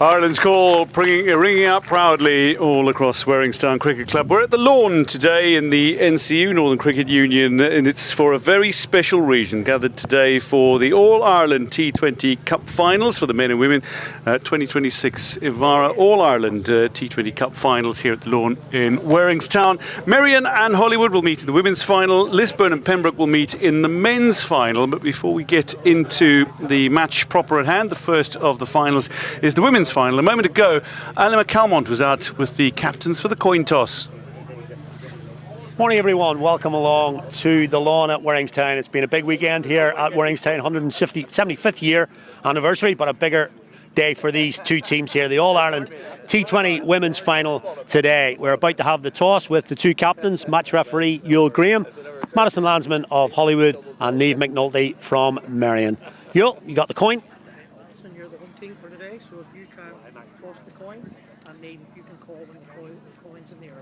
Ireland's call ringing out proudly all across Warringstown Cricket Club. We're at the Lawn today in the NCU, Northern Cricket Union, and it's for a very special reason. Gathered today for the All-Ireland T20 Cup Finals for the men and women. 2026 Ivara All-Ireland T20 Cup Finals here at the Lawn in Warringstown. Merrion and Holywood will meet in the women's final. Lisburn and Pembroke will meet in the men's final. But before we get into the match proper at hand, the first of the finals is the women's final. A moment ago, Alima Calmont was out with the captains for the coin toss. Morning everyone, welcome along to the Lawn at Warringstown. It's been a big weekend here at Warringstown, 175th year anniversary, but a bigger day for these two teams here. The All-Ireland T20 women's final today. We're about to have the toss with the two captains, match referee Yule Graham, Madison Landsman of Holywood and Niamh McNulty from Merrion. Yule, you got the coin? You're the home team for today, so if you can toss the coin, and Niamh, you can call when the coin's in the air.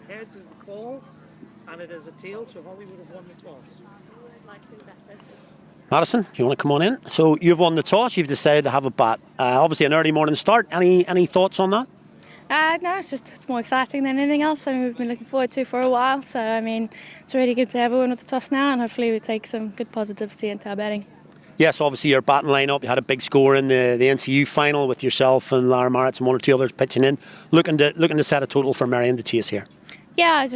Heads is the call, and it is a tail, so Holywood have won the toss. Madison, you want to come on in? So you've won the toss, you've decided to have a bat. Obviously an early morning start. Any thoughts on that? No, it's more exciting than anything else. I mean, we've been looking forward to it for a while. So, I mean, it's really good to have a win with the toss now, and hopefully we take some good positivity into our batting. Yes, obviously your batting line-up, you had a big score in the NCU final with yourself and Lara Maritz and one or two others pitching in. Looking to set a total for Merrion to chase here. Yeah,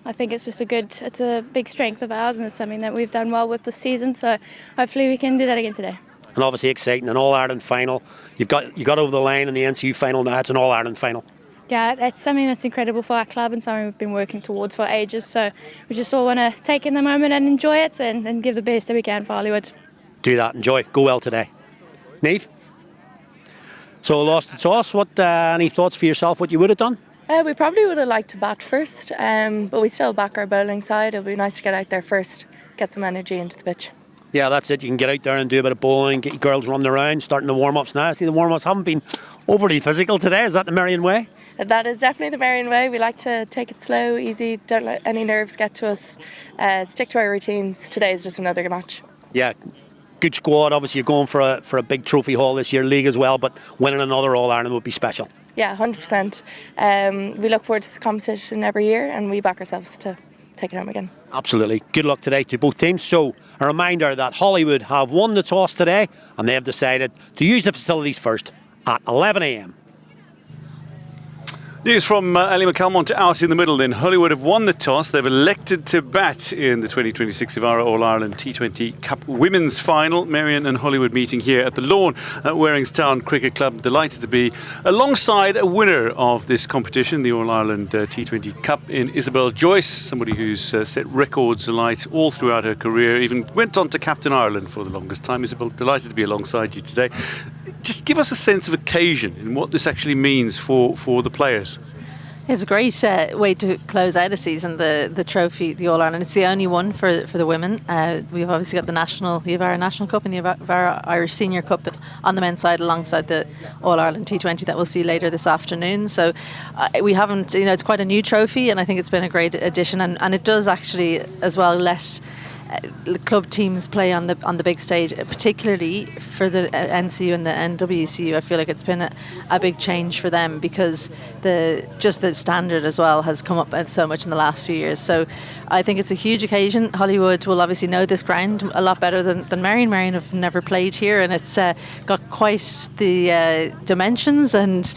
I think it's just it's a big strength of ours, and it's something that we've done well with this season. So hopefully we can do that again today. And obviously exciting, an All-Ireland final. You got over the line in the NCU final, now it's an All-Ireland final. Yeah, it's something that's incredible for our club and something we've been working towards for ages. So we just all want to take in the moment and enjoy it and give the best that we can for Holywood. Do that, enjoy, go well today. Niamh? So lost the toss, any thoughts for yourself what you would have done? We probably would have liked to bat first, but we still back our bowling side. It'll be nice to get out there first, get some energy into the pitch. Yeah, that's it. You can get out there and do a bit of bowling, get your girls running around, starting the warm-ups now. I see the warm-ups haven't been overly physical today. Is that the Merrion way? That is definitely the Merrion way. We like to take it slow, easy, don't let any nerves get to us. Stick to our routines. Today is just another match. Yeah, good squad. Obviously, you're going for a big trophy haul this year, league as well, but winning another All-Ireland would be special. Yeah, 100%. We look forward to the competition every year and we back ourselves to take it home again. Absolutely. Good luck today to both teams. So a reminder that Holywood have won the toss today and they have decided to use the facilities first at 11 a.m. News from Alima Calmont out in the middle then. Holywood have won the toss. They've elected to bat in the 2026 Ivara All-Ireland T20 Cup Women's Final. Merrion and Holywood meeting here at the Lawn at Warringstown Cricket Club. Delighted to be alongside a winner of this competition, the All-Ireland T20 Cup in Isabel Joyce, somebody who's set records alight all throughout her career, even went on to captain Ireland for the longest time. Isabel, delighted to be alongside you today. Just give us a sense of occasion and what this actually means for the players. It's a great way to close out a season, the trophy, the All-Ireland. It's the only one for the women. We've obviously got the Ivara National Cup and the Ivara Irish Senior Cup on the men's side alongside the All-Ireland T20 that we'll see later this afternoon. So we haven't, it's quite a new trophy and I think it's been a great addition and it does actually as well let club teams play on the big stage, particularly for the NCU and the NWCU. I feel like it's been a big change for them because the standard as well has come up so much in the last few years. So I think it's a huge occasion. Holywood will obviously know this ground a lot better than Merrion. Merrion have never played here and it's got quite the dimensions and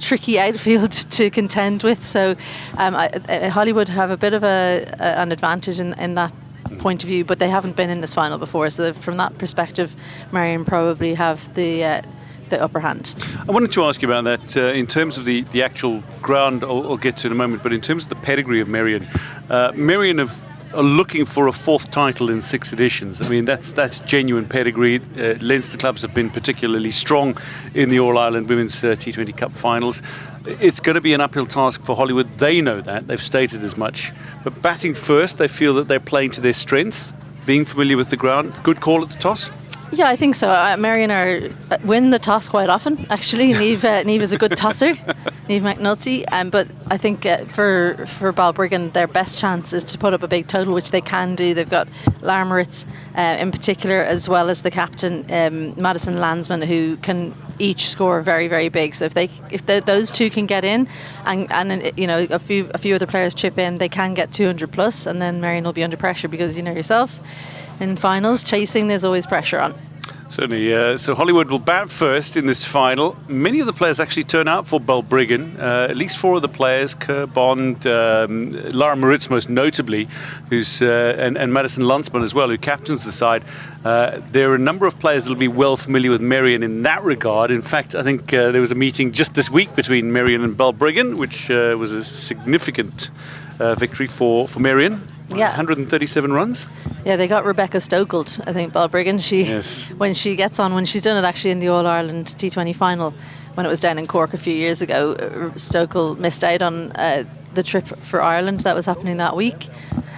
tricky outfield to contend with. So Holywood have a bit of an advantage in that point of view, but they haven't been in this final before, so from that perspective Merrion probably have the upper hand. I wanted to ask you about that in terms of the actual ground. I'll get to in a moment, but in terms of the pedigree of Merrion, Merrion are looking for a fourth title in 6 editions. I mean, that's genuine pedigree. Leinster clubs have been particularly strong in the All-Ireland Women's T20 Cup finals. It's going to be an uphill task for Holywood. They know that. They've stated as much. But batting first, they feel that they're playing to their strength, being familiar with the ground. Good call at the toss? Yeah, I think so. Merrion win the toss quite often, actually. Neve is a good tosser, Neve McNulty. But I think for Balbriggan, their best chance is to put up a big total, which they can do. They've got Larmoritz in particular, as well as the captain, Madison Landsman, who can each score very, very big. So if those two can get in, and you know a few other players chip in, they can get 200 plus, and then Merrion will be under pressure because you know yourself. In finals, chasing, there's always pressure on. Certainly. So Holywood will bat first in this final. Many of the players actually turn out for Balbriggan. At least 4 of the players, Kerr Bond, Lara Moritz most notably, and Madison Landsman as well, who captains the side. There are a number of players that will be well familiar with Merrion in that regard. In fact, I think there was a meeting just this week between Merrion and Balbriggan, which was a significant victory for Merrion. Yeah. 137 runs. Yeah, they got Rebecca Stokeled, I think, Balbriggan. When she gets on, when she's done it actually in the All-Ireland T20 final, when it was down in Cork a few years ago, Stokel missed out on the trip for Ireland that was happening that week.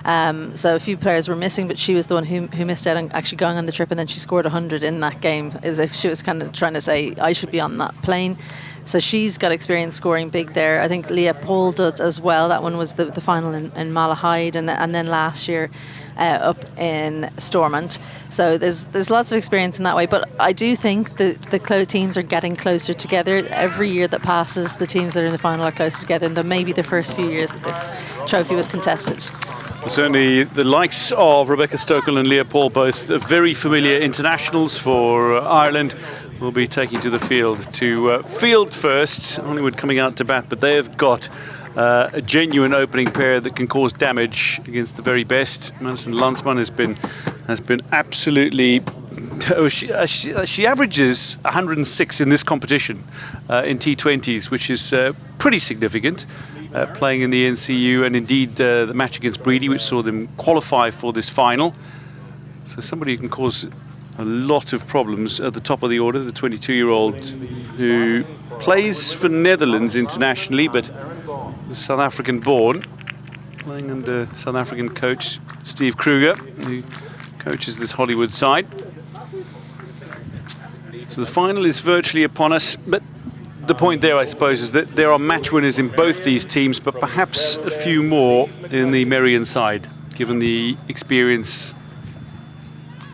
So a few players were missing, but she was the one who missed out on actually going on the trip, and then she scored 100 in that game, as if she was kind of trying to say, I should be on that plane. So she's got experience scoring big there. I think Leah Paul does as well. That one was the final in Malahide, and then last year up in Stormont. So there's lots of experience in that way. But I do think the teams are getting closer together. Every year that passes, the teams that are in the final are closer together than maybe the first few years that this trophy was contested. Certainly the likes of Rebecca Stokel and Leah Paul, both very familiar internationals for Ireland, will be taking to the field to field first. Holywood coming out to bat, but they have got a genuine opening pair that can cause damage against the very best. Madison Landsman has been absolutely. She averages 106 in this competition in T20s, which is pretty significant. Playing in the NCU, and indeed the match against Breedy, which saw them qualify for this final. So somebody who can cause a lot of problems at the top of the order, the 22-year-old who plays for Netherlands internationally, but was South African born, playing under South African coach Steve Kruger, who coaches this Holywood side. So the final is virtually upon us, but the point there, I suppose, is that there are match winners in both these teams, but perhaps a few more in the Merrion side, given the experience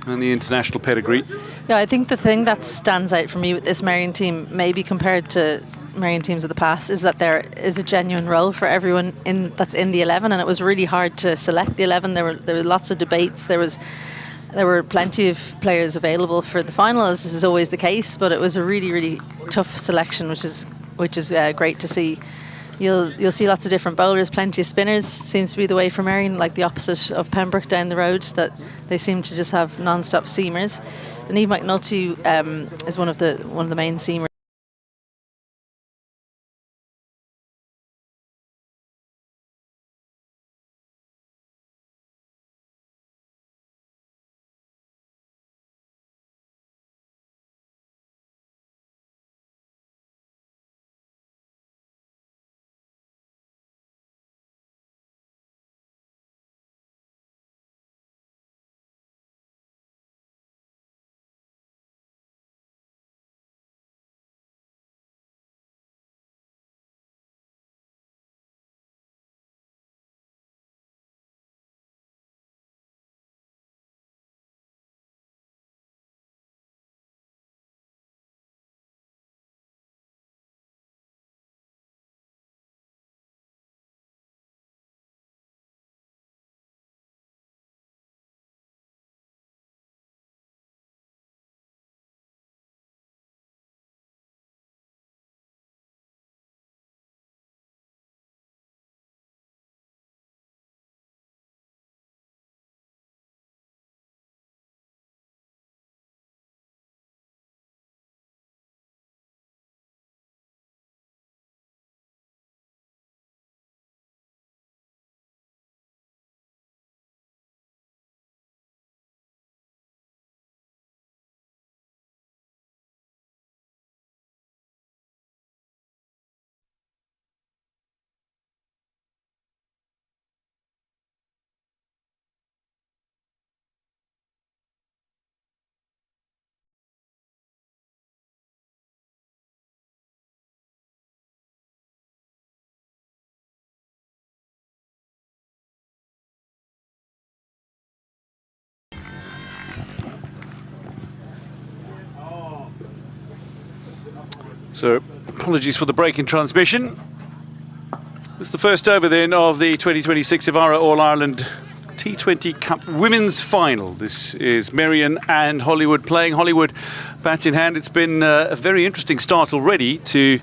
and the international pedigree. Yeah, I think the thing that stands out for me with this Merrion team, maybe compared to Merrion teams of the past, is that there is a genuine role for everyone that's in the 11, and it was really hard to select the 11. There were lots of debates. There were plenty of players available for the final, as is always the case, but it was a really, really tough selection, which is great to see. You'll see lots of different bowlers, plenty of spinners. Seems to be the way for Merrion, like the opposite of Pembroke down the road, that they seem to just have non-stop seamers. And Eve McNulty is one of the main seamers. So apologies for the break in transmission. It's the first over then of the 2026 Ivara All-Ireland T20 Cup Women's Final. This is Merrion and Holywood playing. Holywood bats in hand. It's been a very interesting start already to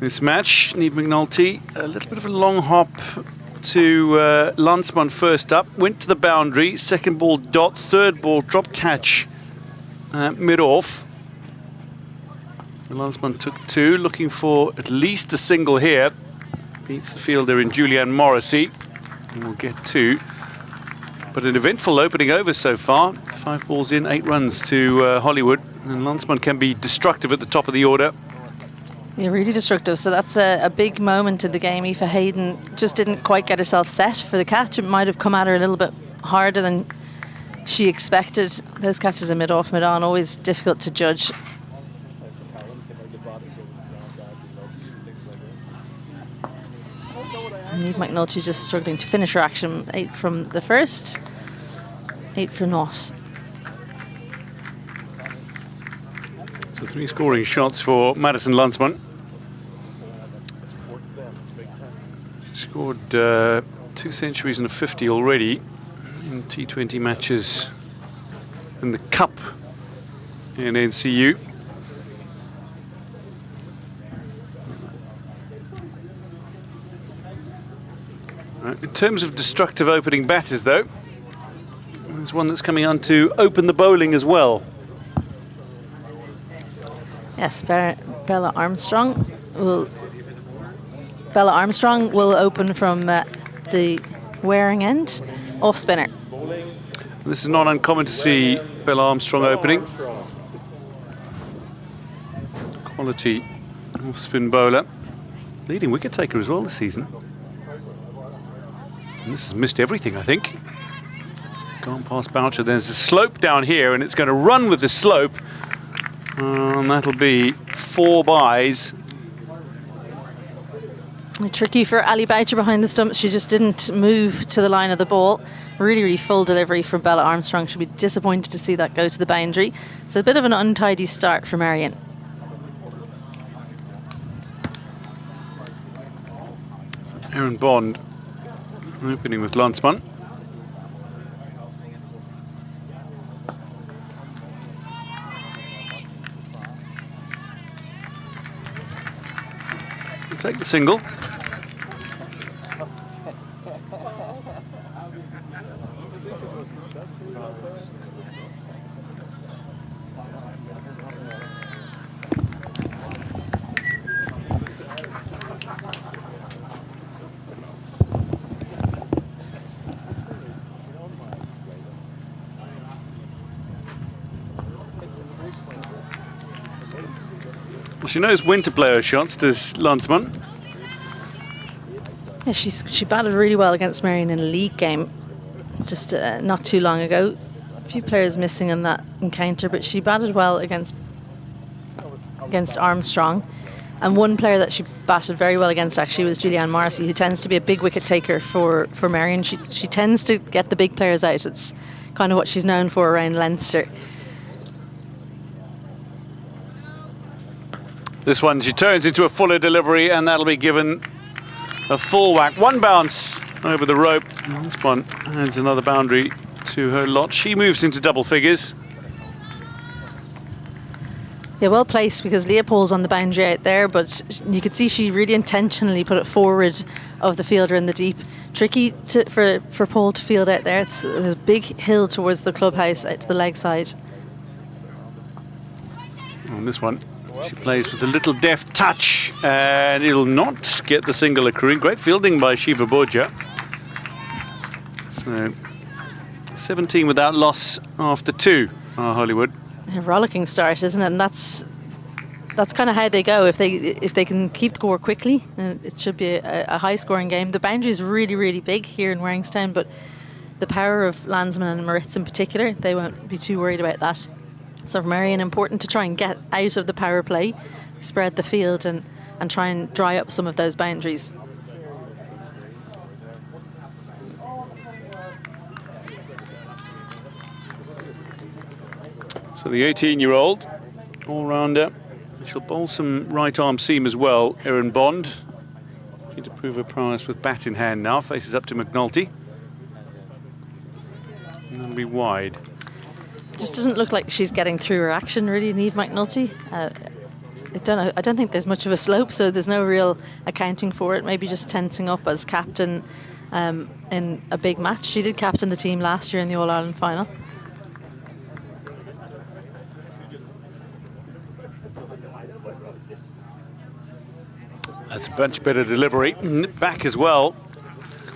this match. Niamh McNulty, a little bit of a long hop to Landsman first up. Went to the boundary. Second ball dot. Third ball drop catch mid-off. Landsman took two, looking for at least a single here. Beats the fielder in Julianne Morrissey, and we'll get two. But an eventful opening over so far. 5 balls in, 8 runs to Holywood, and Landsman can be destructive at the top of the order. Yeah, really destructive. So that's a big moment in the game. Aoife Hayden just didn't quite get herself set for the catch. It might have come at her a little bit harder than she expected. Those catches are mid-off, mid-on, always difficult to judge. Niamh McNulty just struggling to finish her action. 8 from the first, 8 for naught. So 3 scoring shots for Madison Landsman. She scored 2 centuries and a 50 already in T20 matches in the Cup in NCU. In terms of destructive opening batters, though, there's one that's coming on to open the bowling as well. Yes, Bella Armstrong will open from the wearing end, off spinner. This is not uncommon to see Bella Armstrong opening. Quality off spin bowler, leading wicket taker as well this season. And this has missed everything, I think. Gone past Boucher. There's a slope down here, and it's going to run with the slope. And that'll be 4 byes. Tricky for Ali Boucher behind the stumps. She just didn't move to the line of the ball. Really, really full delivery from Bella Armstrong. She'll be disappointed to see that go to the boundary. So a bit of an untidy start for Merrion. So Aaron Bond opening with Landsman. We'll take the single. She knows when to play her shots, does Landsman. Yeah, she batted really well against Merrion in a league game just not too long ago. A few players missing in that encounter, but she batted well against Armstrong. And one player that she batted very well against actually was Julianne Morrissey, who tends to be a big wicket taker for Merrion. She tends to get the big players out. It's kind of what she's known for around Leinster. This one, she turns into a fuller delivery, and that'll be given a full whack. 1 bounce over the rope. This one adds another boundary to her lot. She moves into double figures. Yeah, well placed, because Leopold's on the boundary out there, but you could see she really intentionally put it forward of the fielder in the deep. Tricky for Paul to field out there. There's a big hill towards the clubhouse out to the leg side. On this one, she plays with a little deft touch, and it'll not get the single accruing. Great fielding by Shiva Borja. So 17 without loss after 2, Holywood. A rollicking start, isn't it? And that's kind of how they go. If they can keep the score quickly, it should be a high-scoring game. The boundary is really, really big here in Warringstown, but the power of Landsman and Moritz in particular, they won't be too worried about that. So for Merrion, important to try and get out of the power play, spread the field and try and dry up some of those boundaries. So the 18-year-old all-rounder She'll bowl some right arm seam as well, Erin Bond. Keen to prove her prowess with bat in hand now. Faces up to McNulty. And that'll be wide. Just doesn't look like she's getting through her action, really, Niamh McNulty. I don't think there's much of a slope, so there's no real accounting for it. Maybe just tensing up as captain in a big match. She did captain the team last year in the All-Ireland final. That's a much better delivery. Back as well.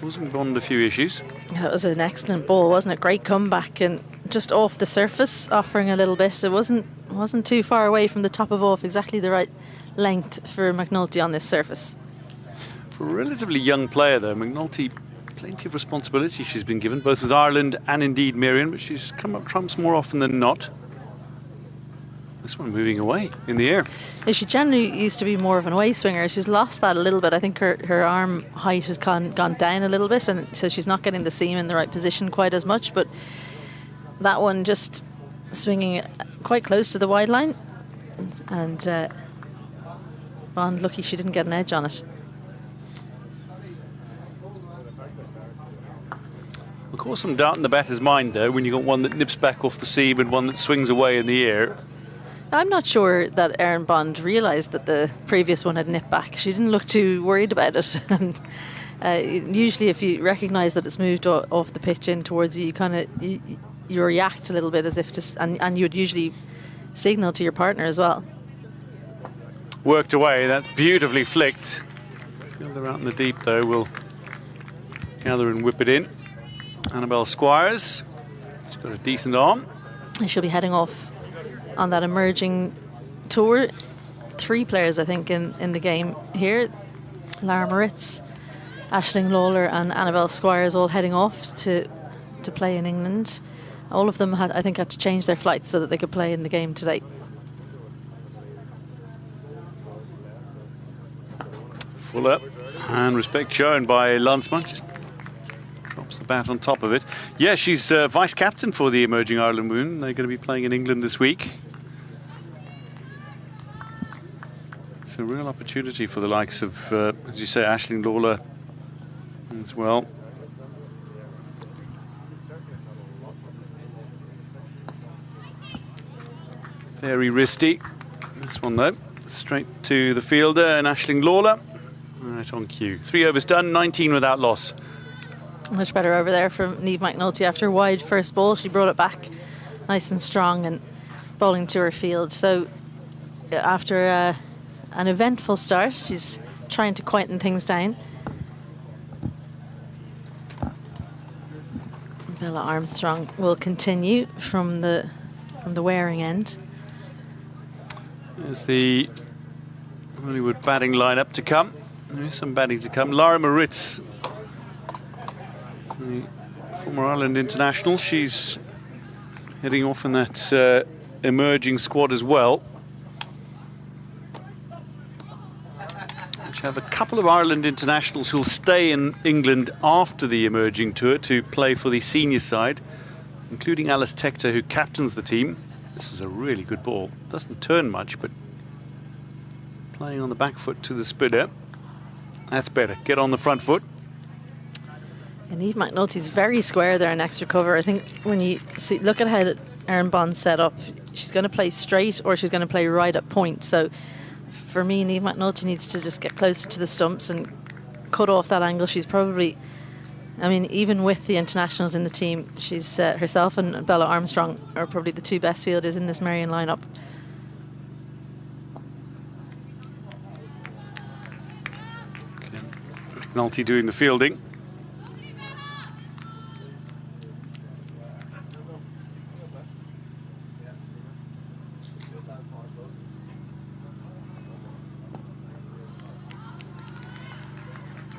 Causing Bond a few issues. That was an excellent ball, wasn't it? Great comeback and just off the surface, offering a little bit. It wasn't too far away from the top of off, exactly the right length for McNulty on this surface. For a relatively young player, though, McNulty, plenty of responsibility she's been given, both with Ireland and indeed Merrion, but she's come up trumps more often than not. This one moving away in the air. Yeah, she generally used to be more of an away swinger. She's lost that a little bit. I think her arm height has gone down a little bit, and so she's not getting the seam in the right position quite as much. But that one just swinging quite close to the wide line, and Bond lucky she didn't get an edge on it. Of course, some doubt in the batter's mind, though, when you've got one that nips back off the seam and one that swings away in the air. I'm not sure that Erin Bond realised that the previous one had nipped back. She didn't look too worried about it. And usually if you recognise that it's moved off the pitch in towards you, you react a little bit as if to, and you would usually signal to your partner as well. Worked away, that's beautifully flicked. Further out in the deep, though, we'll gather and whip it in. Annabelle Squires, she's got a decent arm. And she'll be heading off on that emerging tour. 3 players, I think, in the game here. Lara Moritz, Aisling Lawler and Annabelle Squires all heading off to play in England. All of them had to change their flights so that they could play in the game today. Full up, and respect shown by Landsman. Just drops the bat on top of it. Yeah, she's vice-captain for the Emerging Ireland Women. They're going to be playing in England this week. It's a real opportunity for the likes of, as you say, Aisling Lawler as well. Very wristy. This one, though, straight to the fielder and Aisling Lawler. Right on cue. 3 overs done, 19 without loss. Much better over there from Niamh McNulty after a wide first ball. She brought it back nice and strong and bowling to her field. So after an eventful start, she's trying to quieten things down. Bella Armstrong will continue from the wearing end. There's the Holywood batting lineup to come. There is some batting to come. Lara Moritz, the former Ireland international, she's heading off in that emerging squad as well. We have a couple of Ireland internationals who'll stay in England after the emerging tour to play for the senior side, including Alice Tector, who captains the team. This is a really good ball. Doesn't turn much, but playing on the back foot to the spinner. That's better. Get on the front foot. And Niamh McNulty's very square there in extra cover. I think when you look at how Erin Bond's set up, she's going to play straight or she's going to play right at point. So for me, Niamh McNulty needs to just get closer to the stumps and cut off that angle. She's probably, I mean, even with the internationals in the team, she's herself and Bella Armstrong are probably the 2 best fielders in this Merrion lineup. McNulty doing the fielding.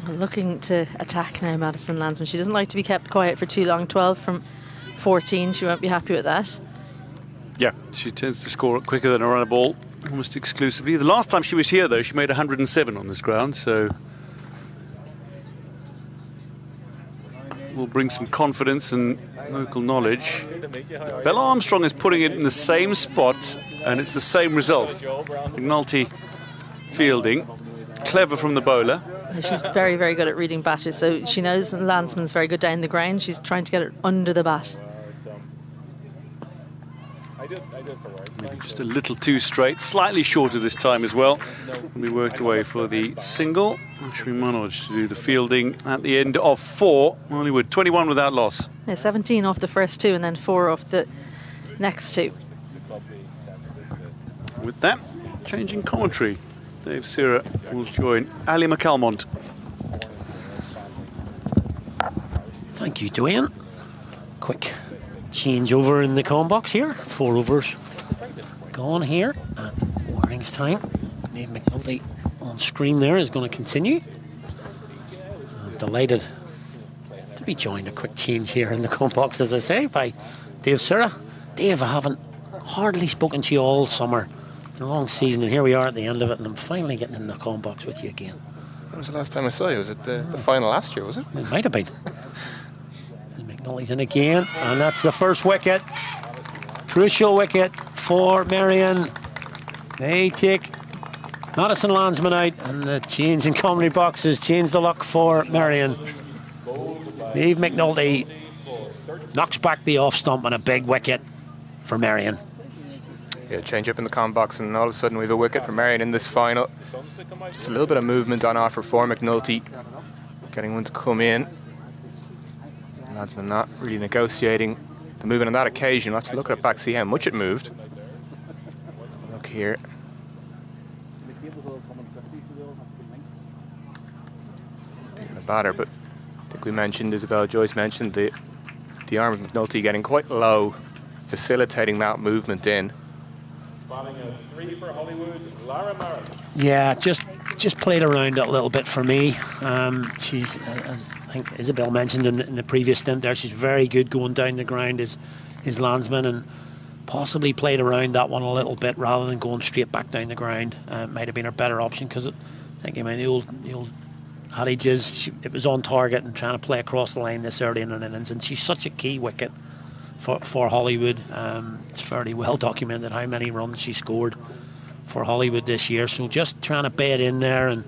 Looking to attack now, Madison Landsman. She doesn't like to be kept quiet for too long. 12 from 14. She won't be happy with that. Yeah, she tends to score it quicker than a runner ball, almost exclusively. The last time she was here, though, she made 107 on this ground, so will bring some confidence and local knowledge. Bella Armstrong is putting it in the same spot and it's the same result. McNulty fielding, clever from the bowler. She's very, very good at reading batches, so she knows Landsman's very good down the ground. She's trying to get it under the bat. Maybe just a little too straight, slightly shorter this time as well. We worked away for the single. Ashwin Manoj to do the fielding at the end of 4. Holywood 21 without loss. Yeah, 17 off the first 2 and then 4 off the next 2. With that, changing commentary. Dave Sira will join Ali McAlmont. Thank you, Dwayne. Quick changeover in the comm box here. 4 overs gone here at Warring's time. Dave McNulty on screen there is going to continue. I'm delighted to be joined. A quick change here in the comm box, as I say, by Dave Sira. Dave, I haven't hardly spoken to you all summer. A long season, and here we are at the end of it, and I'm finally getting in the comm box with you again. When was the last time I saw you? Was it the final last year, was it? It might have been. McNulty's in again, and that's the first wicket. Crucial wicket for Merrion. They take Madison Landsman out, and the change in commentary boxes changed the luck for Merrion. Dave McNulty knocks back the off stump and a big wicket for Merrion. Yeah, change up in the comm box, and all of a sudden we have a wicket for Merrion in this final. Just a little bit of movement on offer for McNulty, getting one to come in. Landsman not really negotiating the movement on that occasion. We'll have to look at it back, see how much it moved. Look here. The batter, but I think we mentioned, Isabel Joyce mentioned, the arm of McNulty getting quite low, facilitating that movement in. Batting a 3 for Holywood, Lara Marin. Yeah, just played around it a little bit for me. She's, as I think Isabel mentioned in the previous stint there, she's very good going down the ground as Landsman, and possibly played around that one a little bit rather than going straight back down the ground. Might have been her better option, because I think, I mean, the old adage is it was on target and trying to play across the line this early in an innings, and she's such a key wicket for Holywood. It's fairly well documented how many runs she scored for Holywood this year, so just trying to bed in there and,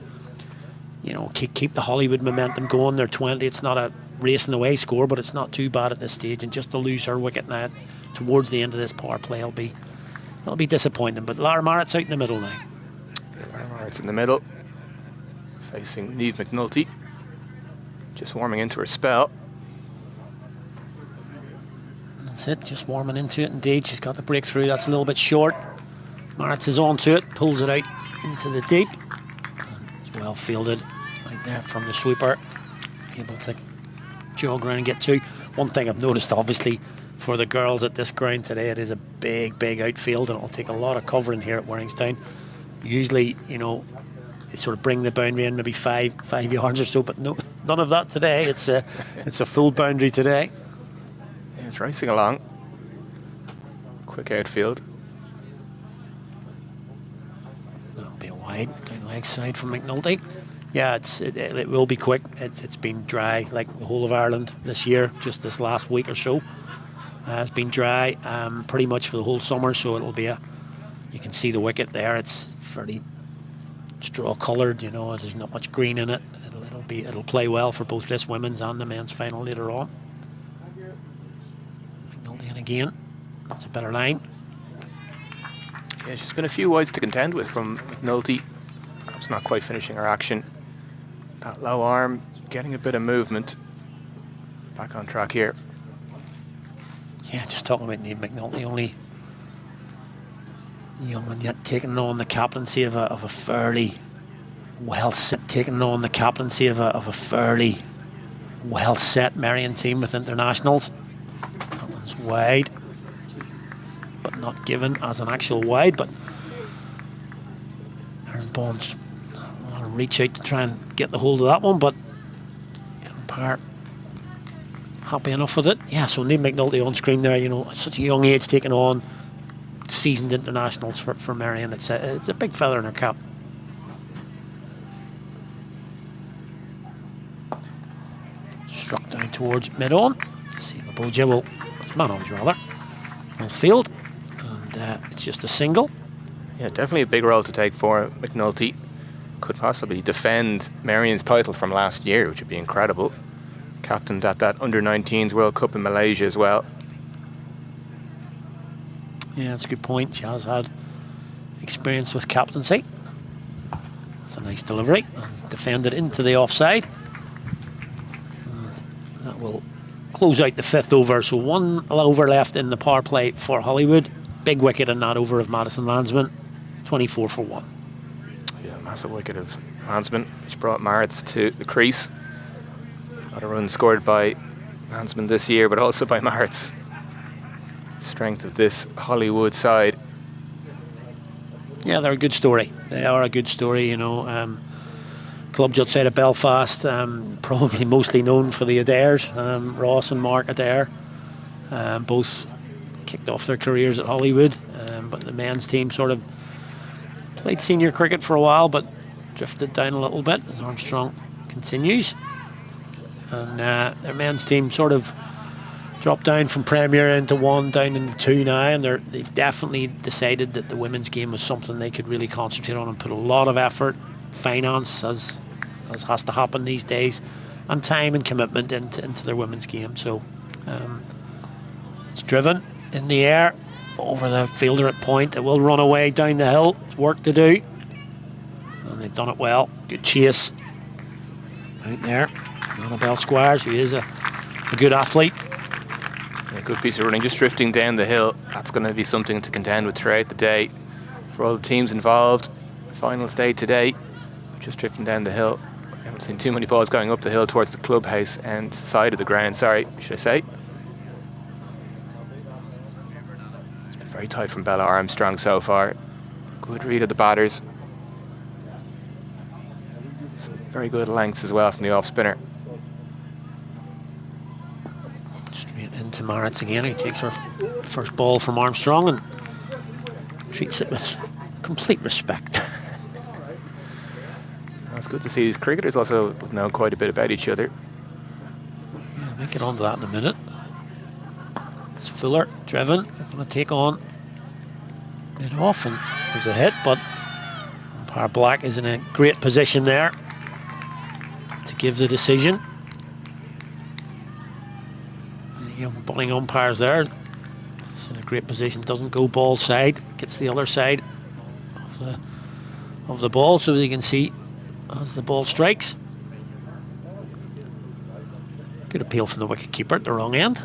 you know, keep the Holywood momentum going. They're 20. It's not a racing away score, but it's not too bad at this stage, and just to lose her wicket now towards the end of this power play will be disappointing. But Lara Marritt's out in the middle now. Lara Marritt's in the middle, facing Niamh McNulty, just warming into her spell. That's it, just warming into it indeed. She's got the breakthrough. That's a little bit short. Maritz is on to it, pulls it out into the deep. And it's well fielded right there from the sweeper. Able to jog around and get 2. One thing I've noticed, obviously, for the girls at this ground today, it is a big outfield, and it'll take a lot of covering here at Warringstown. Usually, you know, they sort of bring the boundary in maybe 5 yards or so, but no, none of that today. It's a full boundary today. Yeah, it's racing along. Quick outfield. That'll be a wide down leg side from McNulty. Yeah, it will be quick. It's been dry like the whole of Ireland this year. Just this last week or so, it's been dry pretty much for the whole summer. So it'll be you can see the wicket there. It's fairly straw coloured. You know, there's not much green in it. It'll play well for both this women's and the men's final later on. McNulty in again. That's a better line. Yeah, she's been a few wides to contend with from McNulty. Perhaps not quite finishing her action. That low arm, getting a bit of movement. Back on track here. Yeah, just talking about Niamh McNulty, only young and yet taking on the captaincy of a fairly well set Merrion team with internationals. That one's wide, but not given as an actual wide. But Aaron Bond's reach out to try and get the hold of that one, but umpire happy enough with it. Yeah, so Niamh McNulty on screen there, you know, at such a young age taking on seasoned internationals for Merrion. It's a big feather in her cap. Struck down towards mid-on. See the Boja will field, and it's just a single. Yeah, definitely a big role to take for McNulty. Could possibly defend Merrion's title from last year, which would be incredible. Captained at that Under-19s World Cup in Malaysia as well. Yeah, that's a good point. She has had experience with captaincy. That's a nice delivery. And defended into the offside. And that will close out the 5th over. So 1 over left in the power play for Holywood. Big wicket in that over of Madison Landsman. 24 for 1. Yeah, massive wicket of Landsman, which brought Maritz to the crease. A lot of runs scored by Landsman this year, but also by Maritz. Strength of this Holywood side. Yeah, they're a good story. They are a good story, you know. Club just outside of Belfast, probably mostly known for the Adaires. Ross and Mark Adair both kicked off their careers at Holywood, but the men's team sort of played senior cricket for a while, but drifted down a little bit as Armstrong continues. And their men's team sort of dropped down from Premier into 1, down into 2 now, and they've definitely decided that the women's game was something they could really concentrate on and put a lot of effort, finance, as has to happen these days, and time and commitment into their women's game. So it's driven in the air over the fielder at point. It will run away down the hill. It's work to do, and they've done it well. Good chase out there. Annabelle Squires, who is a good athlete. A good piece of running, just drifting down the hill. That's going to be something to contend with throughout the day for all the teams involved. Final day today, just drifting down the hill. I haven't seen too many balls going up the hill towards the clubhouse and side of the ground, sorry, should I say. It's been very tight from Bella Armstrong so far. Good read of the batters. Some very good lengths as well from the off spinner. Straight into Maritz again. He takes her first ball from Armstrong and treats it with complete respect. It's good to see these cricketers also know quite a bit about each other. Yeah, I might get on to that in a minute. It's Fuller driven. They're going to take on it off, and there's a hit, but umpire Black is in a great position there to give the decision. The young bowling umpire's there. He's in a great position. Doesn't go ball side. Gets the other side of the ball so that you can see as the ball strikes. Good appeal from the wicket keeper at the wrong end.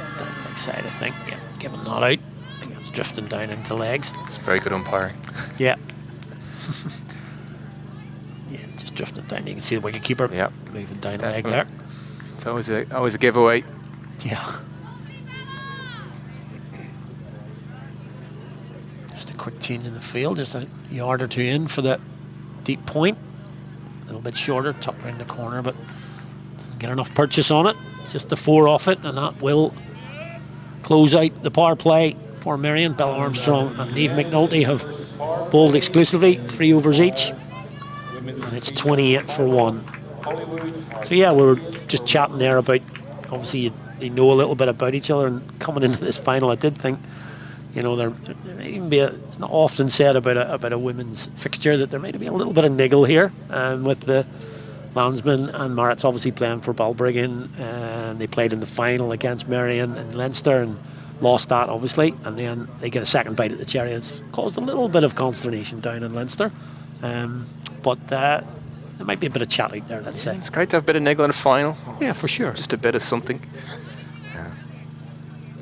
It's down leg side, I think. Yeah, given not out. I think it's drifting down into legs. It's very good umpiring. Yeah. Yeah, just drifting down. You can see the wicket keeper moving down the leg there. It's always a giveaway. Yeah. Just a quick change in the field, just a yard or two in for the deep point. A little bit shorter, tucked around the corner, but doesn't get enough purchase on it. Just the 4 off it, and that will close out the power play for Merrion. Bella Armstrong and Niamh McNulty have bowled exclusively, 3 overs each, and it's 28 for 1. So yeah, we were just chatting there about, obviously they know a little bit about each other, and coming into this final I did think, you know, there may even be it's not often said about a women's fixture that there might be a little bit of niggle here, with the Landsman and Maritz obviously playing for Balbriggan, and they played in the final against Merrion and Leinster and lost that obviously, and then they get a second bite at the cherry. It's caused a little bit of consternation down in Leinster, but there might be a bit of chat out there, let's say. It's great to have a bit of niggle in a final. Yeah, for sure. Just a bit of something.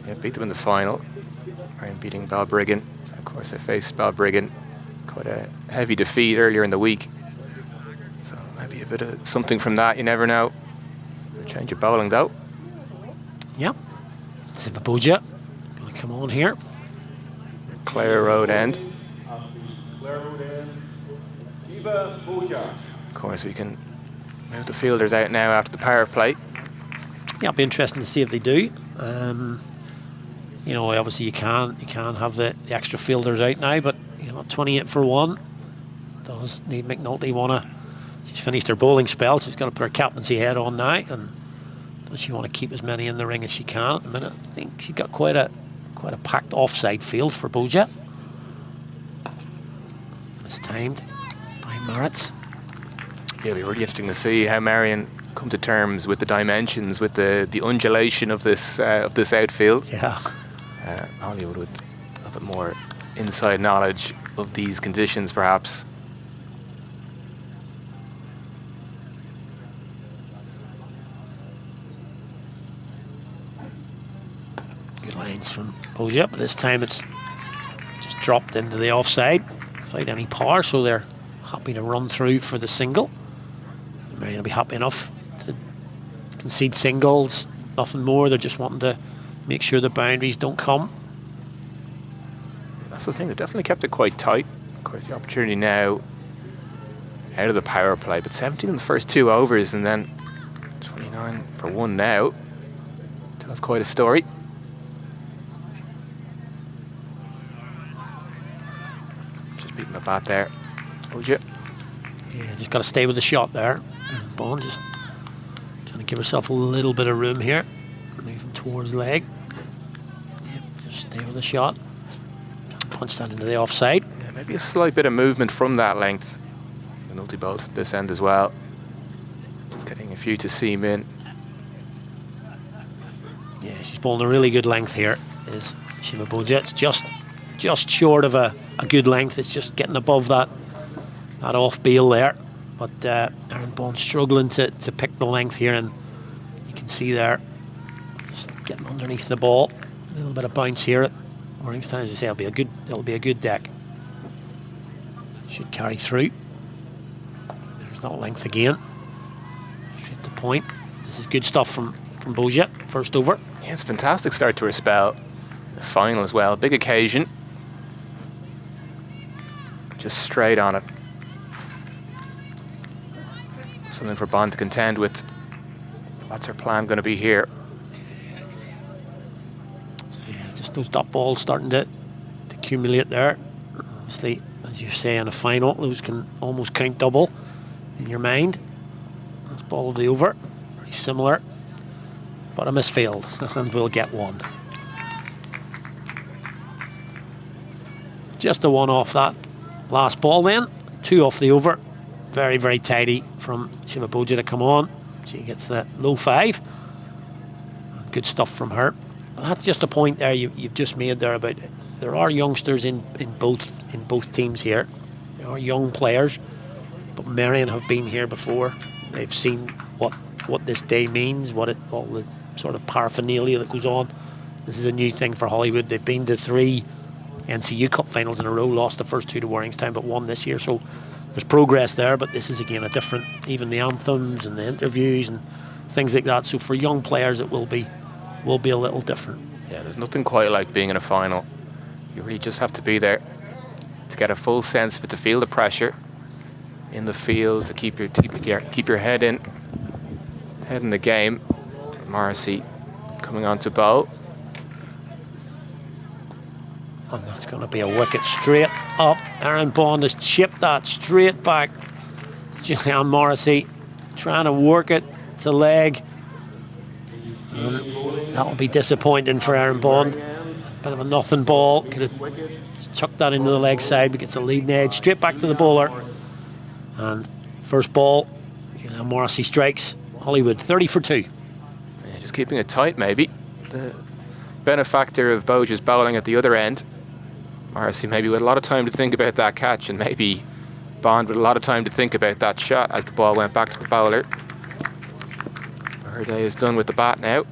Yeah, beat them in the final. Merrion beating Balbriggan. Of course, they faced Balbriggan. Quite a heavy defeat earlier in the week. So maybe a bit of something from that. You never know. A change of bowling though. Yep. Sivaboja going to come on here. Clare Road end. Clare Road end. Eva Boja. Of course, we can move the fielders out now after the power play. Yeah, it'll be interesting to see if they do. You know, obviously you can have the extra fielders out now, but you know, 28 for 1. Does Niamh McNulty she's finished her bowling spell, so she's got to put her captaincy head on now, and She want to keep as many in the ring as she can at the minute. I think she's got quite a packed offside field for Boja. Mistimed by Maritz. Yeah, it'll be really interesting to see how Merrion come to terms with the dimensions, with the undulation of this outfield. Yeah. Holywood with a bit more inside knowledge of these conditions, perhaps. Good lines from Boja, but this time it's just dropped into the offside without any power, so they're happy to run through for the single. Merrion will be happy enough to concede singles, nothing more. They're just wanting to make sure the boundaries don't come. That's the thing, they definitely kept it quite tight. Of course, the opportunity now out of the power play, but 17 in the first 2 overs and then 29 for 1 now. That's quite a story. Just beating the bat there. Boja. Yeah, just got to stay with the shot there. Bond just trying to give herself a little bit of room here. Moving towards leg. Yeah, just stay with the shot. Punch that into the offside. Yeah, maybe a slight bit of movement from that length. Penalty bolt from this end as well. Just getting a few to seam in. Yeah, she's bowling a really good length here. Is Shiva Boja. It's just short of a good length. It's just getting above that off bail there. But Erin Bond struggling to pick the length here, and you can see there just getting underneath the ball. A little bit of bounce here at Warringstown, as you say. It'll be a good deck. Should carry through. There's that length again. Straight to point. This is good stuff from Boja. First over. Yeah, it's a fantastic start to her spell. The final as well. Big occasion. Just straight on it. Something for Bond to contend with. What's her plan going to be here? Yeah, just those dot balls starting to accumulate there. Obviously, as you say, in a final, those can almost count double in your mind. That's ball of the over. Very similar. But a misfield, and we'll get one. Just a one off that last ball then. 2 off the over. Very, very tidy from Shiva Boja to come on. She gets the low 5. Good stuff from her. But that's just a point there you've just made there about there are youngsters in both teams here. There are young players, but Merrion have been here before. They've seen what this day means, all the sort of paraphernalia that goes on. This is a new thing for Holywood. They've been to 3 NCU Cup finals in a row, lost the first 2 to Warringstown, but won this year. So there's progress there, but this is again a different, even the anthems and the interviews and things like that. So for young players, it will be a little different. Yeah, there's nothing quite like being in a final. You really just have to be there to get a full sense of it, to feel the pressure in the field, to keep your head in the game. Morrissey coming on to bowl. And that's going to be a wicket straight up. Erin Bond has chipped that straight back. Julianne Morrissey trying to work it to leg. And that'll be disappointing for Erin Bond. Bit of a nothing ball. Could have chucked that into the leg side, but gets a leading edge. Straight back to the bowler. And first ball, Julianne Morrissey strikes. Holywood 30 for 2. Yeah, just keeping it tight maybe. The benefactor of Boja's bowling at the other end. Morrissey maybe with a lot of time to think about that catch, and maybe Bond with a lot of time to think about that shot as the ball went back to the bowler. Her day is done with the bat now.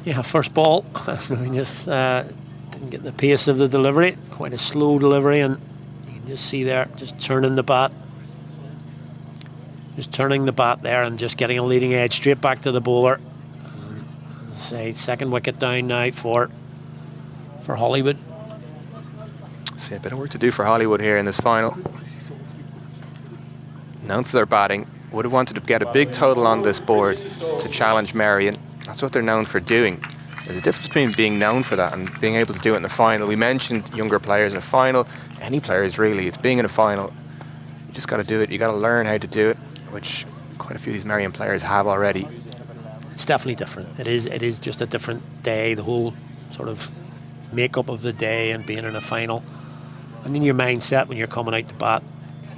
Yeah, first ball. We just didn't get the pace of the delivery. Quite a slow delivery, and you can just see there, just turning the bat. Just turning the bat there and just getting a leading edge straight back to the bowler. And, as I say, second wicket down now for Holywood. See, a bit of work to do for Holywood here in this final. Known for their batting, would have wanted to get a big total on this board to challenge Merrion. That's what they're known for doing. There's a difference between being known for that and being able to do it in the final. We mentioned younger players in a final. Any players really, it's being in a final. You just got to do it. You got to learn how to do it, which quite a few of these Merrion players have already. It's definitely different. It is just a different day, the whole sort of makeup of the day and being in a final. And then your mindset when you're coming out to bat,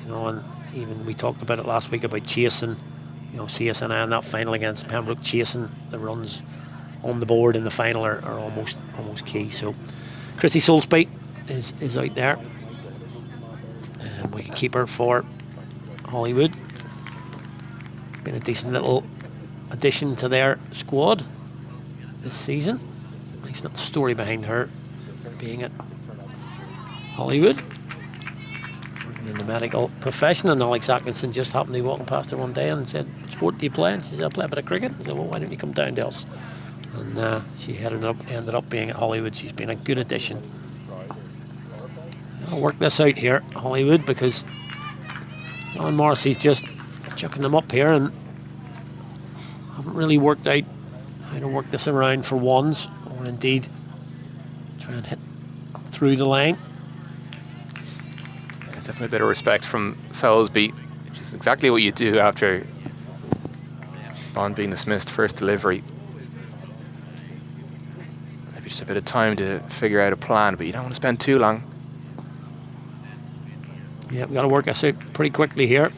you know, and even we talked about it last week about chasing, you know, CSNI in that final against Pembroke, chasing the runs on the board in the final are almost key. So Chrissy Soulspite is out there. And we can keep her for Holywood. Been a decent little addition to their squad this season. Nice little story behind her being at Holywood, working in the medical profession. And Alex Atkinson just happened to be walking past her one day and said, "Sport do you play?" And she said, "I play a bit of cricket." I said, "Well, why don't you come down to us?" And she ended up being at Holywood. She's been a good addition. I'll work this out here, Holywood, because John Morrissey's just chucking them up here and haven't really worked out how to work this around for ones, or indeed try and hit through the line. Yeah, definitely a bit of respect from Soulsby, which is exactly what you do after Bond being dismissed first delivery. Maybe just a bit of time to figure out a plan, but you don't want to spend too long. Yeah, we've got to work this out pretty quickly here.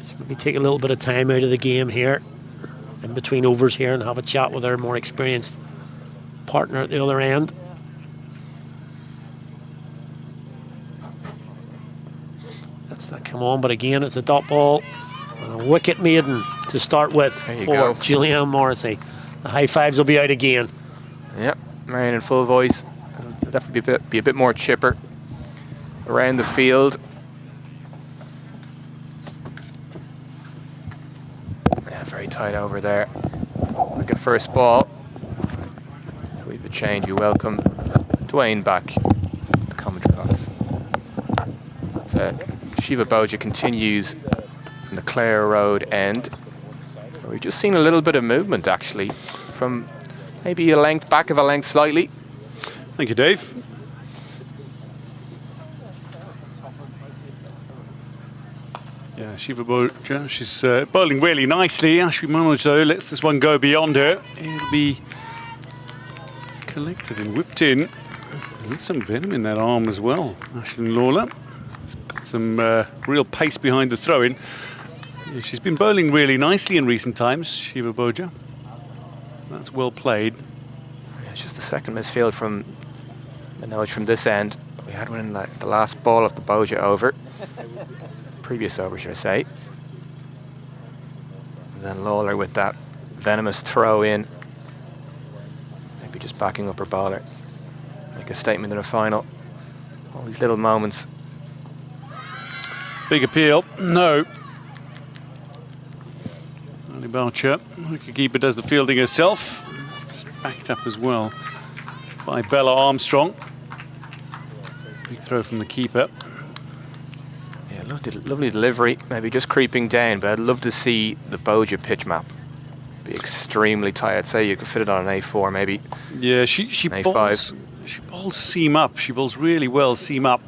Just maybe take a little bit of time out of the game here, in between overs here, and have a chat with our more experienced partner at the other end. That's that come on, but again, it's a dot ball and a wicket maiden to start with for Julianne Morrissey. The high fives will be out again. Yep, Merrion in full voice. It'll definitely be a bit more chipper around the field. Yeah, very tight over there. Look at first ball. So we have a change. We welcome Dwayne back to the commentary box. So Shiva Boja continues from the Clare Road end. We've just seen a little bit of movement actually from maybe a length, back of a length slightly. Thank you, Dave. Yeah, Shiva Boja, she's bowling really nicely. Ashwin Manoj, though, lets this one go beyond her. It'll be collected and whipped in. There's some venom in that arm as well, Ashlyn Lawler. It's got some real pace behind the throw-in. Yeah, she's been bowling really nicely in recent times, Shiva Boja. That's well played. Yeah, it's just the second misfield from Manoj from this end. We had one in the last ball of the Boja over. Previous over, should I say. And then Lawler with that venomous throw in. Maybe just backing up her bowler. Make a statement in a final. All these little moments. Big appeal. No. Ali Boucher, wicketkeeper, does the fielding herself. Just backed up as well by Bella Armstrong. Big throw from the keeper. Yeah, lovely delivery. Maybe just creeping down, but I'd love to see the Boja pitch map. Be extremely tight. I'd say you could fit it on an A4 maybe. Yeah, she A5. bowls seam up. She bowls really well seam up.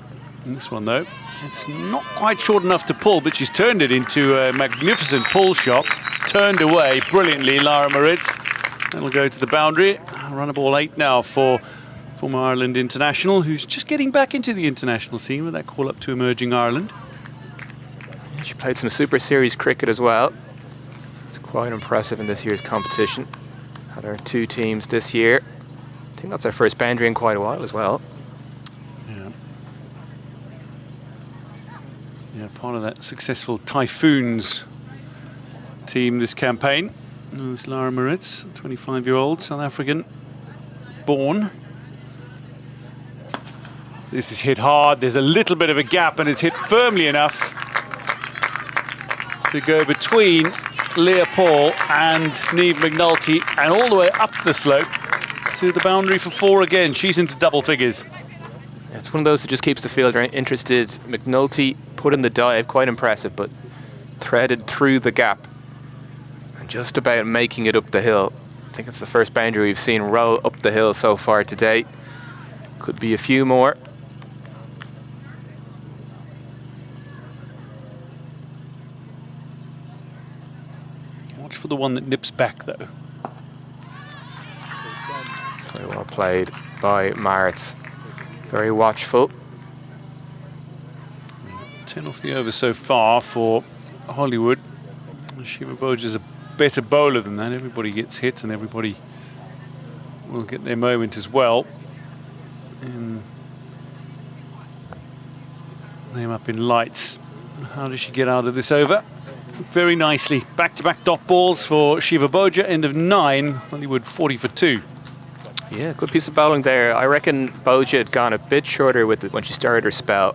In this one though, it's not quite short enough to pull, but she's turned it into a magnificent pull shot. Turned away brilliantly, Lara Moritz. That'll go to the boundary. Run a ball 8 now for former Ireland international, who's just getting back into the international scene with that call up to emerging Ireland. Yeah, she played some Super Series cricket as well. It's quite impressive in this year's competition. Had our 2 teams this year. I think that's our first boundary in quite a while as well. Yeah, part of that successful Typhoons team this campaign. There's Lara Moritz, 25-year-old South African born. This is hit hard. There's a little bit of a gap, and it's hit firmly enough to go between Leah Paul and Niamh McNulty, and all the way up the slope to the boundary for 4 again. She's into double figures. Yeah, it's one of those that just keeps the fielder interested. McNulty put in the dive, quite impressive, but threaded through the gap and just about making it up the hill. I think it's the first boundary we've seen roll up the hill so far today. Could be a few more. for the one that nips back, though. Very well played by Maritz. Very watchful. 10 off the over so far for Holywood. Shiva Boja's a better bowler than that. Everybody gets hit and everybody will get their moment as well. And name up in lights. How does she get out of this over? Very nicely. Back-to-back dot balls for Shiva Boja. End of 9. Holywood 40 for 2. Yeah, good piece of bowling there. I reckon Boja had gone a bit shorter with it when she started her spell.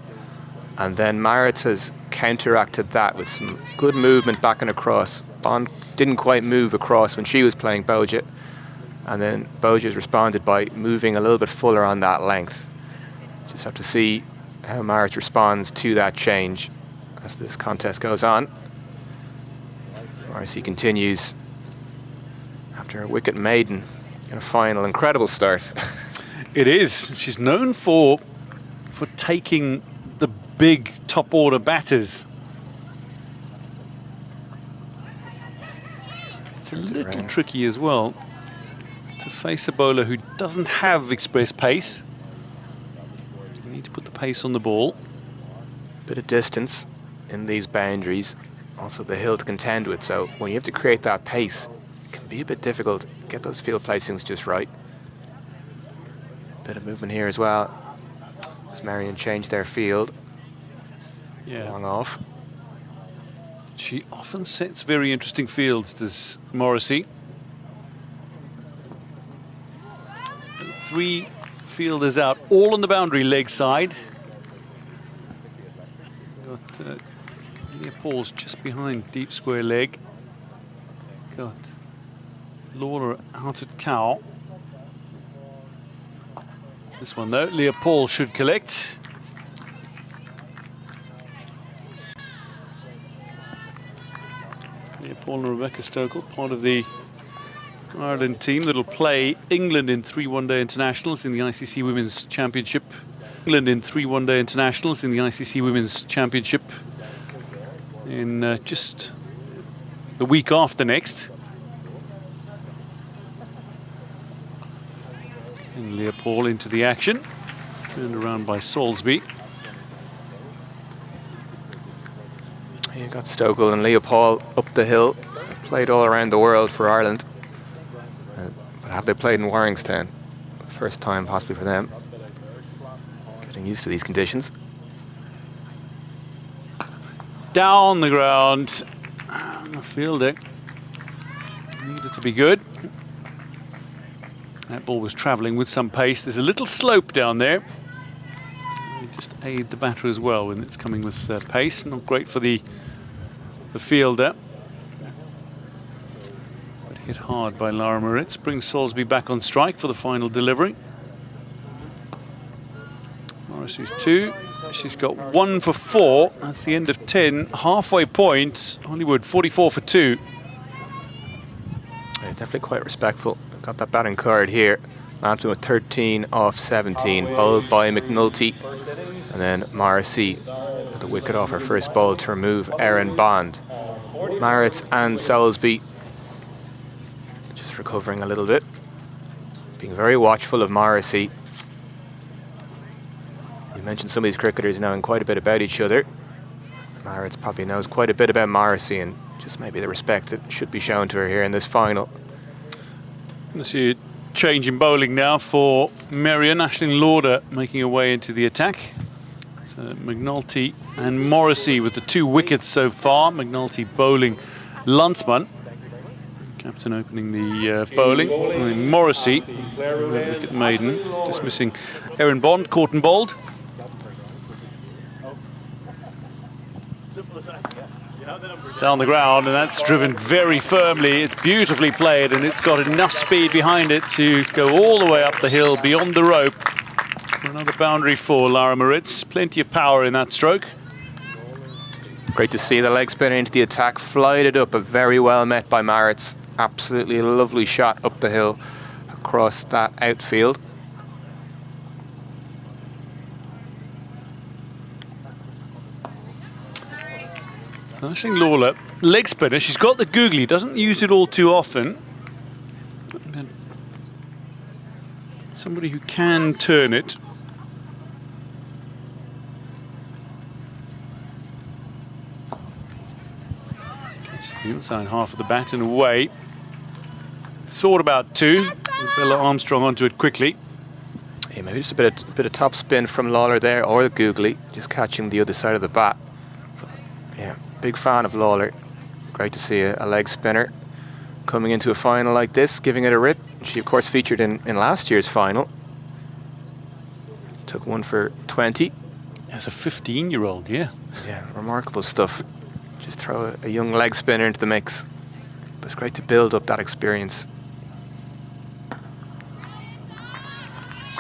And then Maritz has counteracted that with some good movement back and across. Bond didn't quite move across when she was playing Boja. And then Boja's responded by moving a little bit fuller on that length. Just have to see how Maritz responds to that change as this contest goes on. Marcy continues after a wicket maiden in a final. Incredible start. It is. She's known for taking the big top order batters. It's a little tricky as well to face a bowler who doesn't have express pace. You need to put the pace on the ball. Bit of distance in these boundaries. Also the hill to contend with. So when you have to create that pace, it can be a bit difficult. Get those field placings just right. Bit of movement here as well. As Merrion changed their field. Yeah. Long off. She often sets very interesting fields, does Morrissey. 3 fielders out, all on the boundary leg side. Got Paul's just behind deep square leg. Got Lawler out at cow. This one though, Leah Paul should collect. Leah Paul and Rebecca Stokel, part of the Ireland team that'll play England in 3 one-day internationals in the ICC Women's Championship. England in 3 one-day internationals in the ICC Women's Championship in just the week after next. And Leah Paul into the action, turned around by Salisbury. You got Stokel and Leah Paul up the hill. They've played all around the world for Ireland. But have they played in Warringstown? First time possibly for them. Getting used to these conditions. Down the ground. The fielder needed to be good. That ball was travelling with some pace. There's a little slope down there. You just aid the batter as well when it's coming with pace. Not great for the fielder. But hit hard by Lara Moritz. Brings Salisbury back on strike for the final delivery. Morrissey's 2. She's got 1 for 4. That's the end of 10. Halfway point. Holywood 44 for 2. Yeah, definitely quite respectful. Got that batting card here. Lambton with 13 off 17, bowled by McNulty. And then Morrissey with the wicket off her first bowl to remove Erin Bond. Maritz and Salisbury just recovering a little bit. Being very watchful of Morrissey. We mentioned some of these cricketers knowing quite a bit about each other. Maritz probably knows quite a bit about Morrissey, and just maybe the respect that should be shown to her here in this final. Going to see a change in bowling now for Merrion. Aisling Lauder making her way into the attack. So McNulty and Morrissey with the 2 wickets so far. McNulty bowling Landsman. Captain opening the bowling. And then Morrissey, wicket maiden, dismissing Erin Bond, caught and bowled. Down the ground, and that's driven very firmly. It's beautifully played, and it's got enough speed behind it to go all the way up the hill beyond the rope for another boundary for Lara Moritz. Plenty of power in that stroke. Great to see the leg spinner into the attack, flied it up, but very well met by Maritz. Absolutely lovely shot up the hill across that outfield. So Aisling Lawler leg spinner. She's got the googly, doesn't use it all too often. Somebody who can turn it. Just the inside half of the bat and away. Thought about two. Bella Armstrong onto it quickly. Yeah, maybe just a bit of top spin from Lawler there, or the googly, just catching the other side of the bat. But, yeah, big fan of Lawler. Great to see a leg spinner coming into a final like this, giving it a rip. She, of course, featured in last year's final. Took one for 20. As a 15-year-old, yeah. Yeah, remarkable stuff. Just throw a young leg spinner into the mix. But it's great to build up that experience.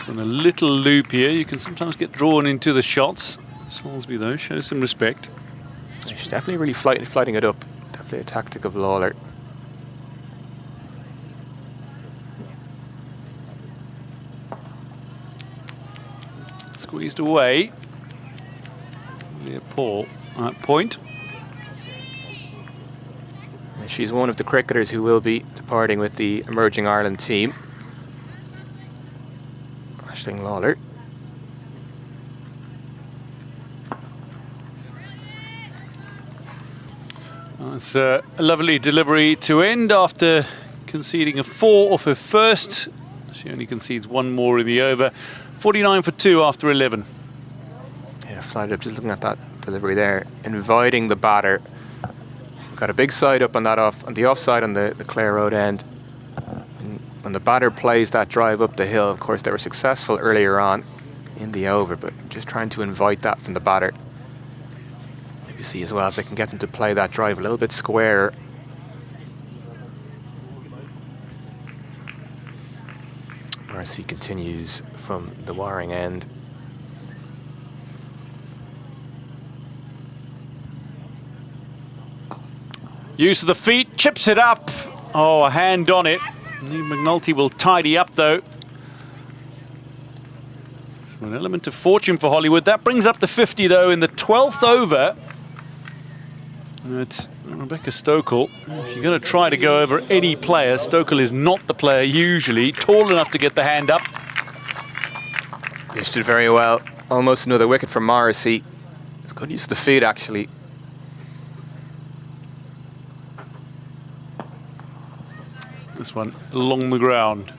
On a little loop here, you can sometimes get drawn into the shots. Salisbury, though, shows some respect. She's definitely really flighting it up. Definitely a tactic of Lawler. Squeezed away. Leah Paul at point. And she's one of the cricketers who will be departing with the emerging Ireland team. Lawler. It's a lovely delivery to end after conceding a 4 off her first. She only concedes one more in the over. 49 for 2 after 11. Yeah, flight up, just looking at that delivery there, inviting the batter. Got a big side up on that on the offside on the Clare Road end. When the batter plays that drive up the hill, of course, they were successful earlier on in the over, but just trying to invite that from the batter. Maybe see as well if they can get them to play that drive a little bit squarer. Marcy continues from the wiring end. Use of the feet, chips it up. Oh, a hand on it. McNulty will tidy up, though. So an element of fortune for Holywood. That brings up the 50, though, in the 12th over. It's Rebecca Stokel. If you're going to try to go over any player, Stokel is not the player usually. Tall enough to get the hand up. She did very well. Almost another wicket for Morrissey. It's good use of the feet, actually. This one along the ground.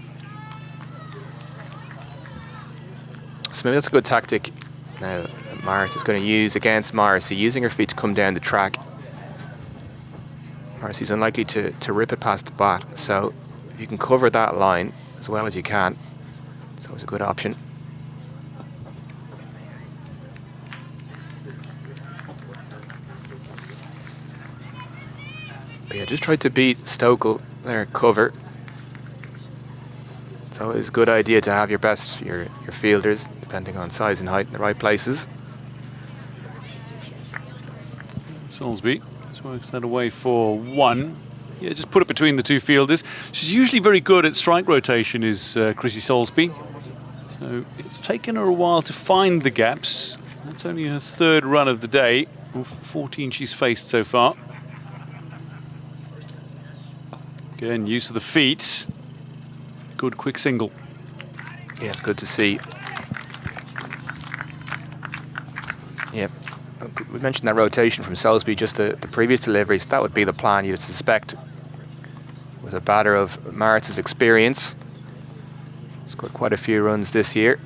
So maybe that's a good tactic now that Marit is going to use against Morrissey, using her feet to come down the track. Morrissey's unlikely to rip it past the bat, so if you can cover that line as well as you can, it's always a good option. But yeah, just try to beat Stokel there, cover. It's always a good idea to have your fielders, depending on size and height, in the right places. Salisbury just works that away for 1. Yeah, just put it between the two fielders. She's usually very good at strike rotation, is Chrissy Salisbury. So it's taken her a while to find the gaps. That's only her 3rd run of the day, of 14 she's faced so far. Again, use of the feet. Good quick single. Yeah, it's good to see. Yep. We mentioned that rotation from Salisbury, just the previous deliveries. That would be the plan, you'd suspect, with a batter of Marit's experience. Scored quite a few runs this year.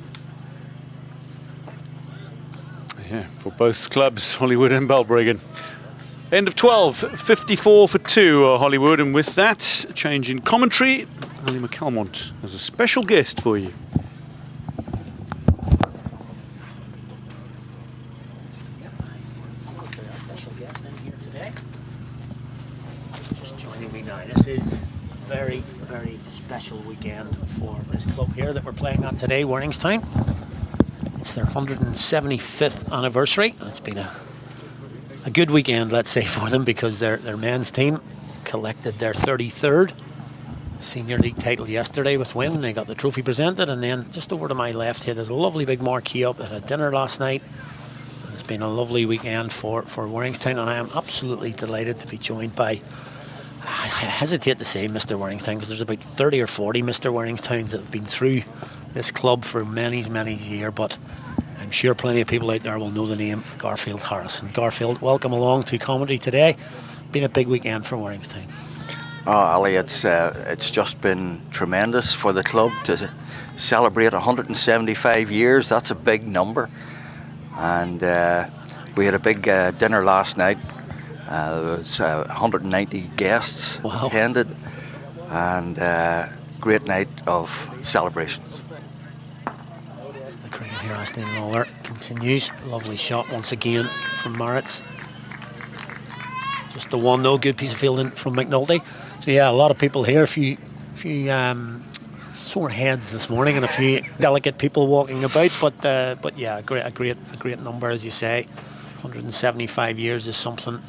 Yeah, for both clubs, Holywood and Balbriggan. End of 12, 54 for 2, Holywood. And with that, a change in commentary. Ali McCalmont has a special guest for you. Special guest in here today. Just joining me now. This is a very, very special weekend for this club here that we're playing on today, Warringstown. It's their 175th anniversary. It's been a good weekend, let's say, for them, because their men's team collected their 33rd Senior League title yesterday with Wynn. They got the trophy presented, and then just over to my left here, there's a lovely big marquee up. They had a dinner last night. And It's been a lovely weekend for Warringstown, and I am absolutely delighted to be joined by, I hesitate to say Mr. Warringstown, because there's about 30 or 40 Mr. Warringstowns that have been through this club for many years, but I'm sure plenty of people out there will know the name Garfield Harris. And Garfield, welcome along to comedy today. Been a big weekend for Warringstown. Oh, Ali, it's just been tremendous for the club to celebrate 175 years. That's a big number. And we had a big dinner last night. There was 190 guests attended, and great night of celebrations. The cricket here, Ashley Lawler continues. Lovely shot once again from Maritz. Just the one, though. Good piece of fielding from McNulty. So yeah, a lot of people here. A few sore heads this morning, and a few delicate people walking about. But yeah, a great number, as you say. 175 years is something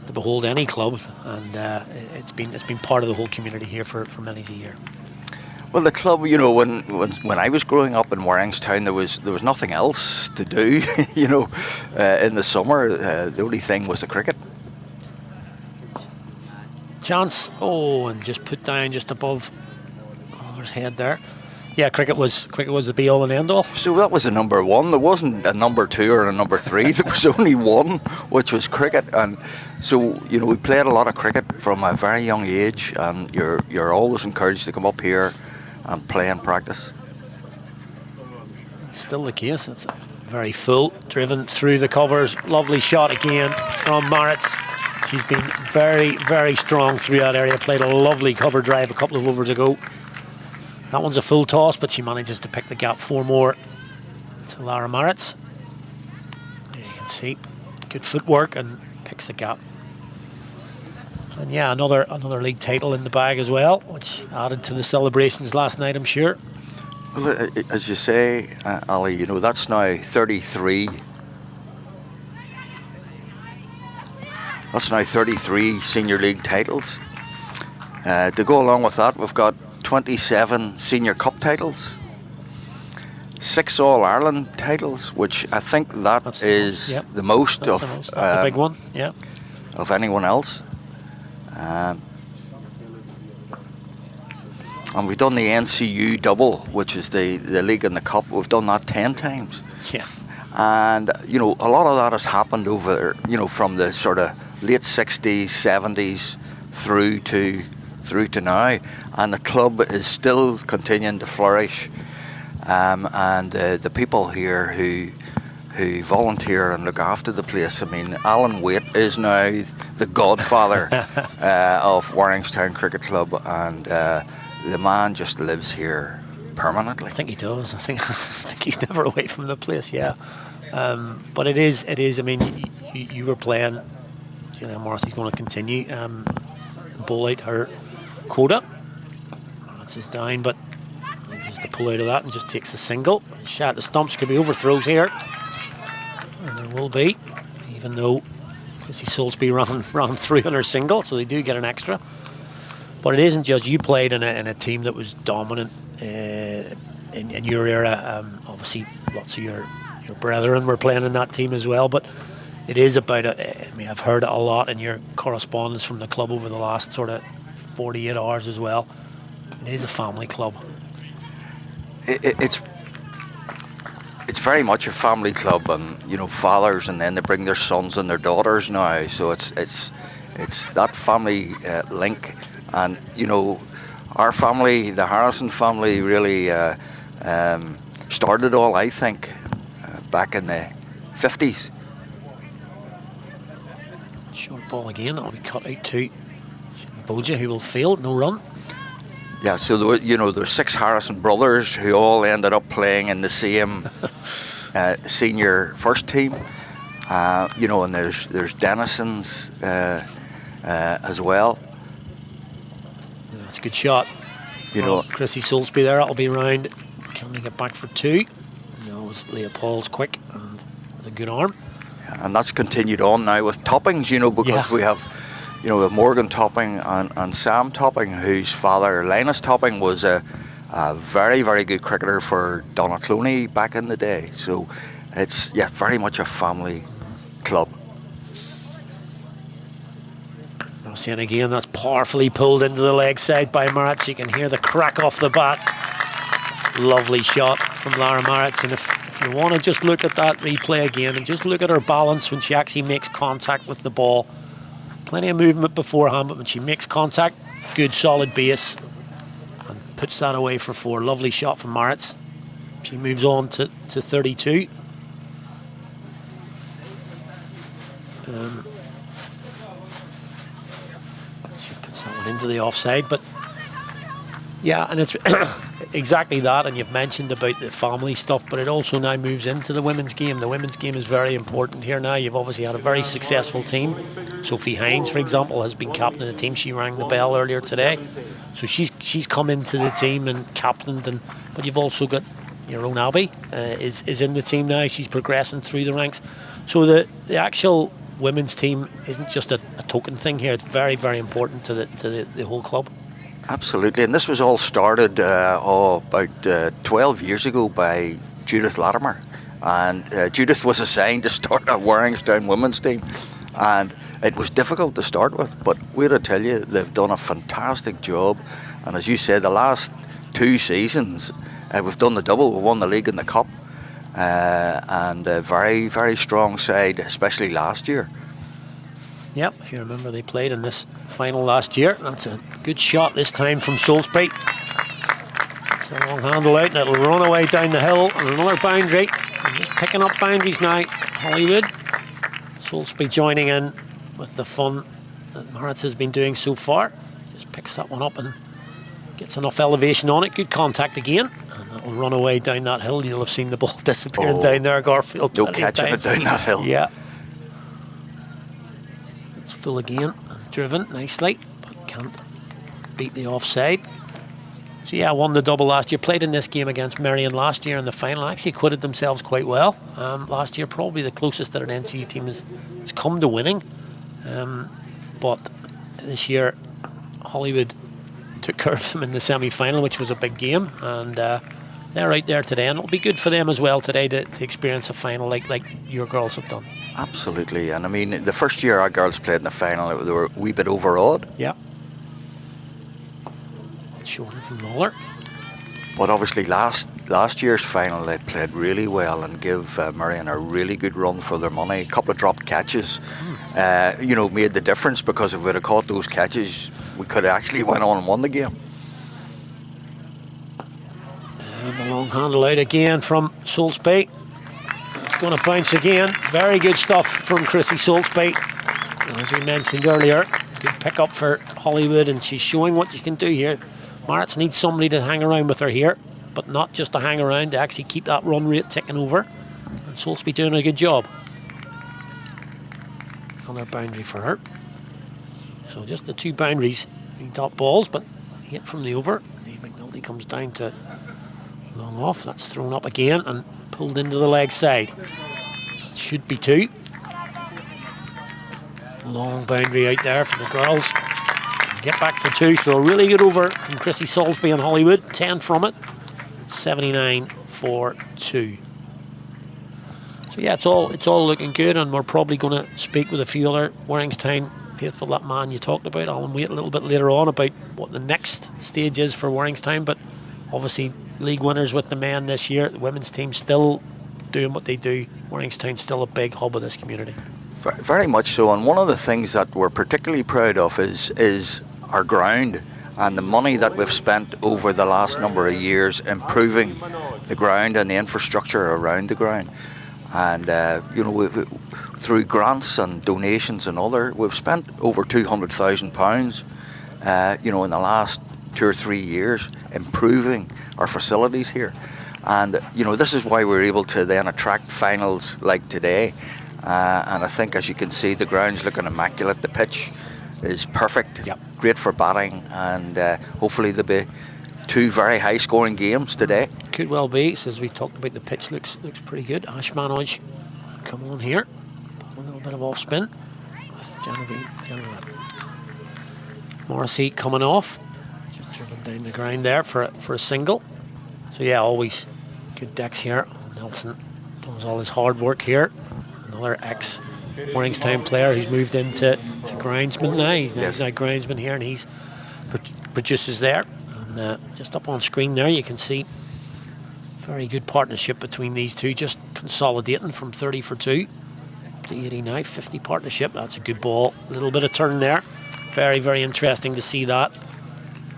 to behold any club, and it's been part of the whole community here for many a year. Well, the club, you know, when I was growing up in Warringstown, there was nothing else to do. You know, in the summer, the only thing was the cricket. Chance, and just put down just above Lawler's head there. Yeah, cricket was the be all and end all. So that was a number one. There wasn't a number two or a number three. There was only one, which was cricket. And so, you know, we played a lot of cricket from a very young age, and you're always encouraged to come up here and play and practice. It's still the case. It's very full, driven through the covers. Lovely shot again from Maritz. She's been very strong through that area. Played a lovely cover drive a couple of overs ago. That one's a full toss, but she manages to pick the gap. 4 more to Lara Maritz. There you can see, good footwork, and picks the gap. And yeah, another league title in the bag as well, which added to the celebrations last night, I'm sure. Well, as you say, Ali, you know, that's now 33. That's now 33 senior league titles. To go along with that, we've got 27 senior cup titles, 6 All-Ireland titles, which I think that's the most. That's a big one, yeah, of anyone else. And we've done the NCU double, which is the league and the cup. We've done that 10 times. Yeah. And, you know, a lot of that has happened over, you know, from the sort of late 60s, 70s through to now, and the club is still continuing to flourish, and the people here who volunteer and look after the place. I mean, Alan Waite is now the godfather of Warringstown Cricket Club, and the man just lives here permanently. I think he does. I think he's never away from the place. Yeah, but it is. I mean, you were playing. Julian Morrissey's going to continue bowl out her quota. That's his down, but just to pull out of that and just takes the single. Shot at the stumps, could be overthrows here, and there will be, even though Chrissy Soulsby ran through on her single, so they do get an extra. But it isn't just you played in a team that was dominant in your era. Obviously, lots of your brethren were playing in that team as well, but it is about, I mean, I've heard it a lot in your correspondence from the club over the last sort of 48 hours as well. It is a family club. It's very much a family club, and you know, fathers, and then they bring their sons and their daughters now. So it's that family link, and you know, our family, the Harrison family, really started all, I think, back in the 50s. Short ball again, that'll be cut out to Bolger, who will field, no run. Yeah, so there's 6 Harrison brothers who all ended up playing in the same senior first team. You know, and there's Dennison's as well. Yeah, that's a good shot. You know, Chrissy Soulsby there, that'll be round. Can they get back for 2? No, it was Leopold's quick, and it's a good arm. And that's continued on now with Toppings, you know, because we have, you know, Morgan Topping and Sam Topping, whose father, Linus Topping, was a very, very good cricketer for Donaghcloney back in the day. So it's very much a family club. And again, that's powerfully pulled into the leg side by Maritz. You can hear the crack off the bat. Lovely shot from Lara Maritz. And if you want to just look at that replay again and just look at her balance when she actually makes contact with the ball. Plenty of movement beforehand, but when she makes contact, good solid base. And puts that away for 4. Lovely shot from Maritz. She moves on to 32. That one into the offside, but yeah, and it's exactly that. And you've mentioned about the family stuff, but it also now moves into the women's game. The women's game is very important here now. You've obviously had a very successful team. Sophie Hines, for example, has been captain of the team. She rang the bell earlier today, so she's come into the team and captained. And but you've also got your own Abby is in the team now. She's progressing through the ranks. So the actual women's team isn't just a token thing here. It's very, very important to the whole club. Absolutely, and this was all started about 12 years ago by Judith Latimer, and Judith was assigned to start a Warringstown women's team, and it was difficult to start with, but we're to tell you, they've done a fantastic job. And as you said, the last 2 seasons we've done the double. We won the league and the cup. And a very, very strong side, especially last year. Yep, if you remember, they played in this final last year. That's a good shot this time from Salisbury. It's a long handle out and it'll run away down the hill and another boundary. I'm just picking up boundaries now. Holywood. Salisbury joining in with the fun that Maritz has been doing so far. Just picks that one up and gets enough elevation on it. Good contact again. And that'll run away down that hill. You'll have seen the ball disappearing down there, Garfield. No catching it down that hill. Yeah. It's full again and driven nicely, but can't beat the offside. So yeah, won the double last year. Played in this game against Merrion last year in the final. Actually acquitted themselves quite well. Last year, probably the closest that an NCU team has come to winning. But this year, Holywood took care of them in the semi-final, which was a big game, and they're out there today, and it'll be good for them as well today to experience a final like your girls have done. Absolutely, and I mean, the first year our girls played in the final, they were a wee bit overawed. Yeah. It's shorter from Lawler. But obviously last year's final they played really well and gave Merrion a really good run for their money. A couple of dropped catches, made the difference, because if we'd have caught those catches, we could have actually went on and won the game. And the long handle out again from Salisbury. It's going to bounce again. Very good stuff from Chrissy Salisbury. As we mentioned earlier, good pick up for Holywood, and she's showing what you can do here. Maritz needs somebody to hang around with her here, but not just to hang around, to actually keep that run rate ticking over. And Salisbury doing a good job. Another boundary for her. So just the 2 boundaries, 3 dot balls, but hit from the over. Dave McNulty comes down to long off. That's thrown up again and pulled into the leg side. That should be 2. Long boundary out there for the girls. Get back for 2, so a really good over from Chrissy Salisbury and Holywood. 10 from it, 79 for 2. So yeah, it's all looking good, and we're probably going to speak with a few other Warringstown faithful. That man you talked about, Alan Waite, a little bit later on about what the next stage is for Warringstown. But obviously, league winners with the men this year. The women's team still doing what they do. Warringstown's still a big hub of this community. Very much so, and one of the things that we're particularly proud of is our ground and the money that we've spent over the last number of years improving the ground and the infrastructure around the ground. And through grants and donations and we've spent over £200,000 in the last 2 or 3 years improving our facilities here. And this is why we're able to then attract finals like today. And I think, as you can see, the ground's looking immaculate. The pitch is perfect. Yep. Great for batting, and hopefully there'll be 2 very high-scoring games today. Could well be. So as we talked about, the pitch looks pretty good. Ash Manoj come on here. A little bit of off spin. With Genevieve Morrissey coming off. Just driven down the ground there for a single. So yeah, always good decks here. Nelson does all his hard work here. Another ex-Warringstown player who's moved into groundsman now. He's now groundsman here, and he's produces there. And just up on screen there, you can see very good partnership between these two, just consolidating from 30 for 2 to 80 now. 50 partnership. That's a good ball. A little bit of turn there. Very, very interesting to see that.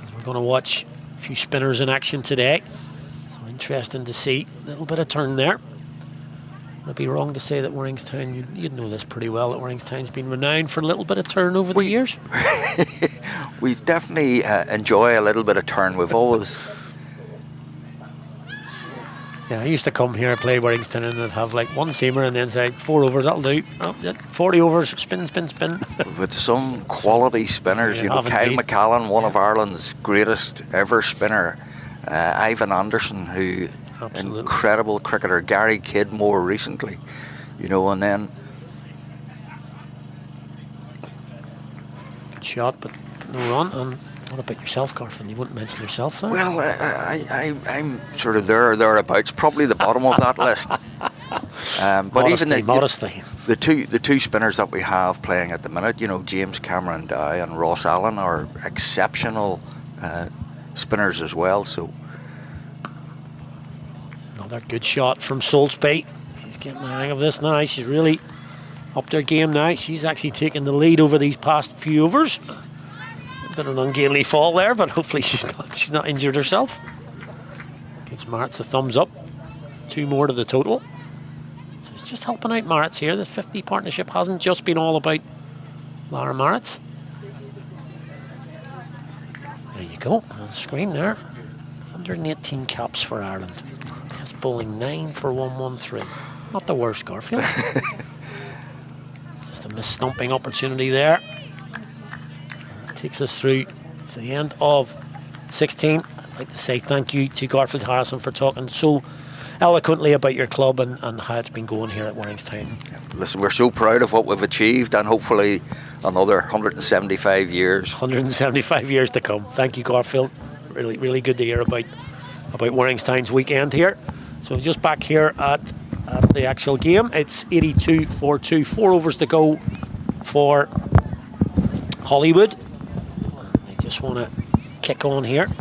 As we're going to watch a few spinners in action today. So interesting to see. A little bit of turn there. Would it be wrong to say that Warringstown, you'd know this pretty well, that Warringstown's been renowned for a little bit of turn over the years? We definitely enjoy a little bit of turn. We've always... Yeah, I used to come here and play Warringstown and they'd have like one seamer and then say 4 overs, that'll do. Oh, 40 overs, spin, spin, spin. With some quality spinners, you know, Kyle McCallan, one of Ireland's greatest ever spinner, Ivan Anderson, who incredible cricketer, Gary Kidd more recently, you know, and then good shot, but no run. And what about yourself, Garfield? You wouldn't mention yourself there? Well, I'm sort of thereabouts, probably the bottom of that list. But modesty, even modesty. The two spinners that we have playing at the minute, you know, James Cameron Dye and Ross Allen are exceptional spinners as well. So another good shot from Soulsby. She's getting the hang of this now. She's really up their game now. She's actually taken the lead over these past few overs. Bit of an ungainly fall there, but hopefully she's not injured herself. Gives Maritz the thumbs up. 2 more to the total. So it's just helping out Maritz here. The 50 partnership hasn't just been all about Lara Maritz. There you go, on the screen there. 118 caps for Ireland. Best bowling 9 for 113. Not the worst, Garfield. Just a mis-stumping opportunity there. Takes us through to the end of 16. I'd like to say thank you to Garfield Harrison for talking so eloquently about your club and how it's been going here at Warringstown. Listen, we're so proud of what we've achieved, and hopefully another 175 years. 175 years to come. Thank you, Garfield. Really, really good to hear about Warringstown's weekend here. So just back here at the actual game, it's 82 for 2. 4 overs to go for Holywood. Just want to kick on here. And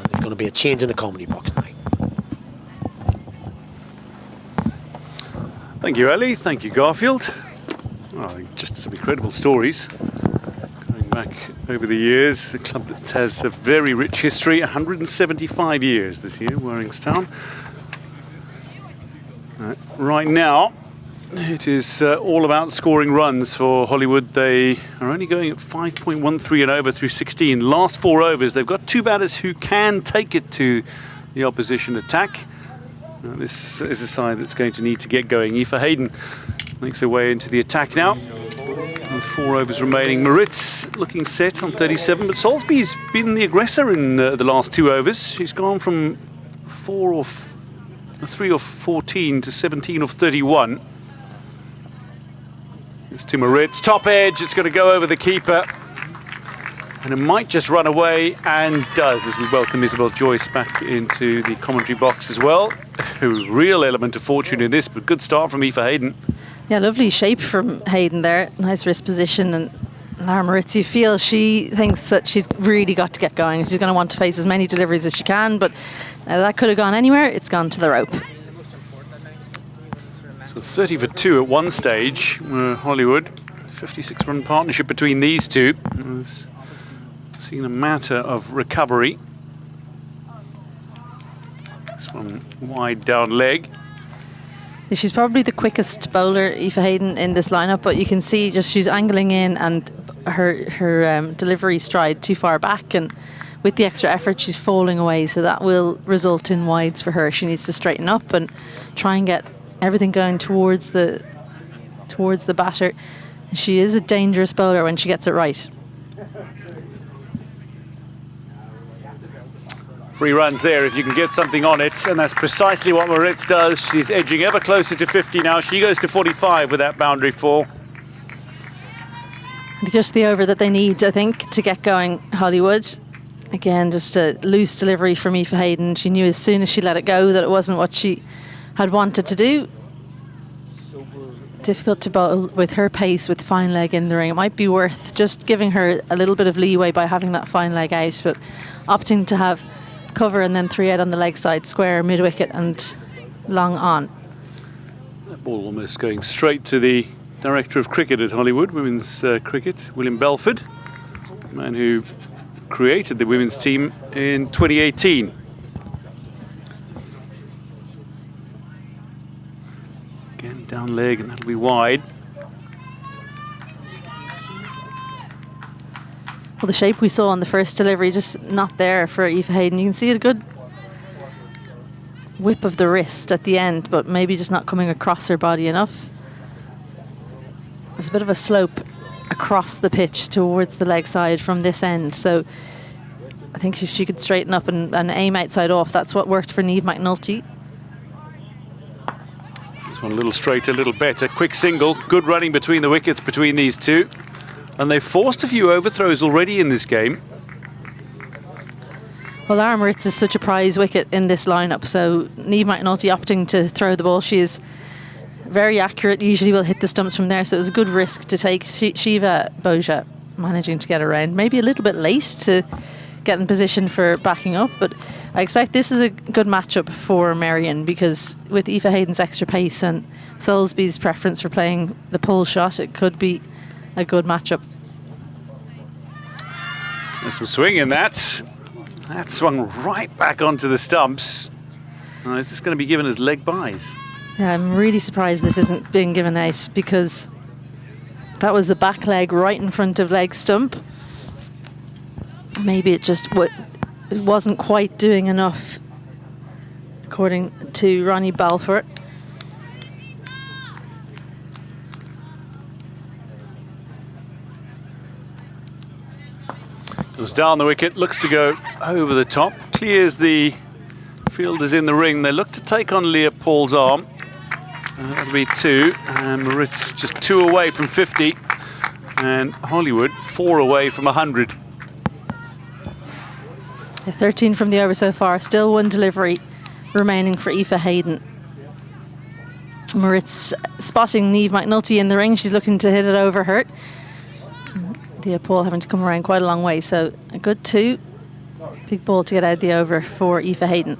there's going to be a change in the comedy box tonight. Thank you, Ellie. Thank you, Garfield. Oh, just some incredible stories. Going back over the years, a club that has a very rich history, 175 years this year, Warringstown. Right now, it is all about scoring runs for Holywood. They are only going at 5.13 and over through 16. Last 4 overs, they've got 2 batters who can take it to the opposition attack. Now, this is a side that's going to need to get going. Aoife Hayden makes her way into the attack now. With 4 overs remaining. Maritz looking set on 37, but Soulsby's been the aggressor in the last 2 overs. She's gone from 3 of 14 to 17 of 31. It's to Maritz, top edge, it's going to go over the keeper. And it might just run away, and does, as we welcome Isabel Joyce back into the commentary box as well. A real element of fortune in this, but good start from Aoife Hayden. Yeah, lovely shape from Hayden there. Nice wrist position. And Lara Maritz, you feel she thinks that she's really got to get going. She's going to want to face as many deliveries as she can, but that could have gone anywhere. It's gone to the rope. So 30 for 2 at one stage, Holywood. 56-run partnership between these two. It's seen a matter of recovery. This one wide down leg. She's probably the quickest bowler, Aoife Hayden, in this lineup, but you can see just she's angling in and her delivery stride too far back, and with the extra effort she's falling away, so that will result in wides for her. She needs to straighten up and try and get everything going towards the batter. She is a dangerous bowler when she gets it right. 3 runs there if you can get something on it, and that's precisely what Maritz does. She's edging ever closer to 50 now. She goes to 45 with that boundary 4. Just the over that they need, I think, to get going, Holywood. Again, just a loose delivery from Aoife Hayden. She knew as soon as she let it go that it wasn't what she had wanted to do. Difficult to bowl with her pace with fine leg in the ring. It might be worth just giving her a little bit of leeway by having that fine leg out, but opting to have cover and then 3 out on the leg side, square, mid wicket and long on. That ball almost going straight to the Director of Cricket at Holywood, Women's Cricket, William Belford, the man who created the women's team in 2018. Again, down leg, and that'll be wide. Well, the shape we saw on the first delivery, just not there for Aoife Hayden. You can see a good whip of the wrist at the end, but maybe just not coming across her body enough. There's a bit of a slope across the pitch towards the leg side from this end, so I think if she could straighten up and aim outside off, that's what worked for Niamh McNulty. This one a little straighter, a little better. Quick single, good running between the wickets between these two. And they've forced a few overthrows already in this game. Well, Lara Moritz is such a prize wicket in this lineup, so Niamh McNulty opting to throw the ball. She is very accurate, usually will hit the stumps from there, so it was a good risk to take. Shiva Boja managing to get around, maybe a little bit late to get in position for backing up, but I expect this is a good matchup for Merrion, because with Aoife Hayden's extra pace and Soulsby's preference for playing the pull shot, it could be a good matchup. There's some swing in that. That swung right back onto the stumps. Is this going to be given as leg byes? Yeah, I'm really surprised this isn't being given out, because that was the back leg right in front of leg stump. Maybe it just it wasn't quite doing enough, according to Ronnie Balfour. It was down the wicket, looks to go over the top, clears the fielders in the ring. They look to take on Leah Paul's arm. That'll be 2, and Moritz just 2 away from 50, and Holywood 4 away from 100. 13 from the over so far, still 1 delivery remaining for Aoife Hayden. Moritz spotting Niamh McNulty in the ring, she's looking to hit it over her. Leah Paul having to come around quite a long way, so a good 2. Big ball to get out the over for Aoife Hayden.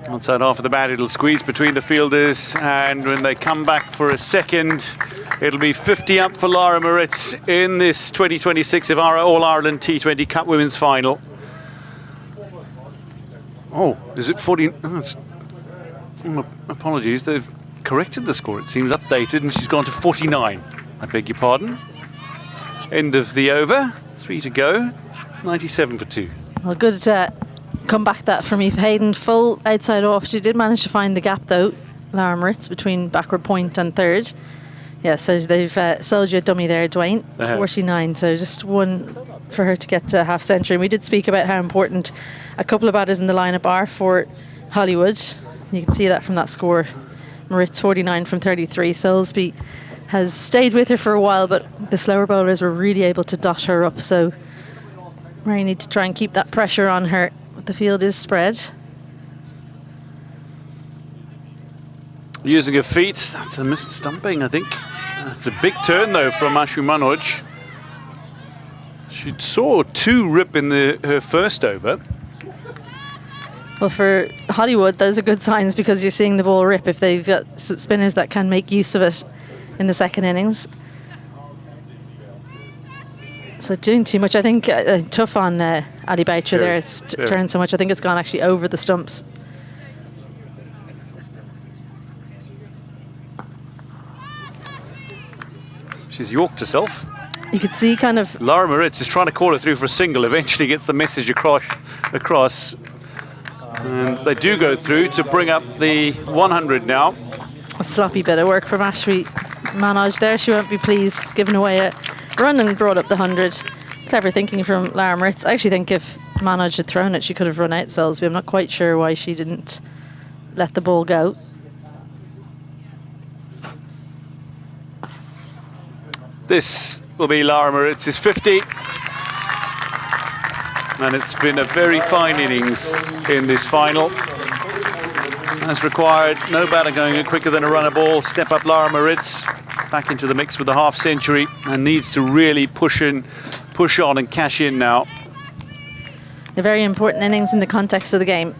Outside half of the bat, it'll squeeze between the fielders, and when they come back for a second, it'll be 50 up for Lara Moritz in this 2026 Ivara All-Ireland T20 Cup Women's Final. Oh, is it 40? Apologies, they've corrected the score. It seems updated, and she's gone to 49. I beg your pardon. End of the over, 3 to go, 97 for 2. Well, good come back that from Aoife Hayden, full outside off. She did manage to find the gap though, Lara Moritz, between backward point and third. Yeah, so they've sold you a dummy there, Dwayne. 49, so just 1 for her to get to half century. And we did speak about how important a couple of batters in the lineup are for Holywood. You can see that from that score. Moritz 49 from 33. Soulsby has stayed with her for a while, but the slower bowlers were really able to dot her up, so Mary need to try and keep that pressure on her. The field is spread. Using her feet, that's a missed stumping, I think. That's a big turn though from Ashwin Manoj. She saw 2 rip in her first over. Well, for Holywood, those are good signs, because you're seeing the ball rip if they've got spinners that can make use of it in the second innings. So doing too much, I think, tough on Ali Boucher there. It's turned so much, I think it's gone actually over the stumps. She's yorked herself. You could see kind of... Lara Moritz is trying to call her through for a single, eventually gets the message across. And they do go through to bring up the 100 now. A sloppy bit of work from Ashwin Manoj there. She won't be pleased. She's given away a run and brought up the 100. Clever thinking from Lara Moritz. I actually think if Manoj had thrown it, she could have run out Soulsby. I'm not quite sure why she didn't let the ball go. This will be Lara Moritz's 50. And it's been a very fine innings in this final. Has required no batter going quicker than a runner ball. Step up Lara Moritz, back into the mix with the half century, and needs to really push on and cash in now. A very important innings in the context of the game.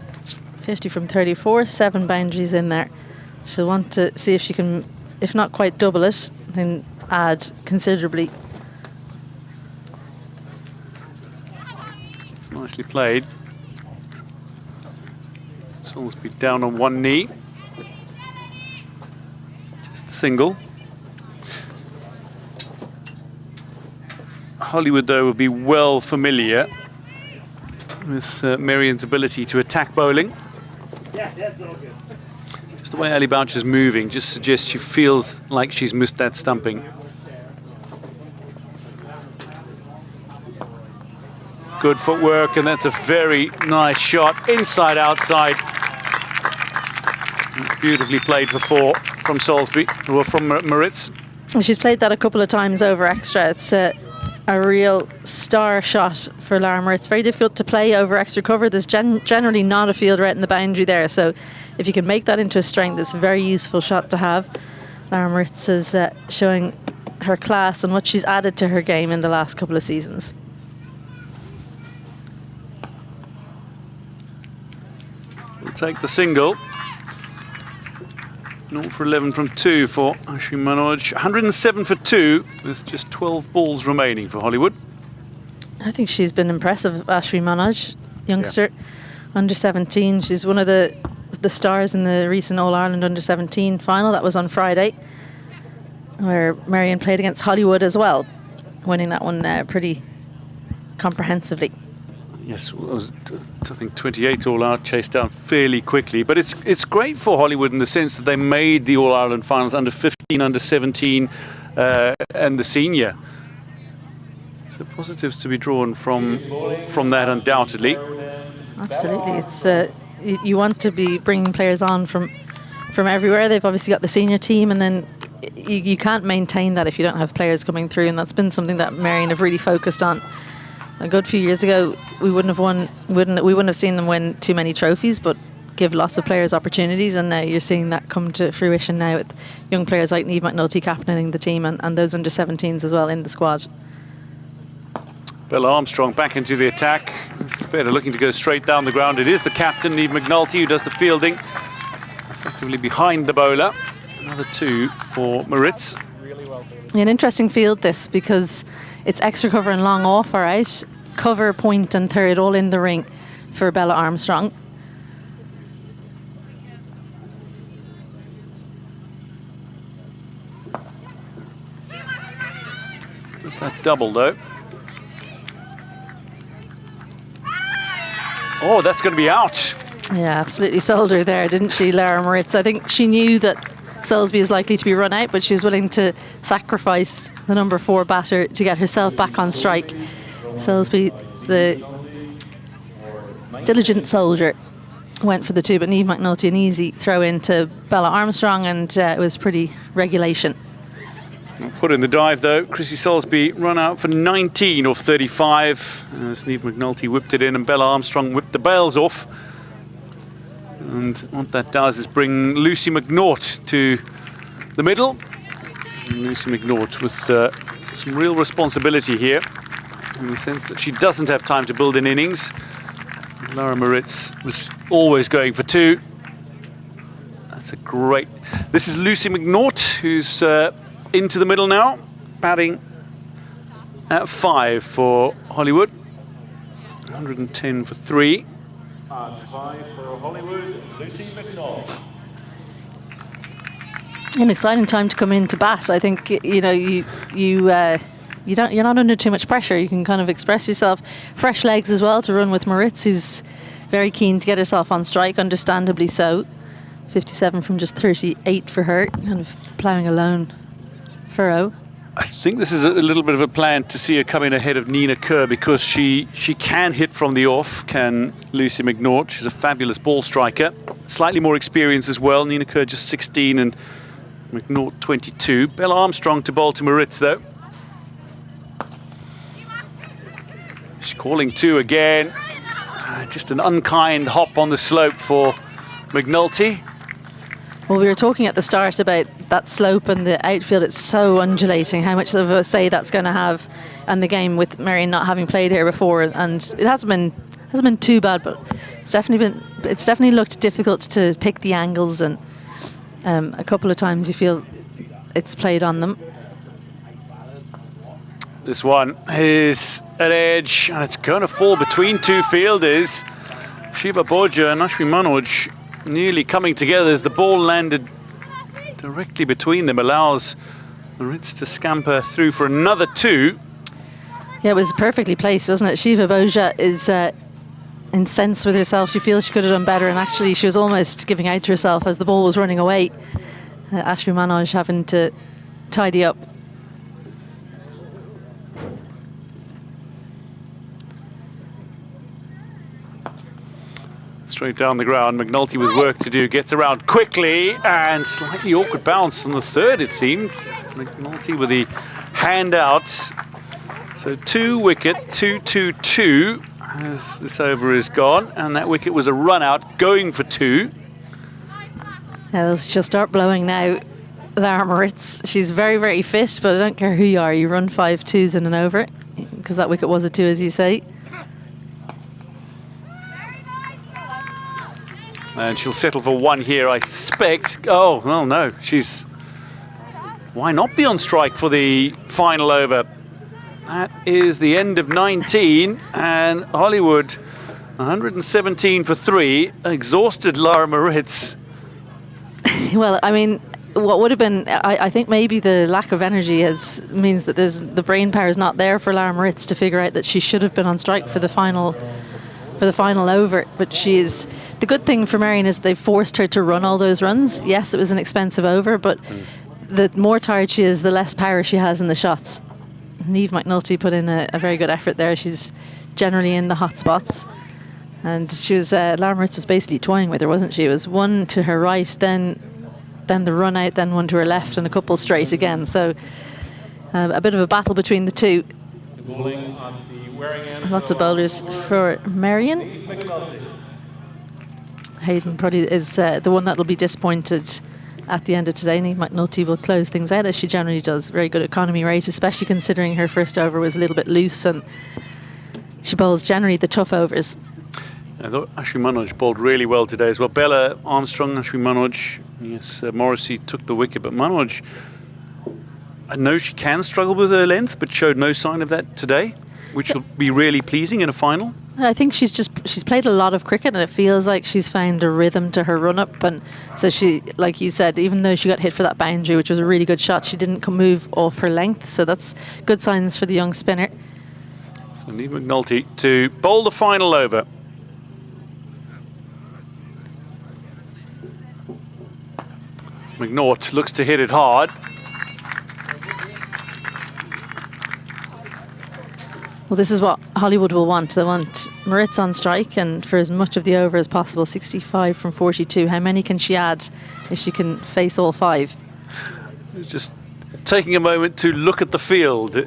50 from 34, 7 boundaries in there. She'll want to see if she can, if not quite double it, then add considerably. It's nicely played. Salisbury down on one knee. Just a single. Holywood, though, will be well familiar with Merrion's ability to attack bowling. Just the way Ali Boucher's moving just suggests she feels like she's missed that stumping. Good footwork, and that's a very nice shot. Inside, outside. Beautifully played for 4 from Salisbury, or from Moritz. She's played that a couple of times over extra. It's a real star shot for Lara Moritz. It's very difficult to play over extra cover. There's generally not a fielder out in the boundary there, so if you can make that into a strength, it's a very useful shot to have. Lara Moritz is showing her class and what she's added to her game in the last couple of seasons. We'll take the single. 0 for 11 from 2 for Ashwin Manoj. 107 for 2 with just 12 balls remaining for Holywood. I think she's been impressive, Ashwin Manoj, youngster, under 17. She's one of the stars in the recent All-Ireland under 17 final. That was on Friday, where Merrion played against Holywood as well, winning that one pretty comprehensively. Yes, it was, I think 28 all-out, chased down fairly quickly. But it's great for Holywood in the sense that they made the All-Ireland finals under 15, under 17, and the senior. So positives to be drawn from that, undoubtedly. Absolutely, it's you want to be bringing players on from everywhere. They've obviously got the senior team, and then you can't maintain that if you don't have players coming through, and that's been something that Merrion have really focused on. A good few years ago, we wouldn't have seen them win too many trophies, but give lots of players opportunities, and now you're seeing that come to fruition now with young players like Niamh McNulty captaining the team, and those under 17s as well in the squad. Bella Armstrong back into the attack. This is better, looking to go straight down the ground. It is the captain, Niamh McNulty, who does the fielding, effectively behind the bowler. Another 2 for Moritz. An interesting field this, because it's extra cover and long off, all right. Cover, point and third all in the ring for Bella Armstrong. With that double, though. Oh, that's going to be out. Yeah, absolutely sold her there, didn't she, Lara Moritz? I think she knew that Salisbury is likely to be run out, but she was willing to sacrifice the number 4 batter to get herself back on strike. Salisbury, the diligent soldier, went for the 2, but Niamh McNulty an easy throw into Bella Armstrong, and it was pretty regulation. Put in the dive, though. Chrissy Salisbury run out for 19 off 35 as Niamh McNulty whipped it in, and Bella Armstrong whipped the bails off. And what that does is bring Lucy McNaught to the middle. And Lucy McNaught with some real responsibility here, in the sense that she doesn't have time to build an innings. Lara Moritz was always going for 2. That's a great... This is Lucy McNaught, who's into the middle now, batting at 5 for Holywood. 110 for 3. And 5 for Holywood, Lucy McNaught. An exciting time to come into bat. I think you're not under too much pressure. You can kind of express yourself. Fresh legs as well to run with Moritz, who's very keen to get herself on strike, understandably so. 57 from just 38 for her, kind of ploughing a lone furrow. I think this is a little bit of a plan to see her come in ahead of Nina Kerr, because she can hit from the off, can Lucy McNaught. She's a fabulous ball striker. Slightly more experience as well. Nina Kerr just 16 and McNaught 22. Bella Armstrong to bowl to Moritz, though. She's calling 2 again. Just an unkind hop on the slope for McNulty. Well, we were talking at the start about that slope and the outfield. It's so undulating, how much of a say that's going to have in the game with Merrion not having played here before. And it hasn't been too bad, but it's definitely looked difficult to pick the angles, and a couple of times you feel it's played on them. This one is at edge, and it's going to fall between 2 fielders. Shiva Borja and Ashwin Manoj nearly coming together as the ball landed directly between them, allows the Ritz to scamper through for another 2. Yeah, it was perfectly placed, wasn't it? Shiva Borja is incensed with herself. She feels she could have done better, and actually she was almost giving out to herself as the ball was running away. Ashwin Manoj having to tidy up. Straight down the ground, McNulty with work to do, gets around quickly, and slightly awkward bounce on the 3rd, it seemed. McNulty with the hand out. So 2 wicket, 2-2-2 as this over is gone, and that wicket was a run out going for 2. Yeah, she'll start blowing now. Lara Moritz, she's very, very fit, but I don't care who you are, you run 5 2s in and over, because that wicket was a 2, as you say. And she'll settle for 1 here, I suspect. Oh, well, no, why not be on strike for the final over? That is the end of 19, and Holywood 117 for 3, exhausted Lara Moritz. Well, I mean, what would have been, I think maybe the lack of energy means that the brain power is not there for Lara Moritz to figure out that she should have been on strike for the final over. But the good thing for Merrion is they've forced her to run all those runs. Yes, it was an expensive over, but the more tired she is, the less power she has in the shots. Niamh McNulty put in a very good effort there. She's generally in the hot spots. And she was, Lara Moritz was basically toying with her, wasn't she? It was 1 to her right, then the run out, then 1 to her left, and a couple straight again. So a bit of a battle between the 2. Lots of bowlers for Merrion. Hayden probably is the one that will be disappointed at the end of today. Niamh McNulty will close things out, as she generally does. Very good economy rate, especially considering her first over was a little bit loose, and she bowls generally the tough overs. I thought Ashwin Manoj bowled really well today as well. Bella Armstrong, Ashwin Manoj. Yes, Morrissey took the wicket, but Manoj, I know she can struggle with her length, but showed no sign of that today, which will be really pleasing in a final. I think she's played a lot of cricket, and it feels like she's found a rhythm to her run-up. And so she, like you said, even though she got hit for that boundary, which was a really good shot, she didn't move off her length. So that's good signs for the young spinner. So Niamh McNulty to bowl the final over. McNaught looks to hit it hard. Well, this is what Holywood will want. They want Moritz on strike, and for as much of the over as possible, 65 from 42. How many can she add if she can face all 5? It's just taking a moment to look at the field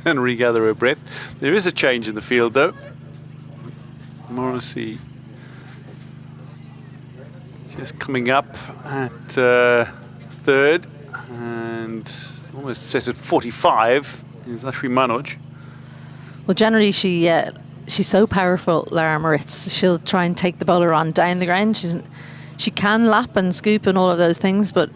and regather her breath. There is a change in the field, though. Morrissey just coming up at 3rd, and almost set at 45 is Ashwin Manoj. Well, generally she's so powerful, Lara Moritz. She'll try and take the bowler on down the ground. She can lap and scoop and all of those things, but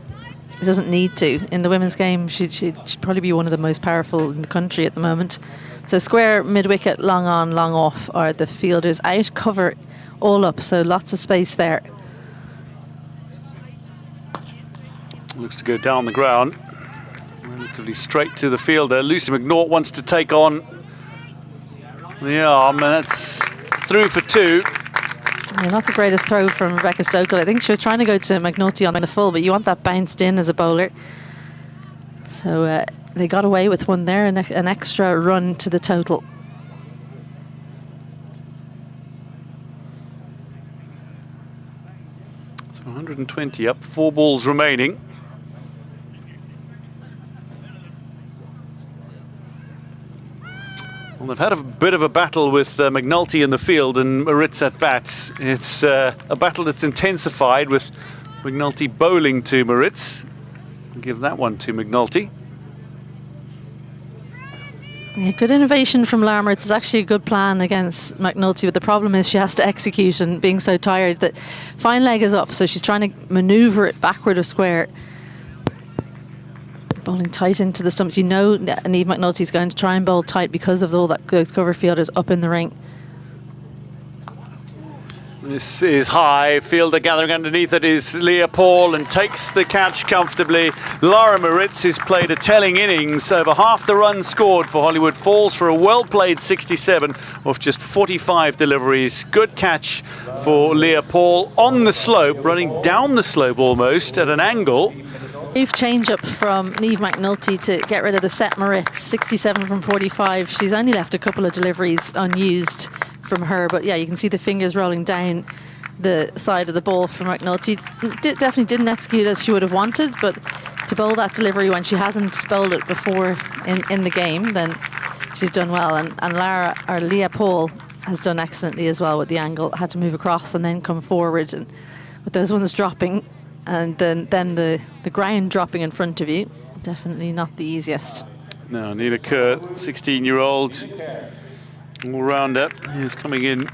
it doesn't need to. In the women's game, she'd probably be one of the most powerful in the country at the moment. So square, mid-wicket, long on, long off are the fielders. Out, cover all up, so lots of space there. Looks to go down the ground. Relatively straight to the fielder. Lucy McNaught wants to take on the arm, and that's through for 2. Yeah, not the greatest throw from Rebecca Stokel. I think she was trying to go to McNulty on the full, but you want that bounced in as a bowler. So they got away with one there, an extra run to the total. So 120 up, 4 balls remaining. Well, they've had a bit of a battle with McNulty in the field and Moritz at bat. It's a battle that's intensified with McNulty bowling to Moritz. I'll give that one to McNulty. Yeah, good innovation from Lara. It's actually a good plan against McNulty, but the problem is she has to execute, and being so tired that fine leg is up, so she's trying to manoeuvre it backward of square. Bowling tight into the stumps. You know Niamh McNulty's going to try and bowl tight because of all that those cover fielders up in the ring. This is high. Fielder gathering underneath it is Leah Paul and takes the catch comfortably. Lara Moritz, who's played a telling innings, over half the runs scored for Holywood, falls for a well-played 67 off just 45 deliveries. Good catch for Leah Paul on the slope, running down the slope almost at an angle. Brief change up from Niamh McNulty to get rid of the set Moritz, 67 from 45. She's only left a couple of deliveries unused from her, but yeah, you can see the fingers rolling down the side of the ball from McNulty. Definitely didn't execute as she would have wanted, but to bowl that delivery when she hasn't bowled it before in the game, then she's done well. And Leah Paul has done excellently as well with the angle. Had to move across and then come forward, and with those ones dropping and then the ground dropping in front of you, definitely not the easiest. Now Nina Kerr, 16-year-old all-rounder, is coming in.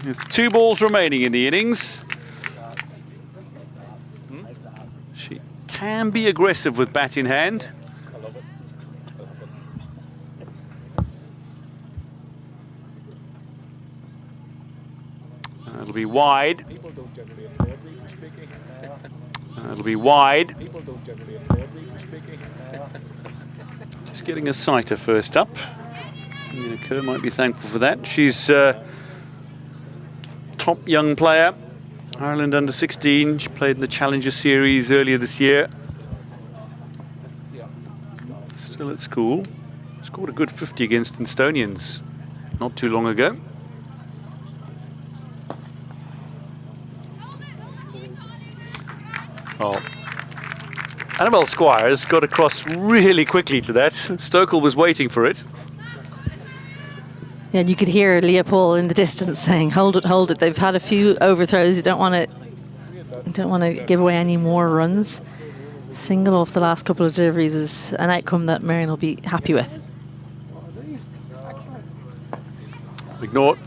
There's 2 balls remaining in the innings. She can be aggressive with bat in hand. That'll be wide. That'll be wide. Just getting a sighter first up. Nina Kerr might be thankful for that. She's top young player, Ireland under 16. She played in the Challenger Series earlier this year. Still at school. Scored a good 50 against Estonians not too long ago. Oh. Annabelle Squires got across really quickly to that. Stokel was waiting for it. Yeah, and you could hear Leah Paul in the distance saying, "Hold it, hold it." They've had a few overthrows. You don't want to give away any more runs. Single off the last couple of deliveries is an outcome that Merrion will be happy with. McNaught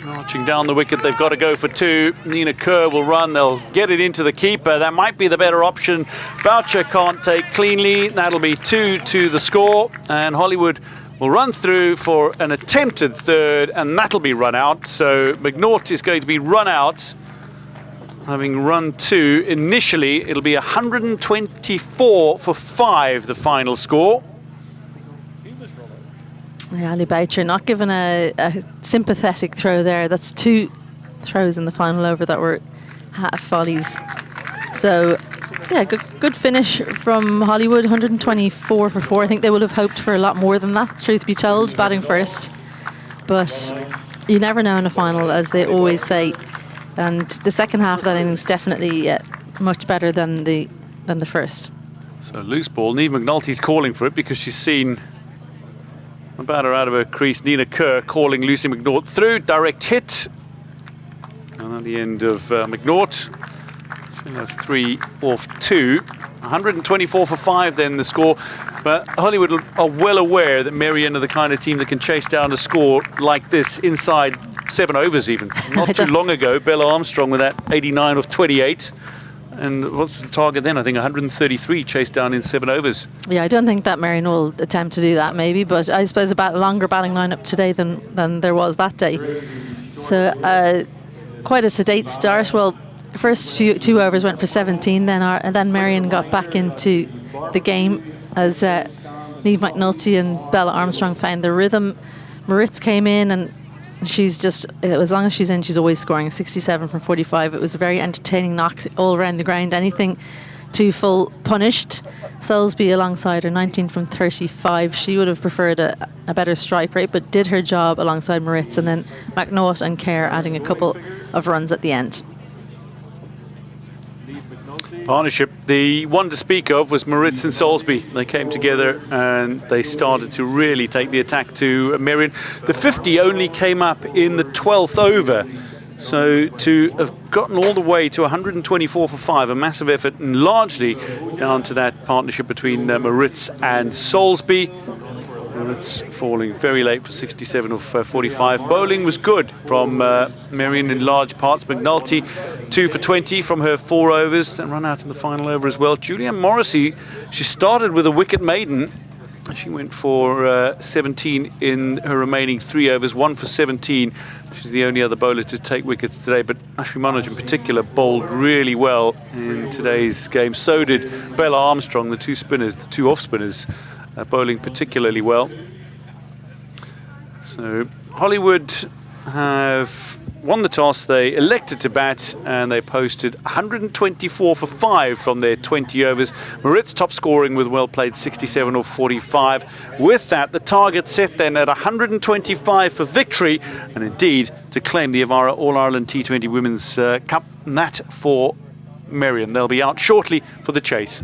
marching down the wicket. They've got to go for 2. Nina Kerr will run. They'll get it into the keeper. That might be the better option. Boucher can't take cleanly. That'll be 2 to the score. And Holywood will run through for an attempted 3rd, and that'll be run out. So McNaught is going to be run out, having run 2 initially. It'll be 124 for 5, the final score. Yeah, Ali Boucher not given a sympathetic throw there. That's 2 throws in the final over that were half volleys. So yeah, good finish from Holywood, 124 for 4. I think they would have hoped for a lot more than that, truth be told, batting first. But you never know in a final, as they always say. And the second half of that innings definitely much better than the first. So loose ball. Niamh McNulty's calling for it because she's seen a batter out of her crease. Nina Kerr calling Lucy McNaught through. Direct hit. And at the end of McNaught. She'll have 3 off 2. 124 for 5 then the score. But Holywood are well aware that Merrion are the kind of team that can chase down a score like this inside 7 overs even. Not too long ago, Bella Armstrong with that 89 off 28. And what's the target then? I think 133 chased down in 7 overs. Yeah, I don't think that Merrion will attempt to do that maybe, but I suppose a longer batting lineup today than there was that day. So quite a sedate start. Well, first 2 overs went for 17, and then Merrion got back into the game as Niamh McNulty and Bella Armstrong found the rhythm. Moritz came in, and she's just, as long as she's in, she's always scoring. 67 from 45. It was a very entertaining knock all around the ground. Anything too full punished. Soulsby alongside her, 19 from 35. She would have preferred a better strike rate, but did her job alongside Moritz, and then McNaught and Kerr adding a couple of runs at the end. partnership. The one to speak of was Moritz and Salisbury. They came together and they started to really take the attack to Merrion. The 50 only came up in the 12th over. So to have gotten all the way to 124 for 5, a massive effort, and largely down to that partnership between Moritz and Salisbury. It's falling very late for 67 of 45. Bowling was good from Merrion in large parts. McNulty 2 for 20 from her 4 overs, then run out in the final over as well. Julianne Morrissey, she started with a wicket maiden. She went for 17 in her remaining 3 overs, 1 for 17. She's the only other bowler to take wickets today, but Ashwin Manoj in particular bowled really well in today's game. So did Bella Armstrong, the 2 spinners, the 2 off spinners. Bowling particularly well. So Holywood have won the toss. They elected to bat and they posted 124 for 5 from their 20 overs. Moritz top scoring with well played 67 of 45. With that, the target set then at 125 for victory and indeed to claim the Avara All-Ireland T20 Women's Cup. And that for Merrion. They'll be out shortly for the chase.